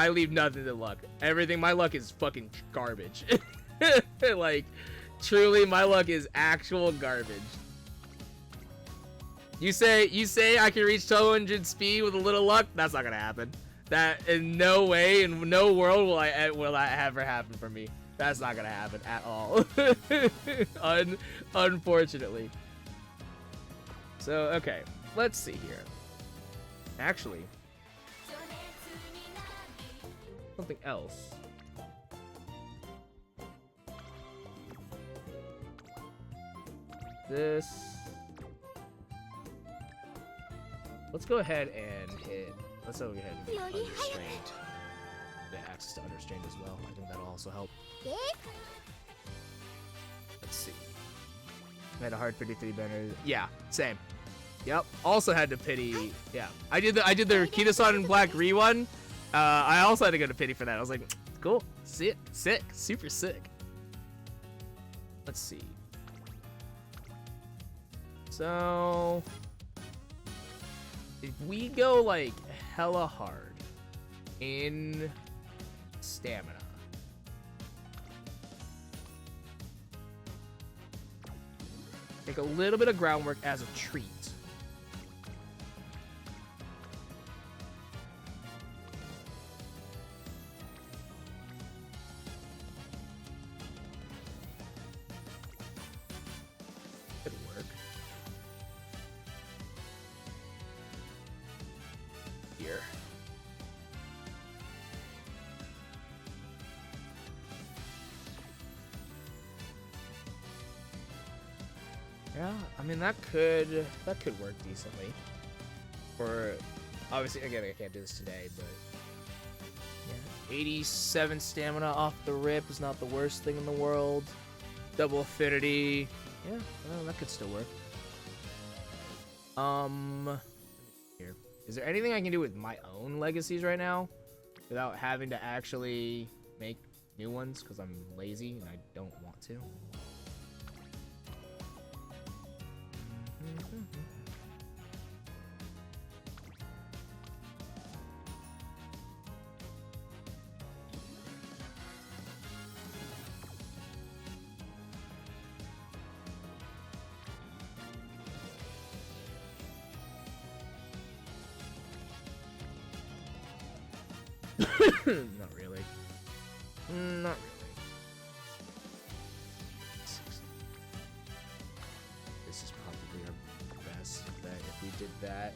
leave nothing to luck. My luck is fucking garbage. Like, truly, my luck is actual garbage. You say I can reach 1200 speed with a little luck? That's not gonna happen. That in no way, in no world will that ever happen for me. That's not gonna happen at all. Unfortunately. So okay, let's see here. Actually, something else. This. Let's go ahead and hit. Let's go ahead and hit Unrestrained. The access to Unrestrained as well. I think that'll also help. Let's see. I had a hard pity banner. Yeah, same. Yep. Also had to pity. Yeah, I did the Kita-san in Black one. I also had to go to pity for that. I was like, cool. Sick. Super sick. Let's see. So if we go like hella hard in stamina, take a little bit of groundwork as a treat. Could work. Here. Yeah, I mean that could work decently for Obviously, again, I can't do this today, but yeah. 87 stamina off the rip is not the worst thing in the world. Double affinity. Yeah, well, that could still work. Here. Is there anything I can do with my own legacies right now without having to actually make new ones? Because I'm lazy and I don't want to. Not really. Not really. This is probably our best bet if we did that.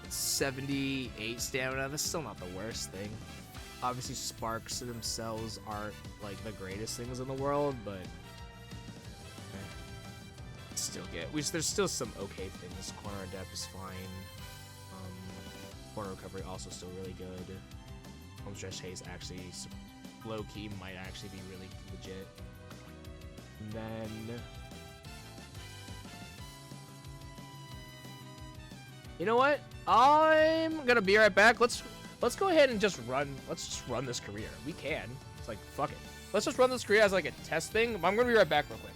78 stamina, that's still not the worst thing. Obviously, sparks themselves aren't like the greatest things in the world, but still there's still some okay things. Corner adept is fine. Corner recovery also still really good. Home stretch haze actually low key might actually be really legit. And then you know what? I'm gonna be right back. Let's go ahead and just run. Let's just run this career. We can. It's like fuck it. Let's just run this career as like a test thing. I'm gonna be right back real quick.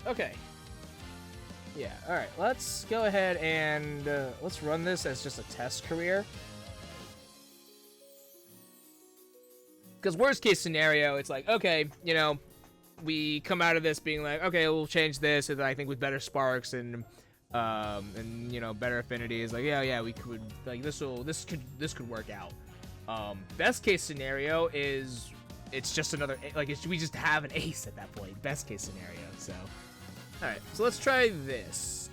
Okay. Yeah, alright, let's go ahead and let's run this as just a test career. Because worst case scenario, it's like, okay, you know, we come out of this being like, okay, we'll change this, and I think with better sparks and you know, better affinities, like, yeah, we could, like, this could work out. Best case scenario is it's just another, like, we just have an ace at that point. Best case scenario, so. Alright, so let's try this.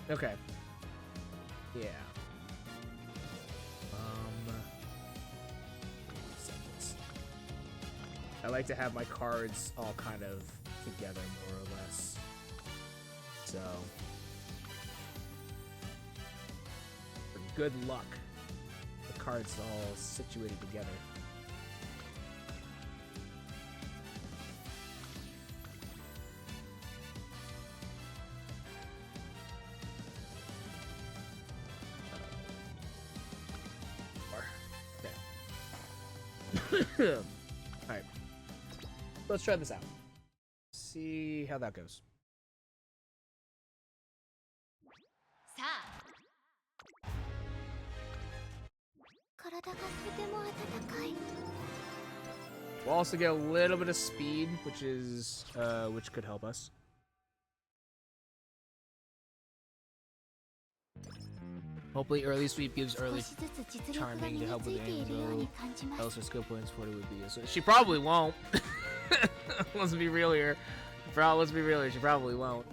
Okay. Yeah. I like to have my cards all kind of together, more or less. So, for good luck, the cards all situated together. Alright. Let's try this out. See how that goes. さあ 体がとても温かい。 We'll also get a little bit of speed, which is which could help us. Hopefully early sweep gives 少 early しずつ実力が charming 身 to に help つ with いているように感じます else her skill points 40 would be. So she probably won't. Let's be real here. Let's be real here. She probably won't.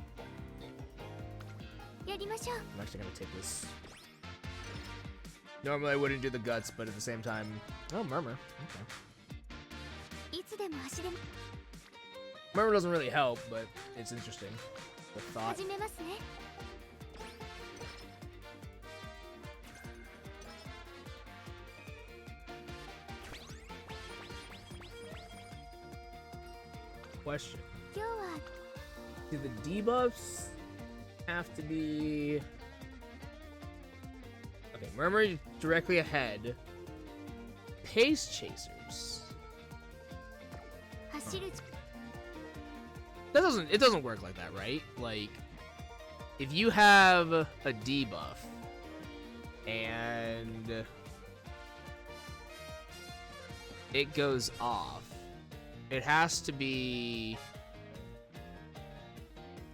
やりましょう。 I'm actually gonna take this. Normally I wouldn't do the guts, but at the same time, oh murmur. Okay. いつでも足でも Murmur doesn't really help, but it's interesting. The thought. 始めますね。 Question. 今日は Do the debuffs have to be... Okay, Murmur directly ahead. Pace Chasers. 走る It doesn't work like that, right? Like, if you have a debuff and it goes off, it has to be...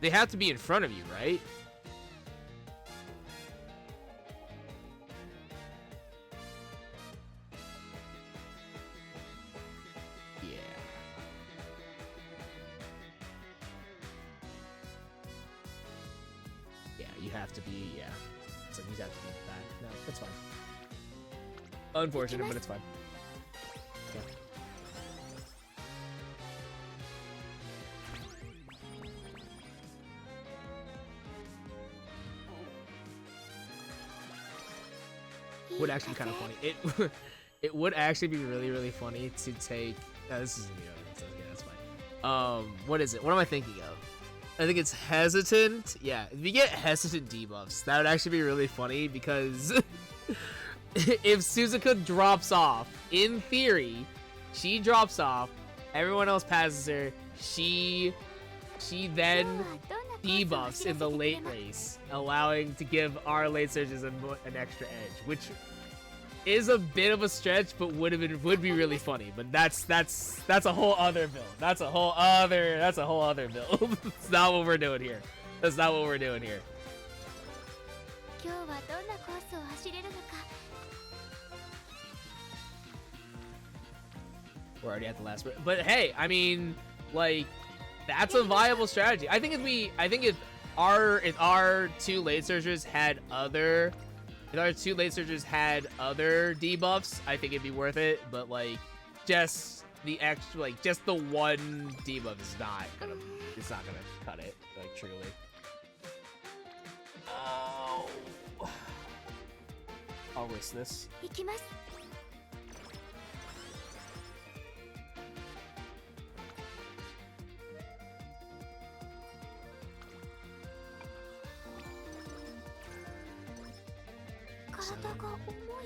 They have to be in front of you, right? Yeah. Yeah, you have to be, yeah. It's like you have to be back. No, that's fine. Unfortunate, but it's fine. Yeah. Would actually be kind of funny. It would actually be really funny to take. This isn't the other. So yeah, that's fine. What is it? What am I thinking of? I think it's hesitant. Yeah, if you get hesitant debuffs, that would actually be really funny because if Suzuka drops off, in theory, she drops off. Everyone else passes her. She then debuffs in the late race, allowing to give our late surges an extra edge, which is a bit of a stretch, but would be really funny. But that's a whole other build. That's a whole other build. That's not what we're doing here. That's not what we're doing here. 今日はどんなコースを走れるのか We're already at the last bit. But hey, I mean, like, that's a viable strategy. I think if our two late surgers had other debuffs, I think it'd be worth it. But like, just the extra, like, just the one debuff is not gonna cut it. Like, truly. Oh, I'll risk this. 行きます 体が重い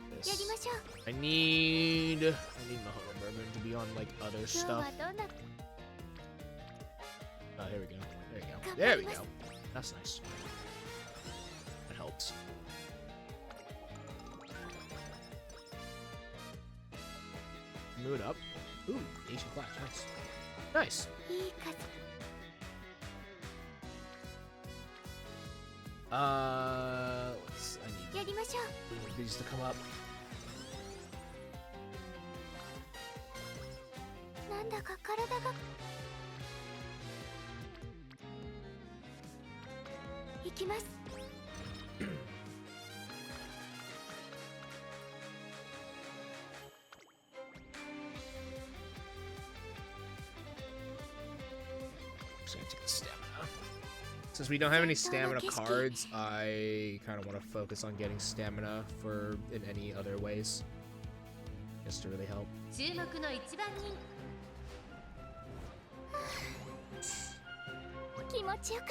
This. やりましょう I need Mahalo Bourbon to be on like other 今日 stuff. はどんな Oh, here we go. There we go. That's nice. That helps. Mood up. Ooh, Asian Flash. Nice. Nice. いい風 I やりましょう need these to come up. なんだか体が行きます Just gonna take the stamina. Since we don't have any stamina cards, I kind of want to focus on getting stamina in any other ways. just to really help. 注目の一番人気持ちよかっ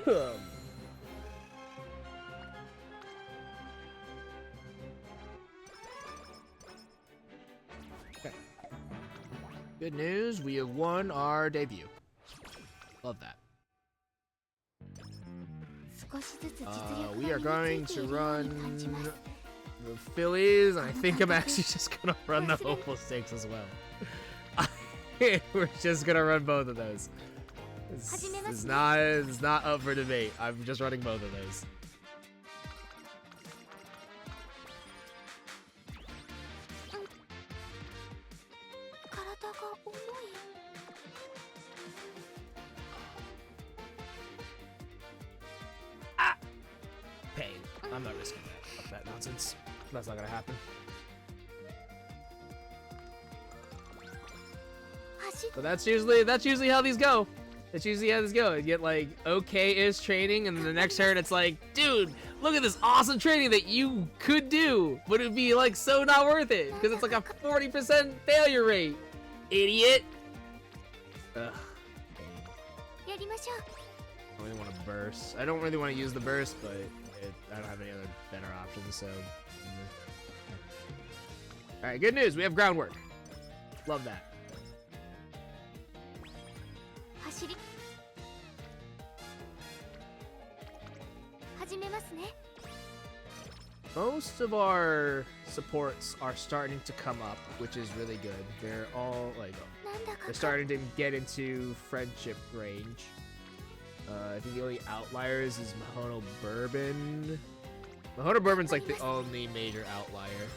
た。 Good news, we have won our debut. Love that. 少しずつ実力 We are が going 身につい to ているように run 感じます。 the Phillies, and I think I'm actually just gonna run the hopeful stakes as well. We're just gonna run both of those. It's not up for debate. I'm just running both of those. 体が重い。 Pain. I'm not risking that nonsense. That's not gonna happen. 走っ But that's usually how these go. That's usually how these go. You get like okay-ish training, and then the next turn it's like, dude, look at this awesome training that you could do, but it'd be like so not worth it because it's like a 40% failure rate. Idiot. Ugh. やりましょう。 I don't really want to burst. I don't really want to use the burst, but I don't have any other better options, so. Alright, good news. We have groundwork. Love that. 走り。始めますね。 Most of our supports are starting to come up, which is really good. They're all, like, なんだか they're starting to get into friendship range. I think the only outliers is Mahono Bourbon. Mahono Bourbon's like the only major outlier.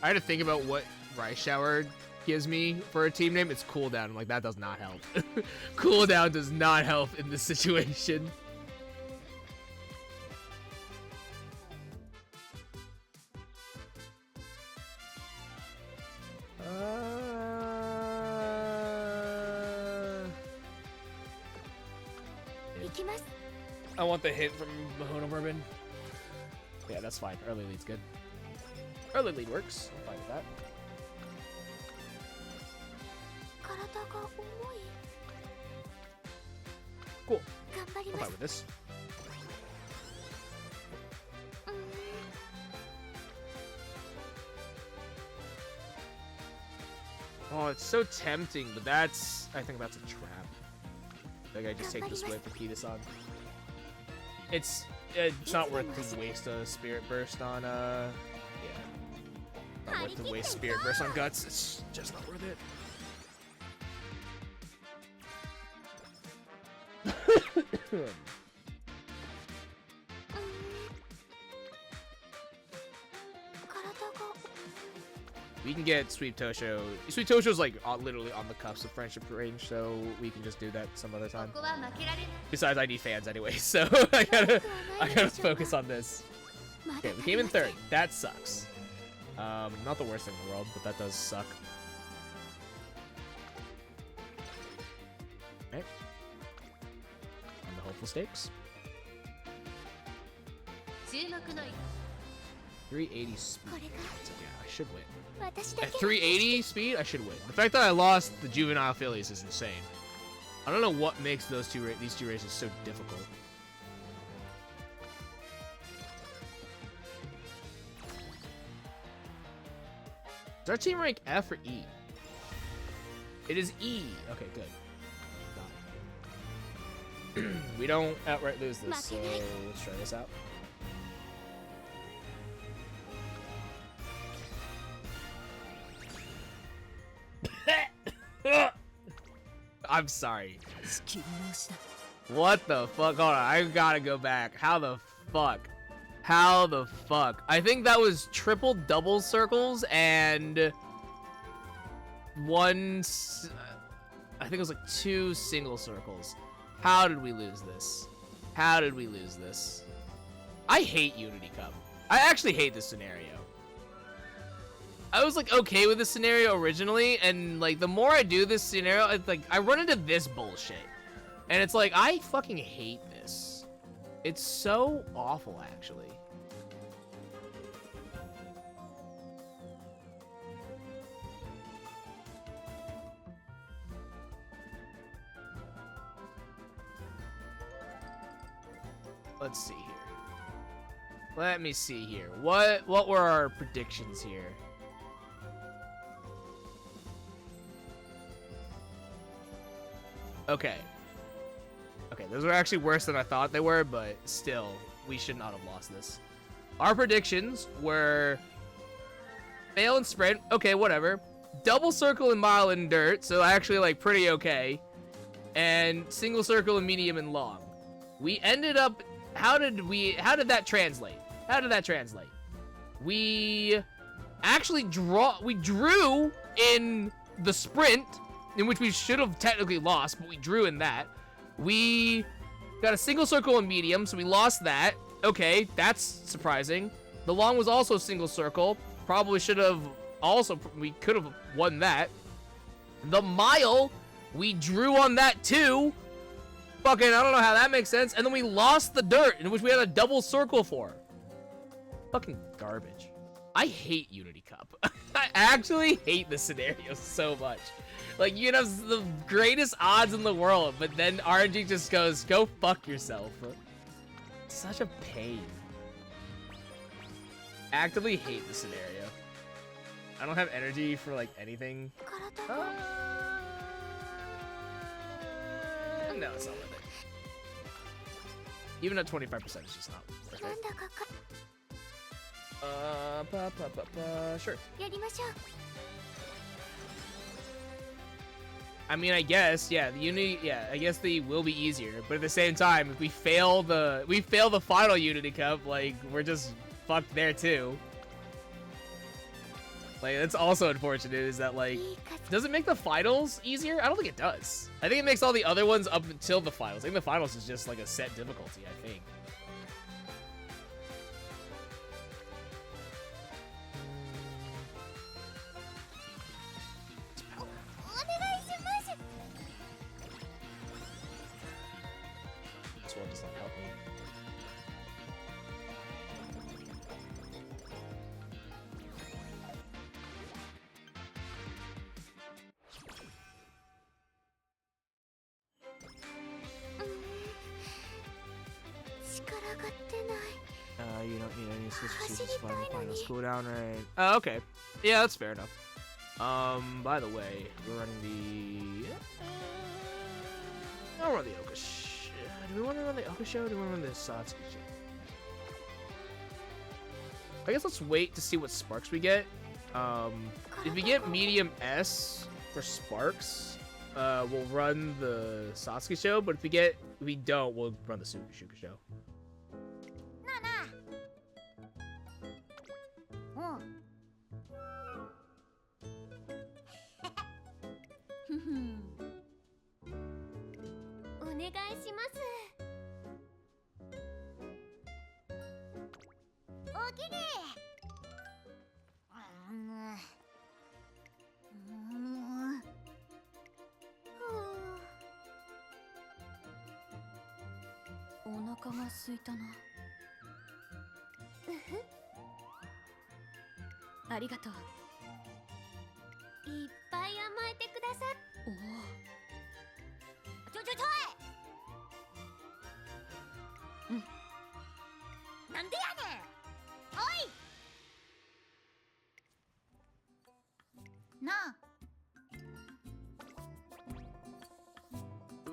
I had to think about what Rice Shower gives me for a team name. It's cooldown. I'm like, that does not help. Cooldown does not help in this situation. I want the hit from Mahono Bourbon. Yeah, that's fine. Early lead's good. Early lead works. I'm fine with that. 体が重い。 Cool. 頑張り I'm ま fine す。 with this. Oh, it's so tempting, but I think that's a trap. Like, I just take this whip and key this on. It's not worth to waste a Spirit Burst on, yeah. Not worth to waste Spirit Burst on Guts. It's just not worth it. We can get Sweet Tosho. Sweet Tosho's like literally on the cusp of friendship range, so we can just do that some other time. ここは負けられる Besides, I need fans anyway, so I gotta focus on this. Okay, we came in third. That sucks. Not the worst thing in the world, but that does suck. Okay. On the hopeful stakes. 注目の 380 speed. Yeah, I should win. 私だ At け 380 speed, I should win. The fact that I lost the juvenile Phillies is insane. I don't know what makes these two races so difficult. Is our team rank F or E? It is E. Okay, good. We don't outright lose this, so let's try this out. I'm sorry. What the fuck? Hold on, I gotta go back. How the fuck? How the fuck? I think that was triple double circles and I think it was like 2 single circles. How did we lose this? How did we lose this? I hate Unity Cup. I actually hate this scenario. I was like okay with this scenario originally, and like the more I do this scenario, it's like I run into this bullshit. And it's like, I fucking hate this. It's so awful, actually. Let's see here. Let me see here. What were our predictions here? Okay. Okay, those were actually worse than I thought they were, but still, we should not have lost this. Our predictions were fail and sprint. Okay, whatever. Double circle and mile and dirt, so actually like pretty okay. And single circle and medium and long. We ended up, how did that translate? How did that translate? We actually drew in the sprint, in which we should have technically lost, but we drew in that. We got a single circle and medium, so we lost that. Okay, that's surprising. The long was also single circle. Probably should have also, we could have won that. The mile, we drew on that too. Fucking, I don't know how that makes sense. And then we lost the dirt, in which we had a double circle for. Fucking garbage. I hate Unity Cup. I actually hate this scenario so much. Like, you have the greatest odds in the world, but then RNG just goes, go fuck yourself. It's such a pain. Actively hate the scenario. I don't have energy for, like, anything. No, it's not worth it. Even at 25%, it's just not worth it. Sure. I mean, I guess, yeah, I guess they will be easier, but at the same time, if we fail the final Unity Cup, like, we're just fucked there too. Like, that's also unfortunate, is that, like, does it make the finals easier? I don't think it does. I think it makes all the other ones up until the finals. I think the finals is just, like, a set difficulty, I think. This one does not help me. You don't need any assistance to find the finals cooldown, right? Oh, okay. Yeah, that's fair enough. By the way, we're running the... I'll run the Oka show. Do we want to run the Oka show or do we want to run the Satsuki show? I guess let's wait to see what sparks we get. If we get medium S for sparks, we'll run the Satsuki show, but if we don't, we'll run the Shuka show.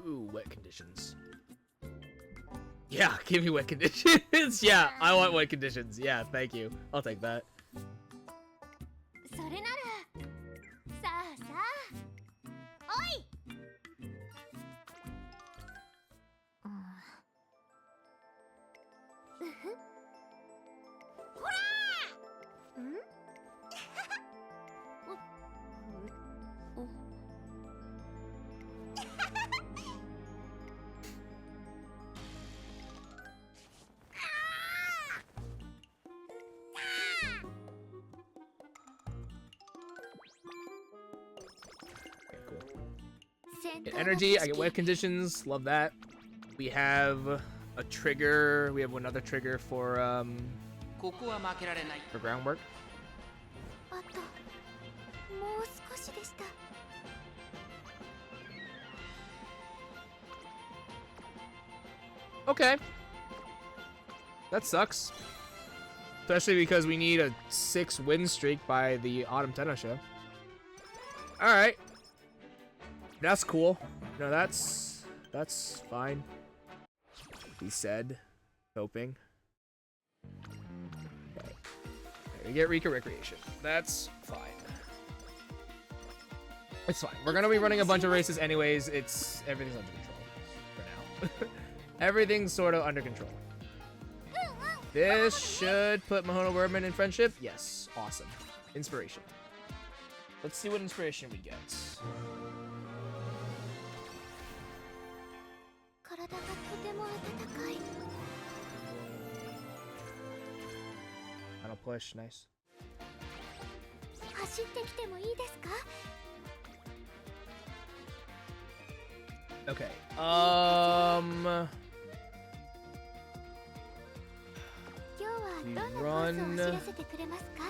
Ooh, wet conditions. Yeah, give me wet conditions. Yeah, I want wet conditions. Yeah, thank you. I'll take that. Get energy, I get wet conditions, love that. We have a trigger, we have another trigger for ここは負けられない for groundwork. あともう少しでした。 Okay. That sucks. Especially because we need a 6 win streak by the Autumn Tennis show. Alright. That's cool. No, that's fine. He said. Hoping. Okay. We get Rika Recreation. That's fine. It's fine. We're gonna be running a bunch of races anyways. Everything's under control for now. Everything's sort of under control. This should put Mahono Wordman in friendship. Yes. Awesome. Inspiration. Let's see what inspiration we get. 体がとても温かい。 Final push. Nice. 走ってきてもいいですか？ Okay. 今日はどんなコースを走らせてくれますか？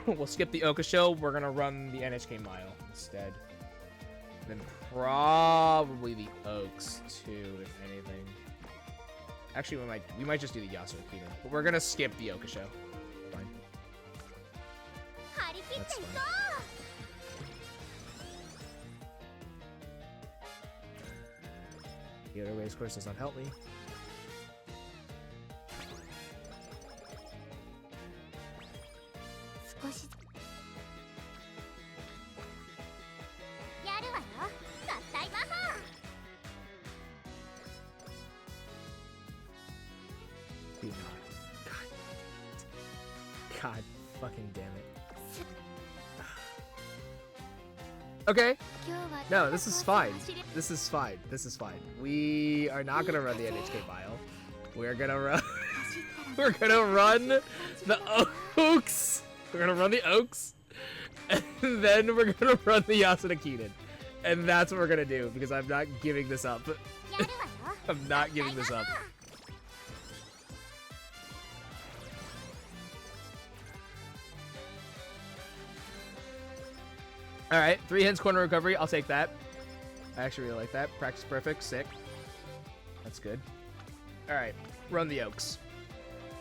We'll skip the Oka show. We're gonna run the NHK mile instead. Then probably the Oaks too, if anything. Actually, we might just do the Yasuo Kita, but we're gonna skip the Oka show. Fine. 張り切っていこう。 The other way, of course, does not help me. 少しやるわよ。合体魔法。 Do not. God fucking damn it. Okay. 今日は No, this is fine. This is fine. This is fine. We are not gonna run the NHK mile. We're gonna run. We're gonna run the Oaks. We're gonna run the Oaks, and then we're gonna run the Yasuda Keenan, and that's what we're gonna do because I'm not giving this up. やるわよ。 I'm not giving this up. All right, 3 hits, corner recovery. I'll take that. I actually really like that. Practice perfect, sick. That's good. All right, run the Oaks.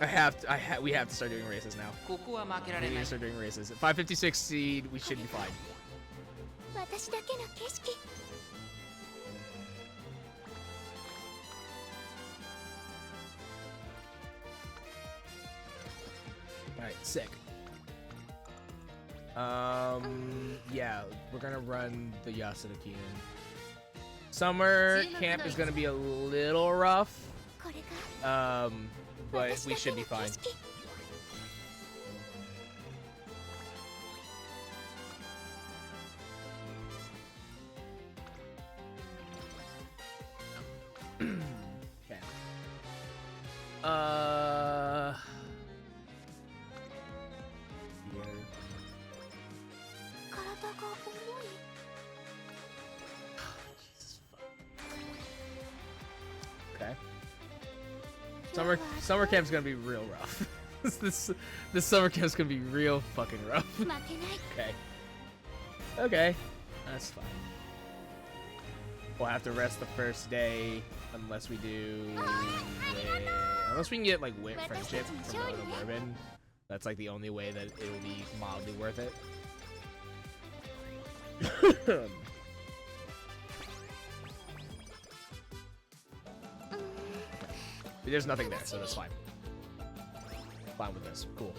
We have to start doing races now. ここは負けられ We な need い to start doing races. At 556 seed, we should be fine. 私だけの景色。 All right, sick. Yeah, we're gonna run the Yasuda Keenan. Summer camp is gonna be a little rough. これが But 私 we だけ should の be 景 fine. 色。 Okay. Here. 体が重い。 Okay. Summer camp's gonna be real rough. this summer camp's gonna be real fucking rough. 負けない。 Okay. Okay. That's fine. We'll have to rest the first day unless we do unless we can get like wit friendship from Mono Bourbon. That's like the only way that it will be mildly worth it. There's nothing there, so that's fine. Fine with this. Cool.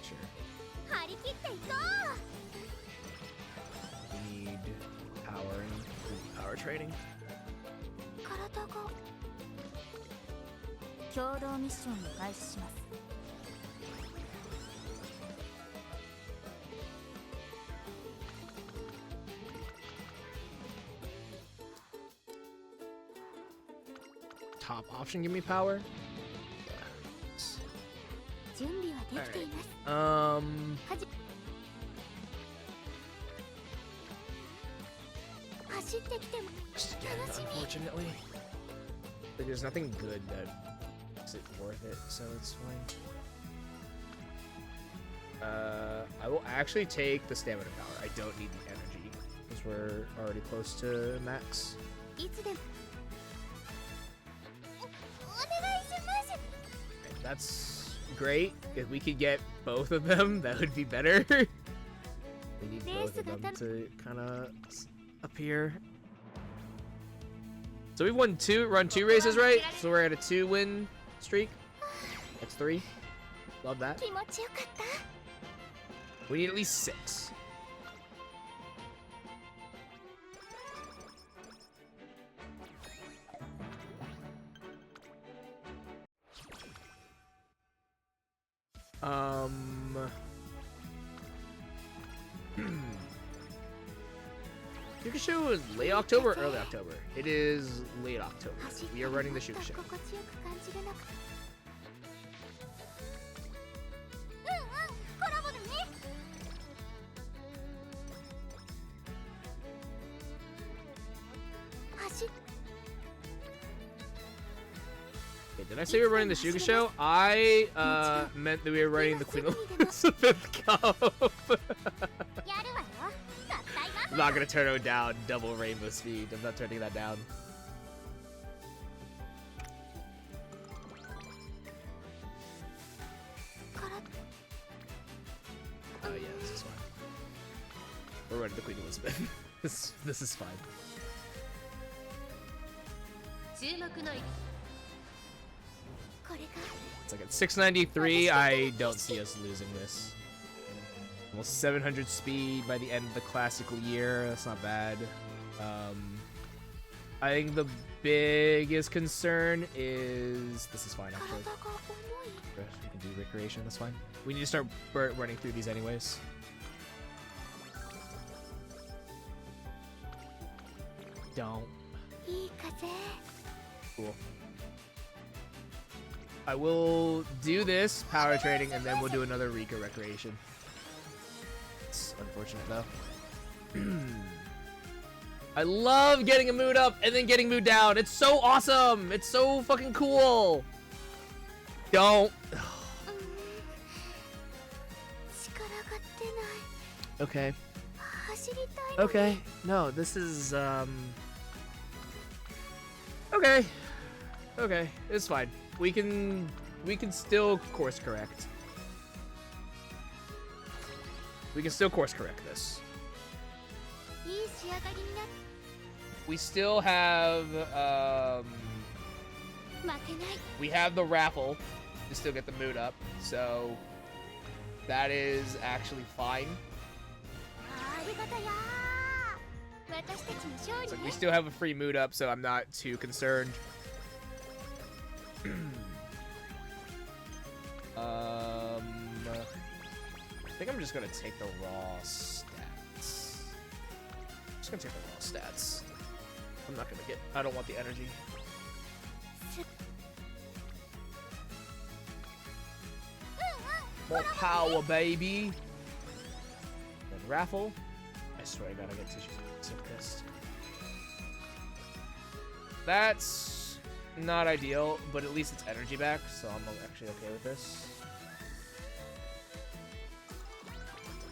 Sure. 張り切っていこ We need power training. う。体が。共同ミッションを開始します。 All top option give me power? 準備はできています。 Alright. 走ってきても Just again, 楽しみ。 unfortunately. Like, there's nothing good that makes it worth it, so it's fine. I will actually take the stamina power. I don't need the energy because we're already close to max. いつでもお願いします。 And that's great. If we could get both of them, that would be better. We need both of them to kind of appear. So we've run two races, right? So we're at a 2-win streak. That's 3. Love that. 気持ちよかった。 We need at least 6. Shukasho is late October or early October? It is late October. We are running the Shukasho. 心地よく感じれなくて。コラボだね。走っ Okay, did I say we were running the Shukasho? I meant that we were running the Queen Elizabeth Cup. やるわよ。たった今。 I'm not gonna turn it down. Double rainbow speed. I'm not turning that down. Oh yeah, this is fine. We're running the Queen Elizabeth. this is fine. 注目の これが It's like at 693. I don't see us losing this. Almost 700 speed by the end of the classical year. That's not bad. I think the biggest concern is this is fine actually. 体が重い。 We can do recreation. That's fine. We need to start running through these anyways. Don't. いい風。 Cool. I will do this power training and then we'll do another Rika recreation. It's unfortunate though. I love getting a mood up and then getting mood down. It's so awesome. It's so fucking cool. Don't. 力が出ない。 Okay. 走りたいのに。 Okay. No, this is Okay. Okay. It's fine. We can still course correct. We can still course correct this. いい仕上がりになっ We still have 負けない。 we have the raffle to still get the mood up, so that is actually fine. ありがたやー。私たちの勝 It's 利 like ね we。still have a free mood up, so I'm not too concerned. I think I'm just gonna take the raw stats. I'm just gonna take the raw stats. I'm not gonna get. I don't want the energy. More power, baby. Then raffle. I swear I gotta get tissues. I'm so pissed. That's not ideal, but at least it's energy back, so I'm actually okay with this.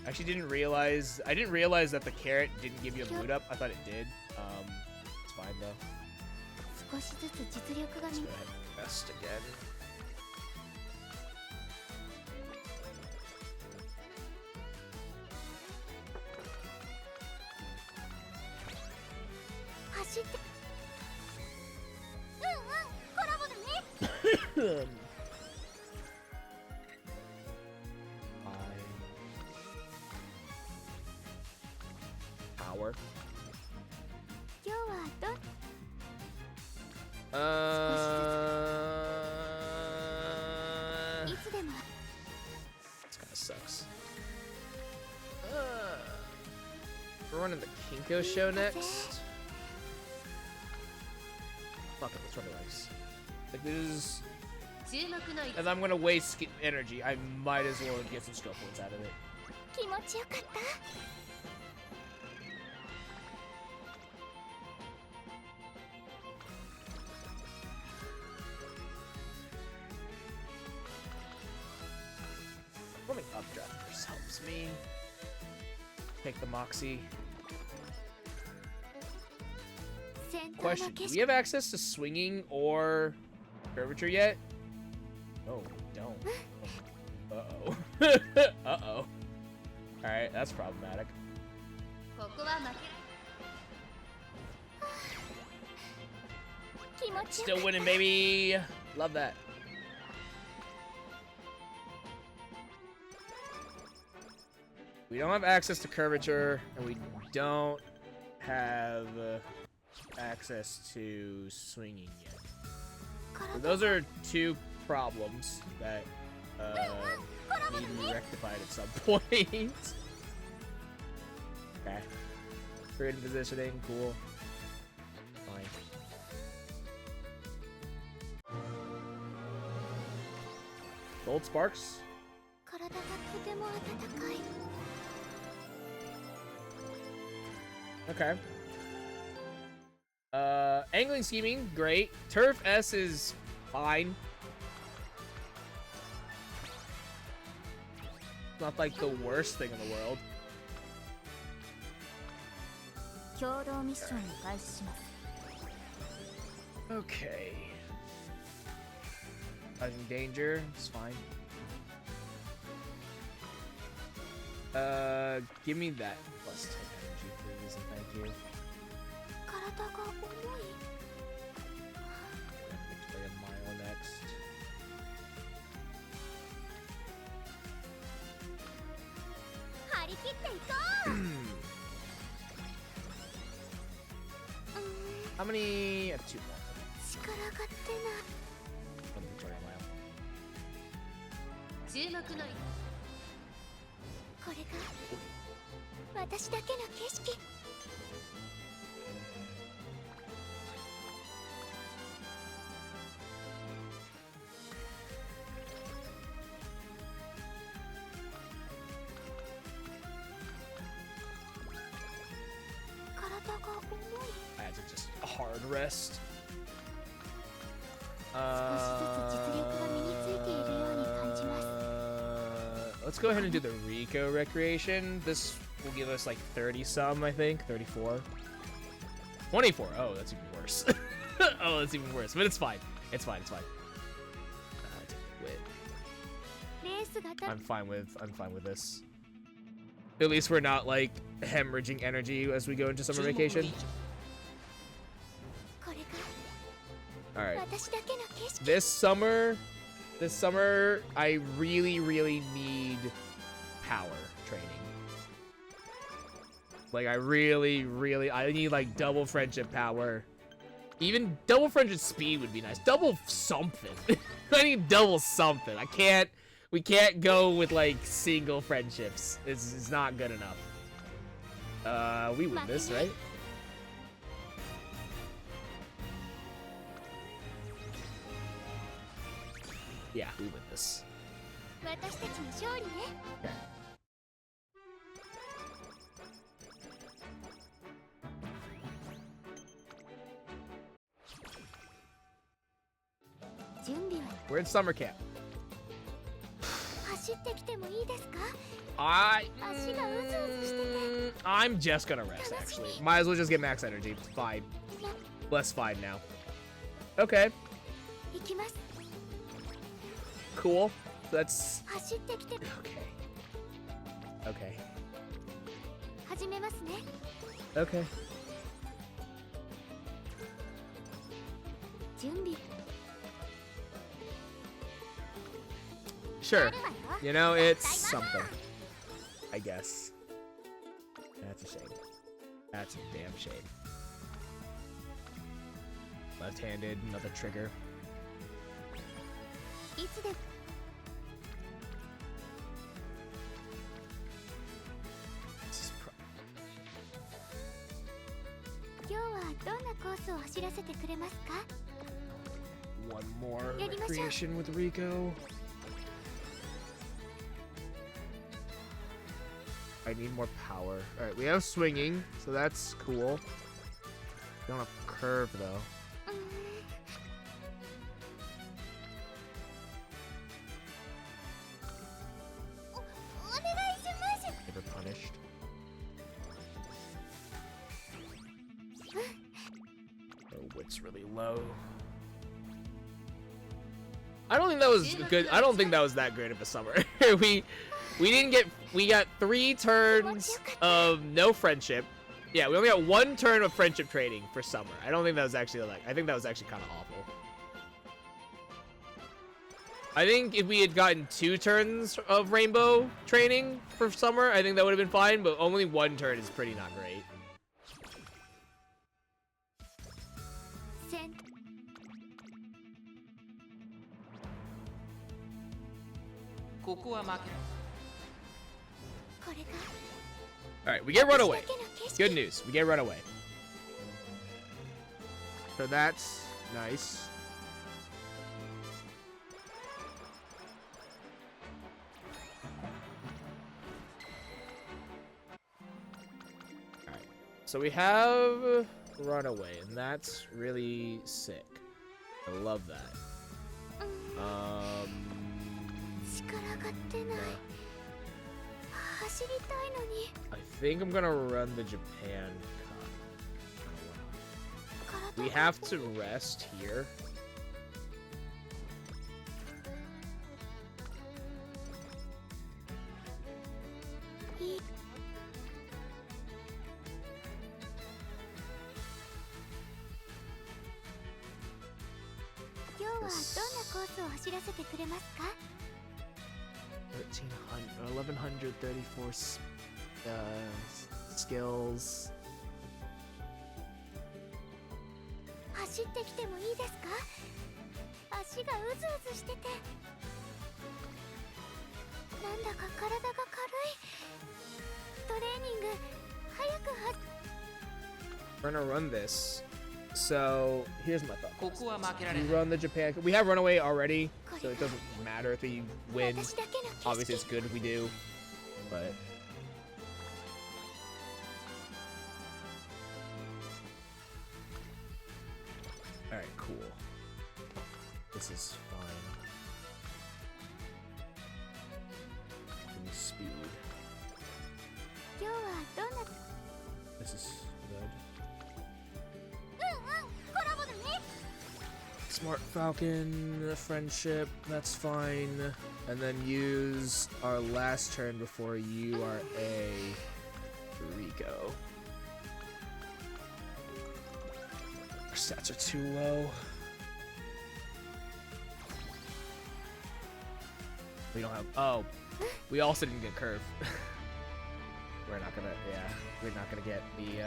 I actually didn't realize. I didn't realize that the carrot didn't give you a mood up. I thought it did. It's fine though. 少しずつ実力が Let's 見 go ahead and best again. 走ってコラボだね。 Power. 今日はど いつでも This kind of sucks. We're running the Kinko show next. Fuck it, let's run the race. Like, this is... 注目の一 If I'm gonna waste energy, I might as well get some skill points out of it. 気持ちよかった。 Running updraft just helps me. Take the Moxie. 戦闘の Question, 景 do 色 we have access to swinging or curvature yet? No, we don't. Uh-oh. Uh-oh. Alright, that's problematic. ここは負けられ 気持ちよ Still かっ winning, baby! Love that. We don't have access to curvature, and we don't have access to swinging yet. た。 So those are two problems that need to be rectified at some point. Okay. Creative positioning, cool. Fine. Gold sparks. 体がとても温かい。 Okay. Angling scheming, great. Turf S is fine. Not like the worst thing in the world. 共同ミッションを開始します。 Okay. Causing danger, it's fine. Give me that plus 10 energy, please, and thank you. 体が重い。 Play a mile next. 張り切っていこう。How many? I have 2 more. 力が出ない。 From Victoria Mile. 注目の一これが私だけの景色。 体が重い。 I had to just hard rest. 少しずつ実力が身についているように感じます。 Let's go ahead and do the Rico recreation. This will give us like 30 some, I think. 34. 24. Oh, that's even worse. Oh, that's even worse. But it's fine. It's fine. It's fine. Wait. レースが I'm fine with this. At least we're not like hemorrhaging energy as we go into summer vacation. これ All が right. 私だけの景色。 This summer, I really need power training. Like, I need like double friendship power. Even double friendship speed would be nice. Double something. I need double something. We can't go with like single friendships. It's not good enough. We win this, right? Yeah, we win this. 私たちの勝利ね。 準備は We're in summer camp. 走ってきてもいいですか？ I. 足がうずうずしてて。 I'm just gonna rest, actually. Might as well just get max energy. It's fine. Less fine now. Okay, 行きます。 cool. That's 走ってきて okay. Okay. 始めますね。 Okay. 準備 Sure. あるわよ。 You know, it's something. I guess. That's a shame. That's a damn shame. Left-handed, another trigger. いつでも This is pro- 今日はどんなコースを走らせてくれますか？ one more recreation with Rico. I need more power. Alright, we have swinging, so that's cool. We don't have curve, though. Never punished. Oh, wit's really low. I don't think that was good. I don't think that was that great of a summer. We got 3 turns of no friendship. Yeah, we only got 1 turn of friendship training for summer. I don't think that was actually like, I think that was actually kind of awful. I think if we had gotten 2 turns of rainbow training for summer, I think that would have been fine, but only 1 turn is pretty not great. Alright, we get runaway. Good news, we get runaway. So that's nice. Alright, so we have runaway, and that's really sick. I love that. I think I'm gonna run the Japan Cup. We have to rest here. This 1134 skills. 走ってきてもいいですか？足がうずうずしてて。なんだか体が軽い。トレーニング早くは。We're gonna run this. So here's my thought. We run the Japan. We have runaway already, so it doesn't matter if we win. Obviously, it's good if we do, but. All right, cool. This is fine. Give me speed. This is good. Smart Falcon, friendship, that's fine. And then use our last turn before you are a Rico. Our stats are too low. We don't have, oh, we also didn't get curve. We're not gonna, yeah, we're not gonna get the,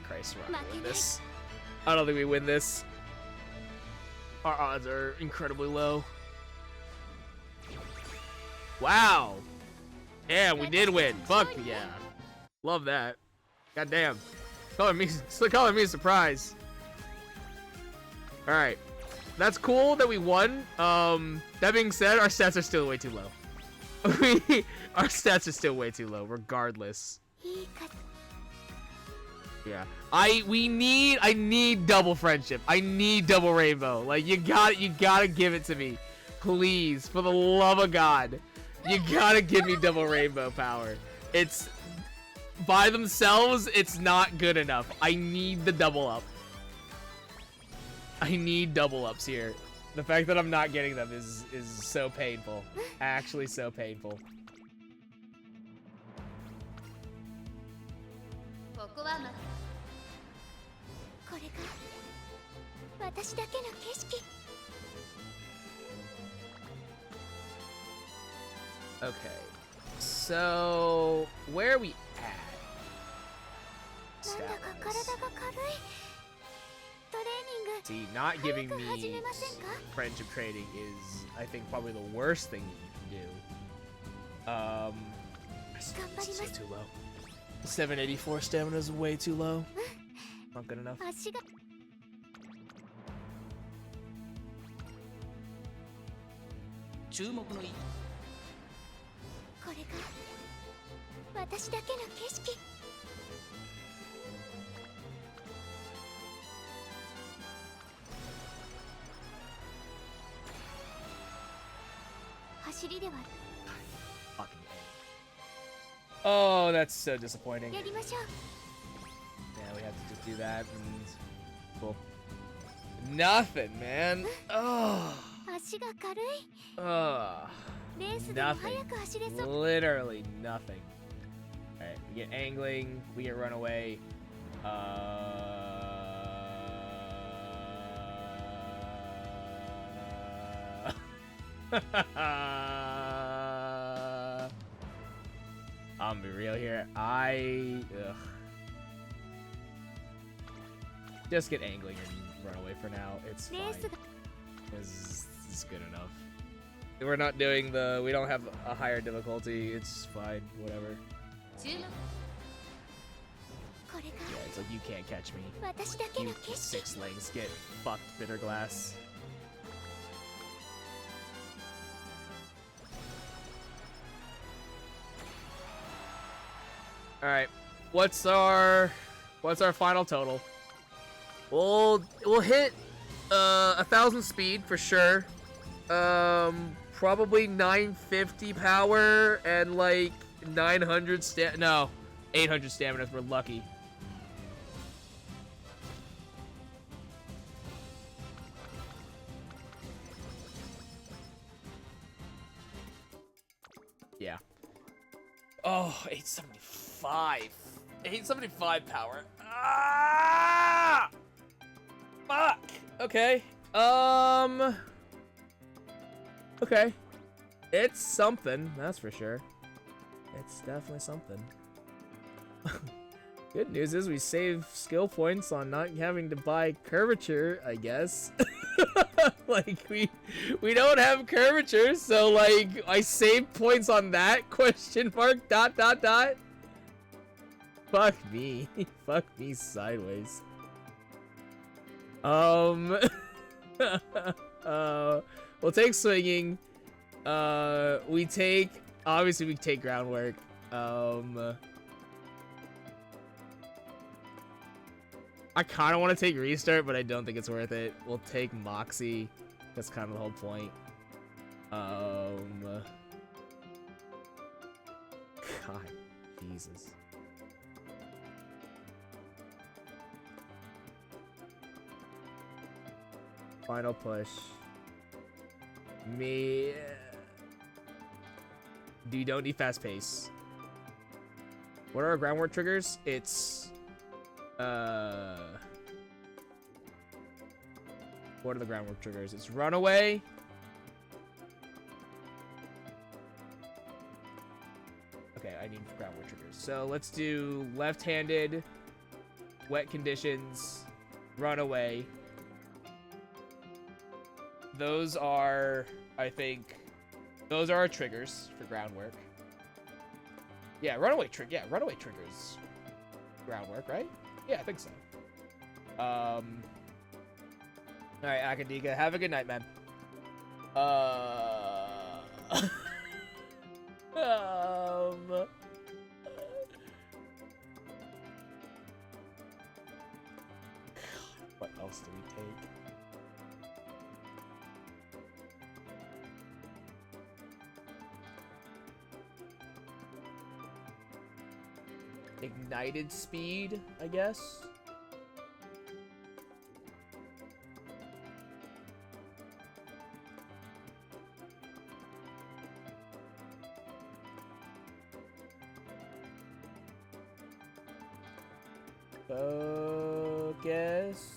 Christ, we're not gonna win this. I don't think we win this. Our odds are incredibly low. Wow. Yeah, we did win. Fuck yeah. Love that. God damn. Calling me a surprise. Alright. That's cool that we won. That being said, our stats are still way too low. Our stats are still way too low, regardless. Yeah. I need double friendship. I need double rainbow. Like you gotta give it to me. Please, for the love of God. You gotta give me double rainbow power. It's by themselves, it's not good enough. I need the double up. I need double ups here. The fact that I'm not getting them is so painful. Actually so painful. Okay, so where are we at? See, not giving me friendship trading is, I think, probably the worst thing you can do. This is too low. 784 stamina is way too low. Not good enough. 注目のいこれが私だけの景色。走りでは Oh, that's so disappointing. やりましょう。 Yeah, we have to just do that and cool. Nothing, man. Oh. 足が軽い。 Oh. レースでも Nothing. 早く走れそう。 Literally nothing. Alright, we get angling, we get runaway. I'm gonna be real here. Ugh. Just get angling and run away for now. It's fine. This is good enough. We're not doing we don't have a higher difficulty. It's fine. Whatever. 注目 これが Yeah, it's like you can't catch me. 私だけ You の景色。 sixlings get fucked, bitter glass. All right, what's our final total? We'll hit 1,000 speed for sure. Probably 950 power and like 900 no, 800 stamina if we're lucky. Yeah. Oh, 875. 875 power. Ah! Fuck. Okay. Okay. It's something, that's for sure. It's definitely something. Good news is we save skill points on not having to buy curvature, I guess. Like we don't have curvature, so like I save points on that question mark ... Fuck me. Fuck me sideways. We'll take swinging. We take groundwork. I kind of want to take restart, but I don't think it's worth it. We'll take Moxie. That's kind of the whole point. God, Jesus. Final push. Me. You don't need fast pace. What are our groundwork triggers? It's what are the groundwork triggers? It's runaway. Okay, I need groundwork triggers. So let's do left-handed, wet conditions, runaway. Those are, I think, those are our triggers for groundwork. Yeah, runaway triggers groundwork, right? Yeah, I think so. All right, Akadika, have a good night, man. What else do we take? Ignited speed, I guess. Focus.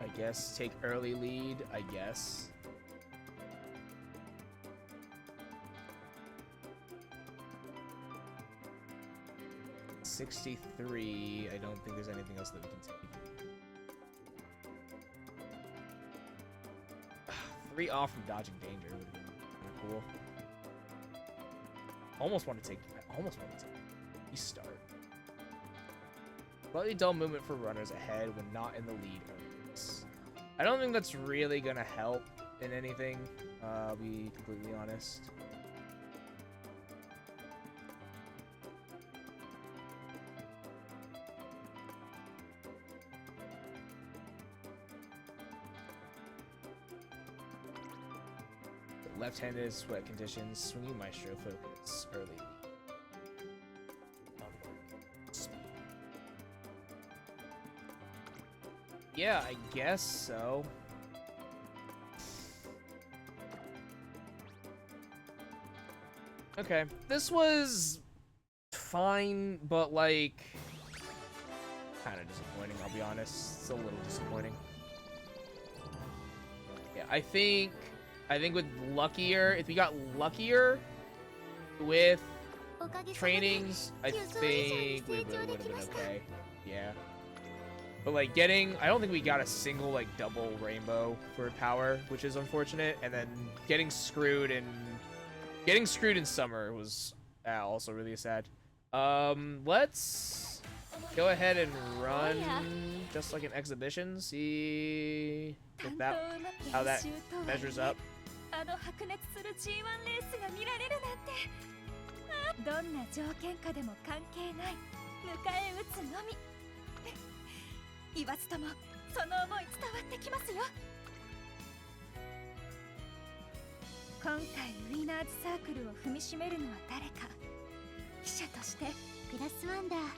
I guess take early lead, I guess. 63. I don't think there's anything else that we can take. 3 off from dodging danger would have been kind of cool. I almost want to take restart. Slightly dull movement for runners ahead when not in the lead areas. I don't think that's really gonna help in anything. I'll be completely honest. Left-handed sweat conditions, swinging maestro focus early. Yeah, I guess so. Okay, this was fine, but like kind of disappointing, I'll be honest. It's a little disappointing. Yeah, I think with luckier, if we got luckier with trainings, I think we would have been okay. Yeah. But like I don't think we got a single like double rainbow for power, which is unfortunate. And then getting screwed in summer was also really sad. Let's go ahead and run just like an exhibition, see if how that measures up. あの白熱する G1 レースが見られるなんて、どんな条件下でも関係ない迎え撃つのみ。言わずともその思い伝わってきますよ。今回ウィナーズサークルを踏みしめるのは誰か。記者としてプラスワンダー。はい。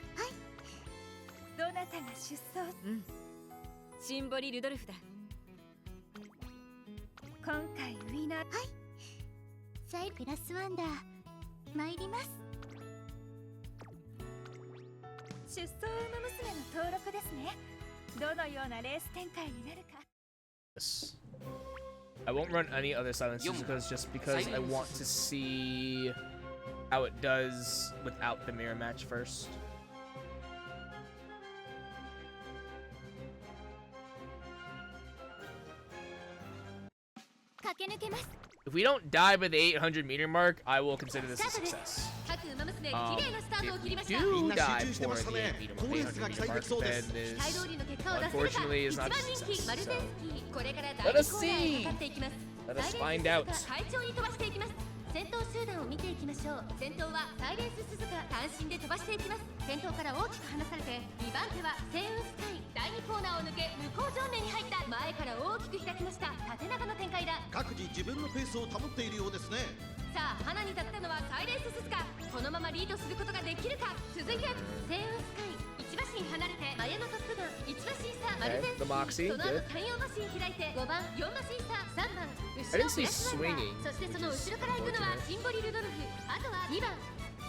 どなたが出走？シンボリ・ルドルフだ。今回ウィナー、はい、サイプラスワンダー参ります。出走馬娘の登録ですね。どのようなレース展開になるか。Yes. I won't run any other silences because I want to see how it does without the mirror match first. If we don't die by the 800 meter mark, I will consider this a success. If we do die for the 800 meter mark, then this unfortunately is not a success. So, let us see! Let us find out. 先頭集団を見ていきましょう。先頭はサイレンス鈴鹿単身で飛ばしていきます。先頭から大きく離されて2番手はセウンスカイ。第2コーナーを抜け向こう上面に入った。前から大きく開きました。縦長の展開だ。各自自分のペースを保っているようですね。さあ花に立ったのはサイレンス鈴鹿。このままリードすることができるか。続いてセウンスカイ1馬身離れて前のトップガン1馬身差マルゼンスキー。その後3、4馬身開いて5番4馬身差3番後ろプラスワンダー。そしてその後ろから行くのはシンボリ・ルドルフ。あとは2番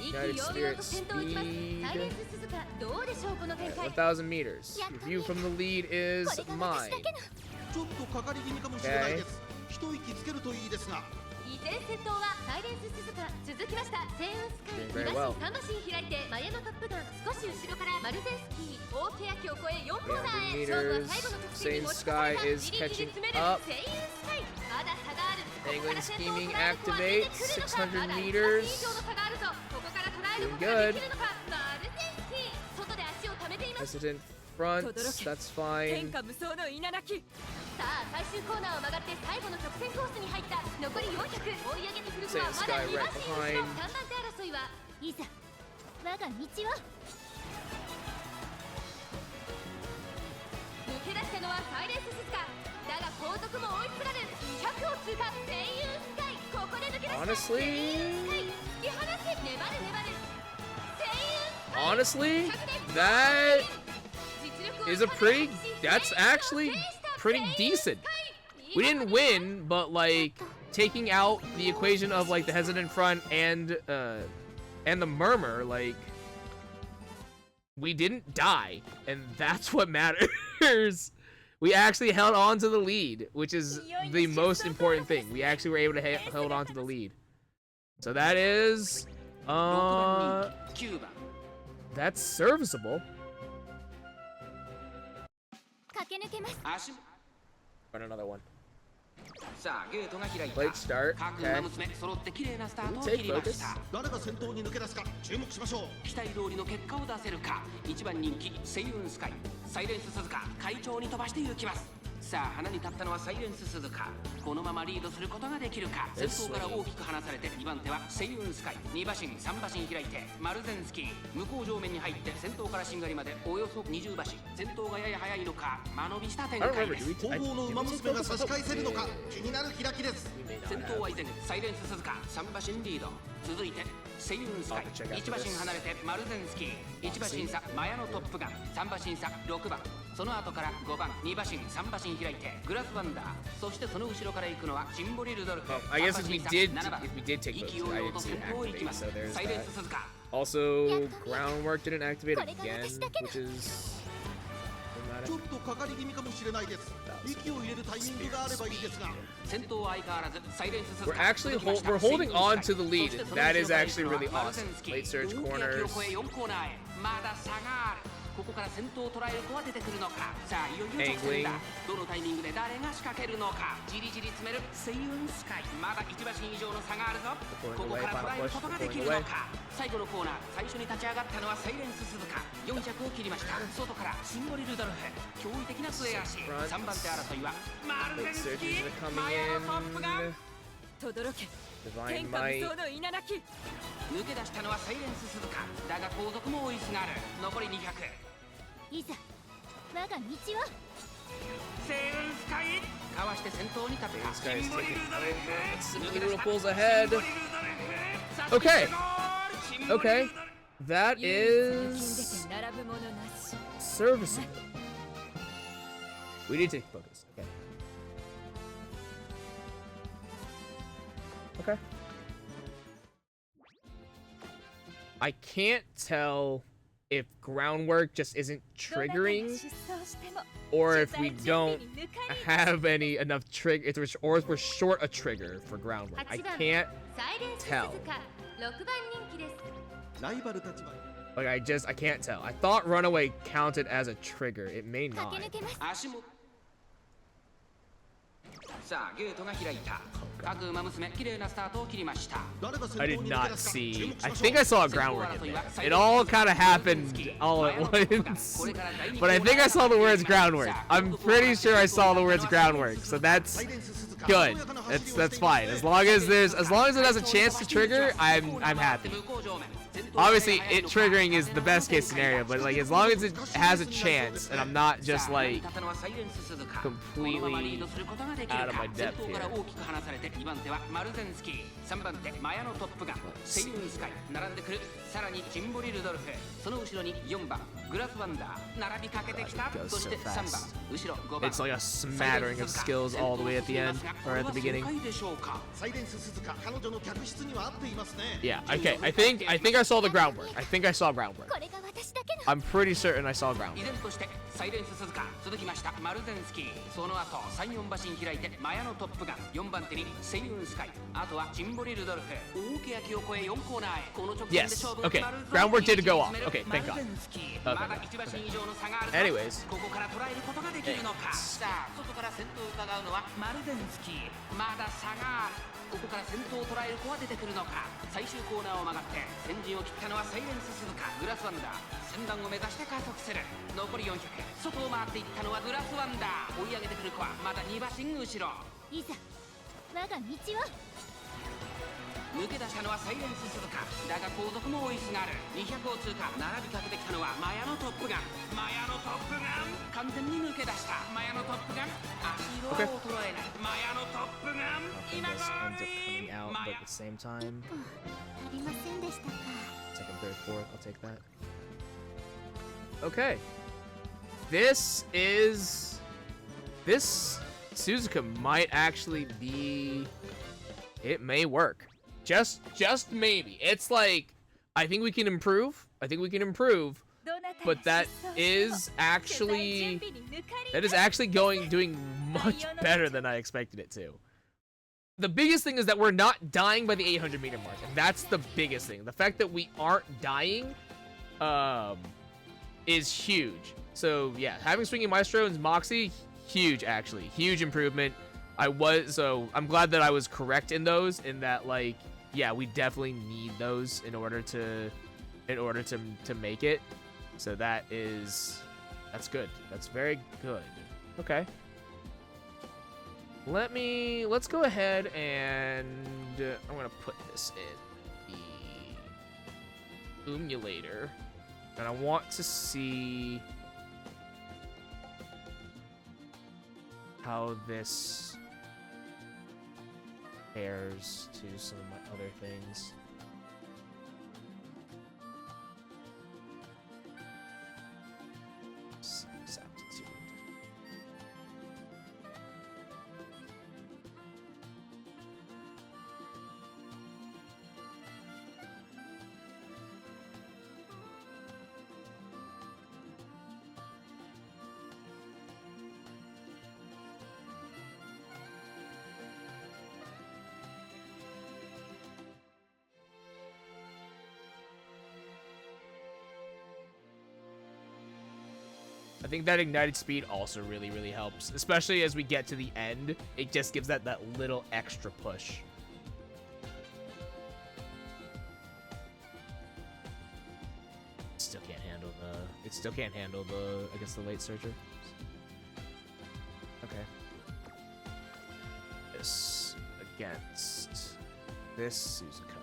意気揚々と先頭を行きます。サイレンス鈴鹿どうでしょうこの展開。 1000 meters. View from the lead is mine. ちょっとかかり気味かもしれないです。一息つけるといいですが。依然先頭はサイレンス鈴鹿。続きましたセウンスカイ2馬身3馬身開いて前のトップガン少し後ろからマルゼンスキー大欅を越え4コーナーへ。勝負は最後の直線に持ち込まれた。じりじり詰めるセイウンスカイ。まだ差がある。ここから先頭を捉えることは出てくるのか。まだ1馬身以上の差があるぞ。ここから捉えることができるのか。マルゼンスキー外で足を溜めています。 President front, that's fine. 天下無双の稲垣。さあ最終コーナーを曲がって最後の直線コースに入った。残り400。追い上げてくるのはまだ2馬身後ろ。3番手争いはいざ我が道を。抜け出したのはサイレンス鈴鹿。だが後続も追いつられる。200を通過。セイユンスカイここで抜け出した。Honestly? セイユンスカイ突き放せ。粘る粘る。セイユンスカイ Honestly, that is that's actually pretty decent. We didn't win, but like taking out the equation of like the hesitant front and the murmur, like we didn't die, and that's what matters. We actually held on to the lead, which is the most important thing. We actually were able to hold on to the lead. So that is That's serviceable. 駆け抜けます。足 Run another one. さあゲートが開いた Late start. 各 Okay. 馬娘揃って綺麗なスタートを Take 切りまし focus. た誰が先頭に抜け出すか注目しましょう。期待通りの結果を出せるか1番人気セイウンスカイサイレンス鈴鹿快調に飛ばして行きます。さあ花に立ったのはサイレンス鈴鹿このままリードすることができるか先頭から大きく離されて2番手はセイウンスカイ2馬身3馬身開いてマルゼンスキー向こう上面に入って先頭からしんがりまでおよそ20馬身先頭がやや速いのか間延びした展 I don't 開 remember. です Do we? 後方の馬娘が差し返せるのか気になる開きです。 We may not 先 have. 頭は依然サイレンス鈴鹿3馬身リード続いてセイウンスカイ I'll check out 1馬身離れてマルゼンスキー1馬身差マヤのトップガン3馬身差6番その後から5番2馬身3馬身開いてグラスワンダーそしてその後ろから行くのはシンボリルドルフ I guess if we did, 7番 if we did take 勢 those, いを I よ didn't と see 先 it 頭を行き activate, ます so there's サイレン that. ス鈴鹿 Also, groundwork didn't activate again, which is ちょっとかかり気味かもしれないです。息を入れるタイミングがあればいいですが。先頭は相変わらずサイレンス鈴 we're 鹿 actually 続きました we're holding セイウンスカイ on to the lead. そしてその That 後ろ is から actually 行くのは really マルゼン awesome. スキー Late surge 大きな corners. 木を越え4コーナーへまだ差があるここから先頭を捉える子は出てくるのかさあいよいよ直線だ Angling. どのタイミングで誰が仕掛けるのかじりじり詰めるセイウンスカイまだ1馬身以上の差があるぞ Pulling ここ away, から final 捉える push, ことができ pulling るの away. か最後のコーナー最初に立ち上がったのはサイレンス鈴鹿400を切りました外からシンボリルドルフ驚異的な末足 Front. 3番手争いはマルゼ Late ンス surges キ are ー coming マヤのトップガン in. 轟け Divine 天下 might. 無双の稲なき抜け出したのはサイレンス鈴鹿だが後続も追いすがる残り200いざ我が道を。セイウンスカイかわして先頭に立った This guy is シンボリ taking ルドルフ Simple 抜け出 Little した pulls シン ahead. ボリルドルフ Okay. シンボリルドルフ Okay. That 唯一抜きん is でて並ぶものなし serviceable. We need to take focus. Okay. Okay. I can't tell if groundwork just isn't どなたが triggering 出走しても or 取 if we 材準備 don't に抜かり have any enough trigger or if we're short a trigger for groundwork. I 8番 can't サイレンス鈴 tell. 鹿6番人気です。ライバルたちは Like I can't tell. I thought runaway counted as a trigger. It may 駆 not. け抜けます。足もさあゲートが開いた各馬娘綺麗なスタートを切りました 誰が先 I 頭 did に抜け not 出すか注 see. 目し I ましょ think う。 I saw a groundwork in there. It all kind of happened all at once. But I think I saw the words groundwork. I'm pretty sure I saw the words groundwork. So that's good. That's fine. As long as it has a chance to trigger, I'm happy. Obviously, it triggering is the best case scenario, but like as long as it has a chance, and I'm not just like completely out of my depth here. 3番手マヤのトップガンセイウンスカイ並んでくるさらにジンボリルドルフその後ろに4番グラスワンダー並びかけてきた Goes そして so 3番 fast. 後ろ5番 It's like a smattering of skills all the way at the end or at the beginning. サイレンス鈴鹿彼女の客室には合っていますね。 Yeah. Okay. I think I saw the groundwork. I think I saw groundwork. これが私だけの。 I'm pretty certain I saw 依 groundwork. 然としてサイレンス鈴鹿続きましたマルゼンスキーその後3、4馬身開いてマヤのトップガン4番手にセイウンスカイあとはジンボリルドルフ大けやきを越え4コーナーへこの直線で Yes. 勝負が Okay. 決まるぞ Groundwork did go off. Okay. マ Thank ル God. ゼンスキー Okay. まだ1馬身以上の差があるぞ Anyways. ここから捉えることができるのかさあ外から先頭を伺うのはマルゼンスキーまだ差があるここから先頭を捉える子は出てくるのか最終コーナーを曲がって先陣を切ったのはサイレンス鈴鹿グラスワンダー先段を目指して加速する残り400外を回っていったのはグラスワンダー追い上げてくる子はまだ2馬身後ろいざ我が道を。抜け出したのはサイレンス鈴鹿だが後続も追いすがる200を通過並びかけてきたのはマヤのトップガンマヤのトップガン完全に抜け出したマヤのトップガン足色は衰えないマヤのトップガン Nothing 今 just ゴ ends up ール coming out, マ but ヤ at the same time, ありませんでしたか。 second, third, fourth, I'll take that. Okay. This Suzuka might actually be. It may work. Just maybe. It's like I think we can improve. But that is actually doing much better than I expected it to. The biggest thing is that we're not dying by the 800-meter mark, and that's the biggest thing. The fact that we aren't dying is huge. So yeah, having Swinging Maestro and Moxie, huge actually, huge improvement. I'm glad that I was correct in those, in that, like, yeah, we definitely need those in order to make it. So that's good. That's very good. Okay. Let's go ahead and I'm gonna put this in the emulator, and I want to see how this pairs to some of my other things. Aptitude. I think that ignited speed also really, really helps, especially as we get to the end. It just gives that little extra push. Still can't handle the against the late surger. Okay. This against this Suzuka.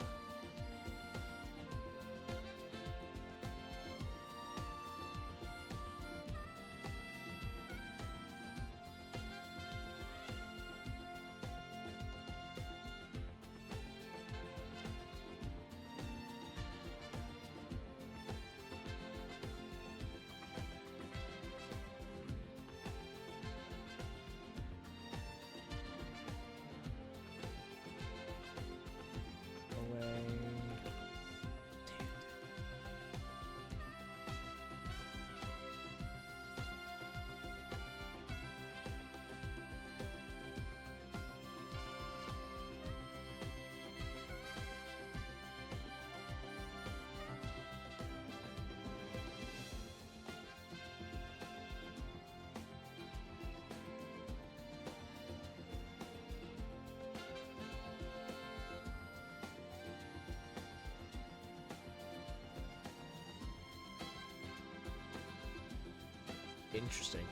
Interesting.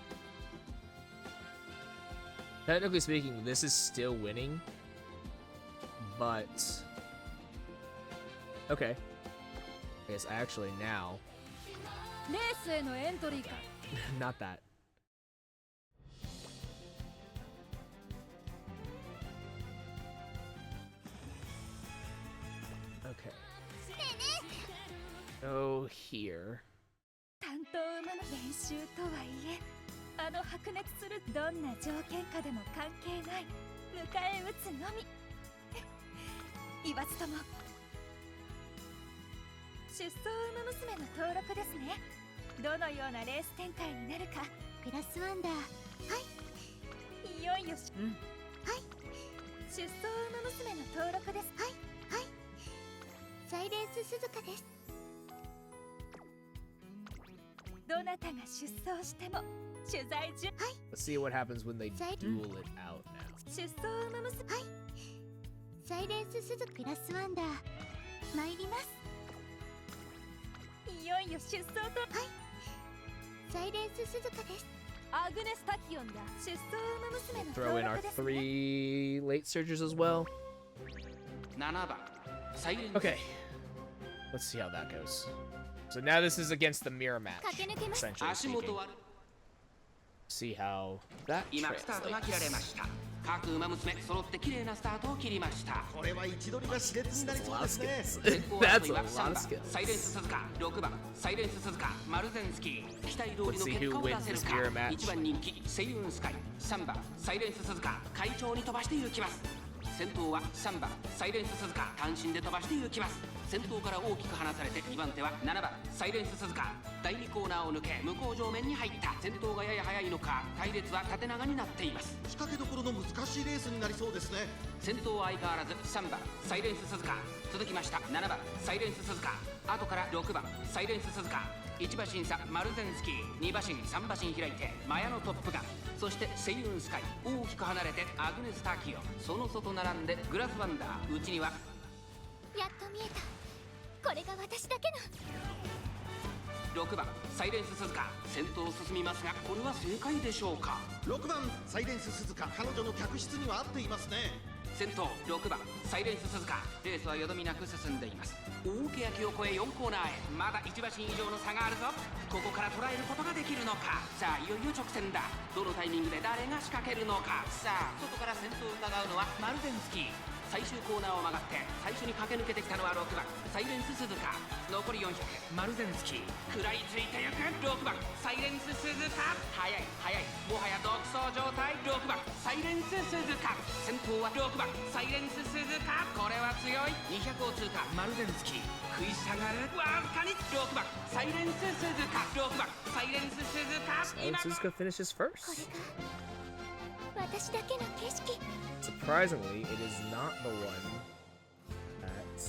Technically speaking, this is still winning, but okay. I guess actually now, not that. Okay. Go here. 担当馬の練習とはいえ、あの白熱するどんな条件下でも関係ない迎え撃つのみ。言わずとも出走馬娘の登録ですね。どのようなレース展開になるか。プラスワンダー。はい。いよいよし、はい。出走馬娘の登録です。はいはい。サイレンス鈴鹿です。どなたが出走しても取材中。はい。 Let's see what happens when they duel it out now. 出走馬娘。はい。サイレンス鈴鹿プラスワンダー。参ります。いよいよ出走と。はい。サイレンス鈴鹿です。アグネスタキオンだ。出走馬娘の Throw in 登 our 録ですね。 3 late surgers as well. 7番サイレンス Okay. Let's see how that goes. So now this is against the mirror match, 駆け抜けます。 essentially 足 speaking. 元悪 See how that 今スタートが切られま translates. した各馬娘揃って綺麗なスタートを切りましたこれは位置取りが熾烈になり That's a そう lot で of すね skills. 先行 That's 争い a は lot 3 of 番 skills. サイレンス鈴鹿6番サイレンス鈴鹿マルゼンスキー期待通りの Let's see 結 who 果を wins 出せる this か mirror match. 1番人気セイウンスカイ3番サイレンス鈴鹿快調に飛ばしていきます先頭は3番サイレンス鈴鹿単身で飛ばして行きます。先頭から大きく離されて2番手は7番サイレンス鈴鹿。第2コーナーを抜け向こう上面に入った。先頭がやや速いのか隊列は縦長になっています。仕掛けどころの難しいレースになりそうですね。先頭は相変わらず3番サイレンス鈴鹿。続きました7番サイレンス鈴鹿。後から6番サイレンス鈴鹿。1馬身差マルゼンスキー、2馬身3馬身開いてマヤのトップガン、そしてセイウンスカイ。大きく離れてアグネス・ターキオ。その外並んでグラスワンダー。うちにはやっと見えた。これが私だけの。6番サイレンス鈴鹿。先頭を進みますがこれは正解でしょうか。6番サイレンス鈴鹿、彼女の客室には合っていますね。先頭6番サイレンス鈴鹿。レースはよどみなく進んでいます。大欅を越え4コーナーへ。まだ1馬身以上の差があるぞ。ここから捉えることができるのか。さあいよいよ直線だ。どのタイミングで誰が仕掛けるのか。さあ外から先頭を伺うのはマルゼンスキー。最終コーナーを曲がって最初に駆け抜けてきたのは6番サイレンス鈴鹿。残り400マルゼンスキー。食らいついてゆく6番サイレンス鈴鹿。速い速い、もはや独走状態。6番サイレンス鈴鹿。先頭は6番サイレンス鈴鹿。これは強い。200を通過マルゼンスキー。食い下がるわずかに。6番サイレンス鈴鹿。6番サイレンス鈴鹿。今 Suzuka finishes これ first. が私だけの景色。 Surprisingly, it is not the one that...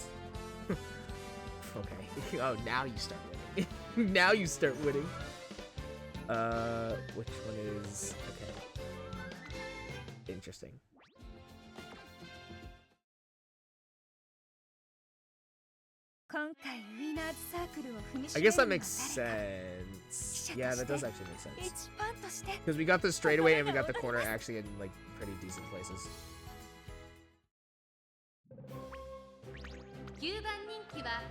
Okay. Oh, now you start winning. Now you start winning. Which one is... Okay. Interesting. I guess that makes sense. Yeah, that does actually make sense. Because we got the straightaway and we got the corner actually in like pretty decent places. 9番人気は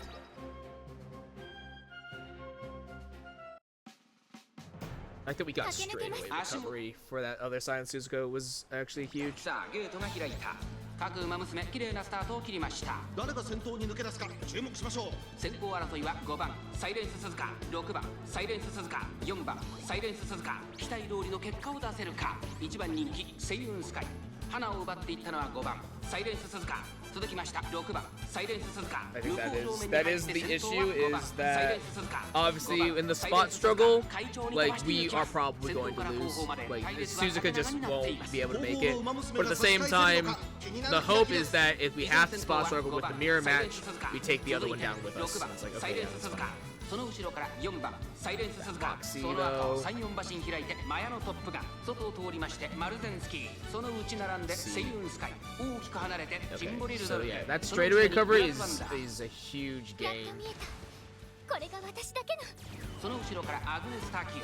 I think we got straightaway recovery for that other Silent Suzuka was actually huge. さあゲートが開いた。各馬娘綺麗なスタートを切りました。誰が先頭に抜け出すか注目しましょう。先行争いは5番サイレンス鈴鹿、6番サイレンス鈴鹿、4番サイレンス鈴鹿。期待通りの結果を出せるか。1番人気セイウンスカイ。花を奪っていったのは5番サイレンス鈴鹿。続きました6番サイレンス鈴鹿。 I think that is the issue is that obviously in the spot struggle, like we are probably going to lose. Like Suzuka just won't be able to make it. But at the same time, the hope is that if we have to spot struggle with the mirror match, we take the other one down with us. And it's like, okay, yeah, that's fine. その後ろから4番サイレンス鈴鹿。その後3、4馬身開いてマヤのトップガン。外を通りましてマルゼンスキー。その内並んでセイウンスカイ。大きく離れてシンボリルドル。 So yeah, that straightaway recovery is a huge やっ gain. と見えた。これが私だけの。その後ろからアグネス・ターキオ。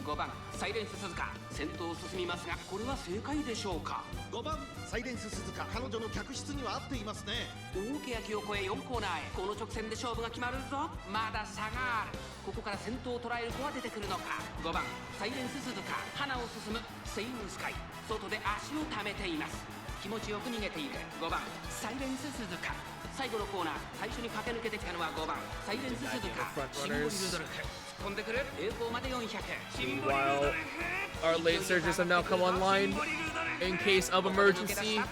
5番サイレンス鈴鹿。先頭を進みますがこれは正解でしょうか。5番サイレンス鈴鹿、彼女の客室には合っていますね。大欅を越え4コーナーへ。この直線で勝負が決まるぞ。まだ差がある。ここから先頭を捉える子は出てくるのか。5番サイレンス鈴鹿。花を進むセイウンスカイ。外で足を溜めています。気持ちよく逃げている5番サイレンス鈴鹿。最後のコーナー最初に駆け抜けてきたのは5番サイレンス鈴鹿。シンボリルドルフ突っ込んでくる。栄光まで400。シンボリルドルフ。 Our late surgers have now come online in case of emergency.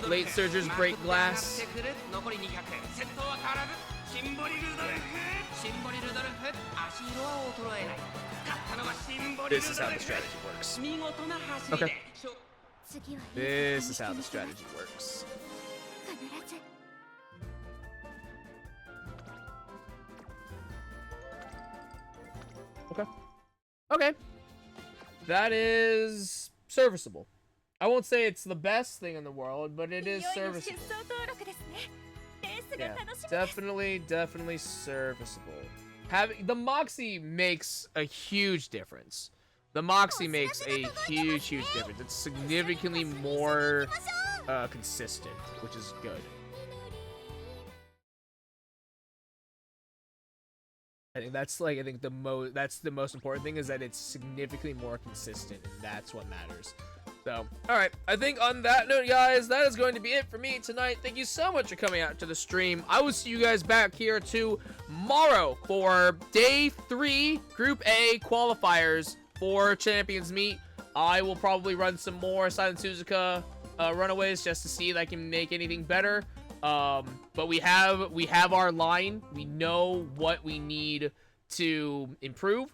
Late surgers break glass. 残り200。先頭は変わらずシンボリルドルフ。シンボリルドルフ。足色は衰えない。勝ったのはシンボリル This ドル is how フ。 the strategy works. 見事な走りで。 次は This is how the strategy works. 必ず。 Okay. Okay. That is serviceable. I won't say it's the best thing in the world, but it is serviceable. Yeah, definitely serviceable. Having the Moxie makes a huge difference. The Moxie makes a huge difference. It's significantly more consistent, which is good. I think that's like the most important thing is that it's significantly more consistent, and that's what matters. So, alright, I think on that note, guys, that is going to be it for me tonight. Thank you so much for coming out to the stream. I will see you guys back here tomorrow for Day 3 Group A qualifiers for Champions Meet. I will probably run some more Silent Suzuka runaways just to see if I can make anything better. But we have our line. We know what we need to improve.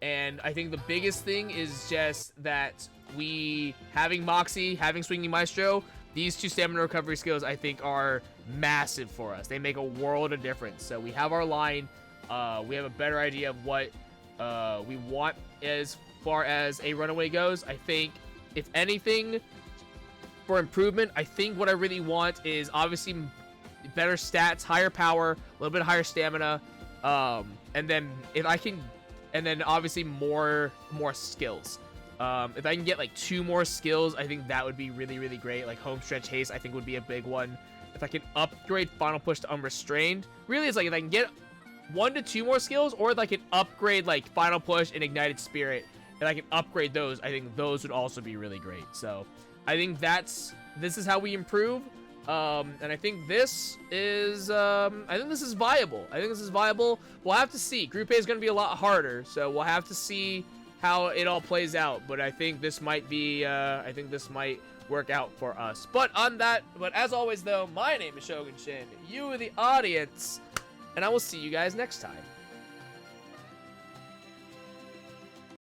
And I think the biggest thing is just that having Moxie, having Swinging Maestro, these two stamina recovery skills I think are massive for us. They make a world of difference. So we have our line. We have a better idea of what we want as far as a runaway goes. I think, if anything, for improvement, I think what I really want is obviously better stats, higher power, a little bit higher stamina, and then obviously more skills. If I can get like 2 more skills, I think that would be really, really great. Like home stretch haste, I think would be a big one. If I can upgrade final push to unrestrained, really it's like if I can get 1 to 2 more skills, or if I can upgrade like final push and ignited spirit, and I can upgrade those, I think those would also be really great. So I think this is how we improve. And I think this is viable. I think this is viable. We'll have to see. Group A is going to be a lot harder, so we'll have to see how it all plays out. But I think this might work out for us. But as always though, my name is Shogun Shin. You are the audience, and I will see you guys next time.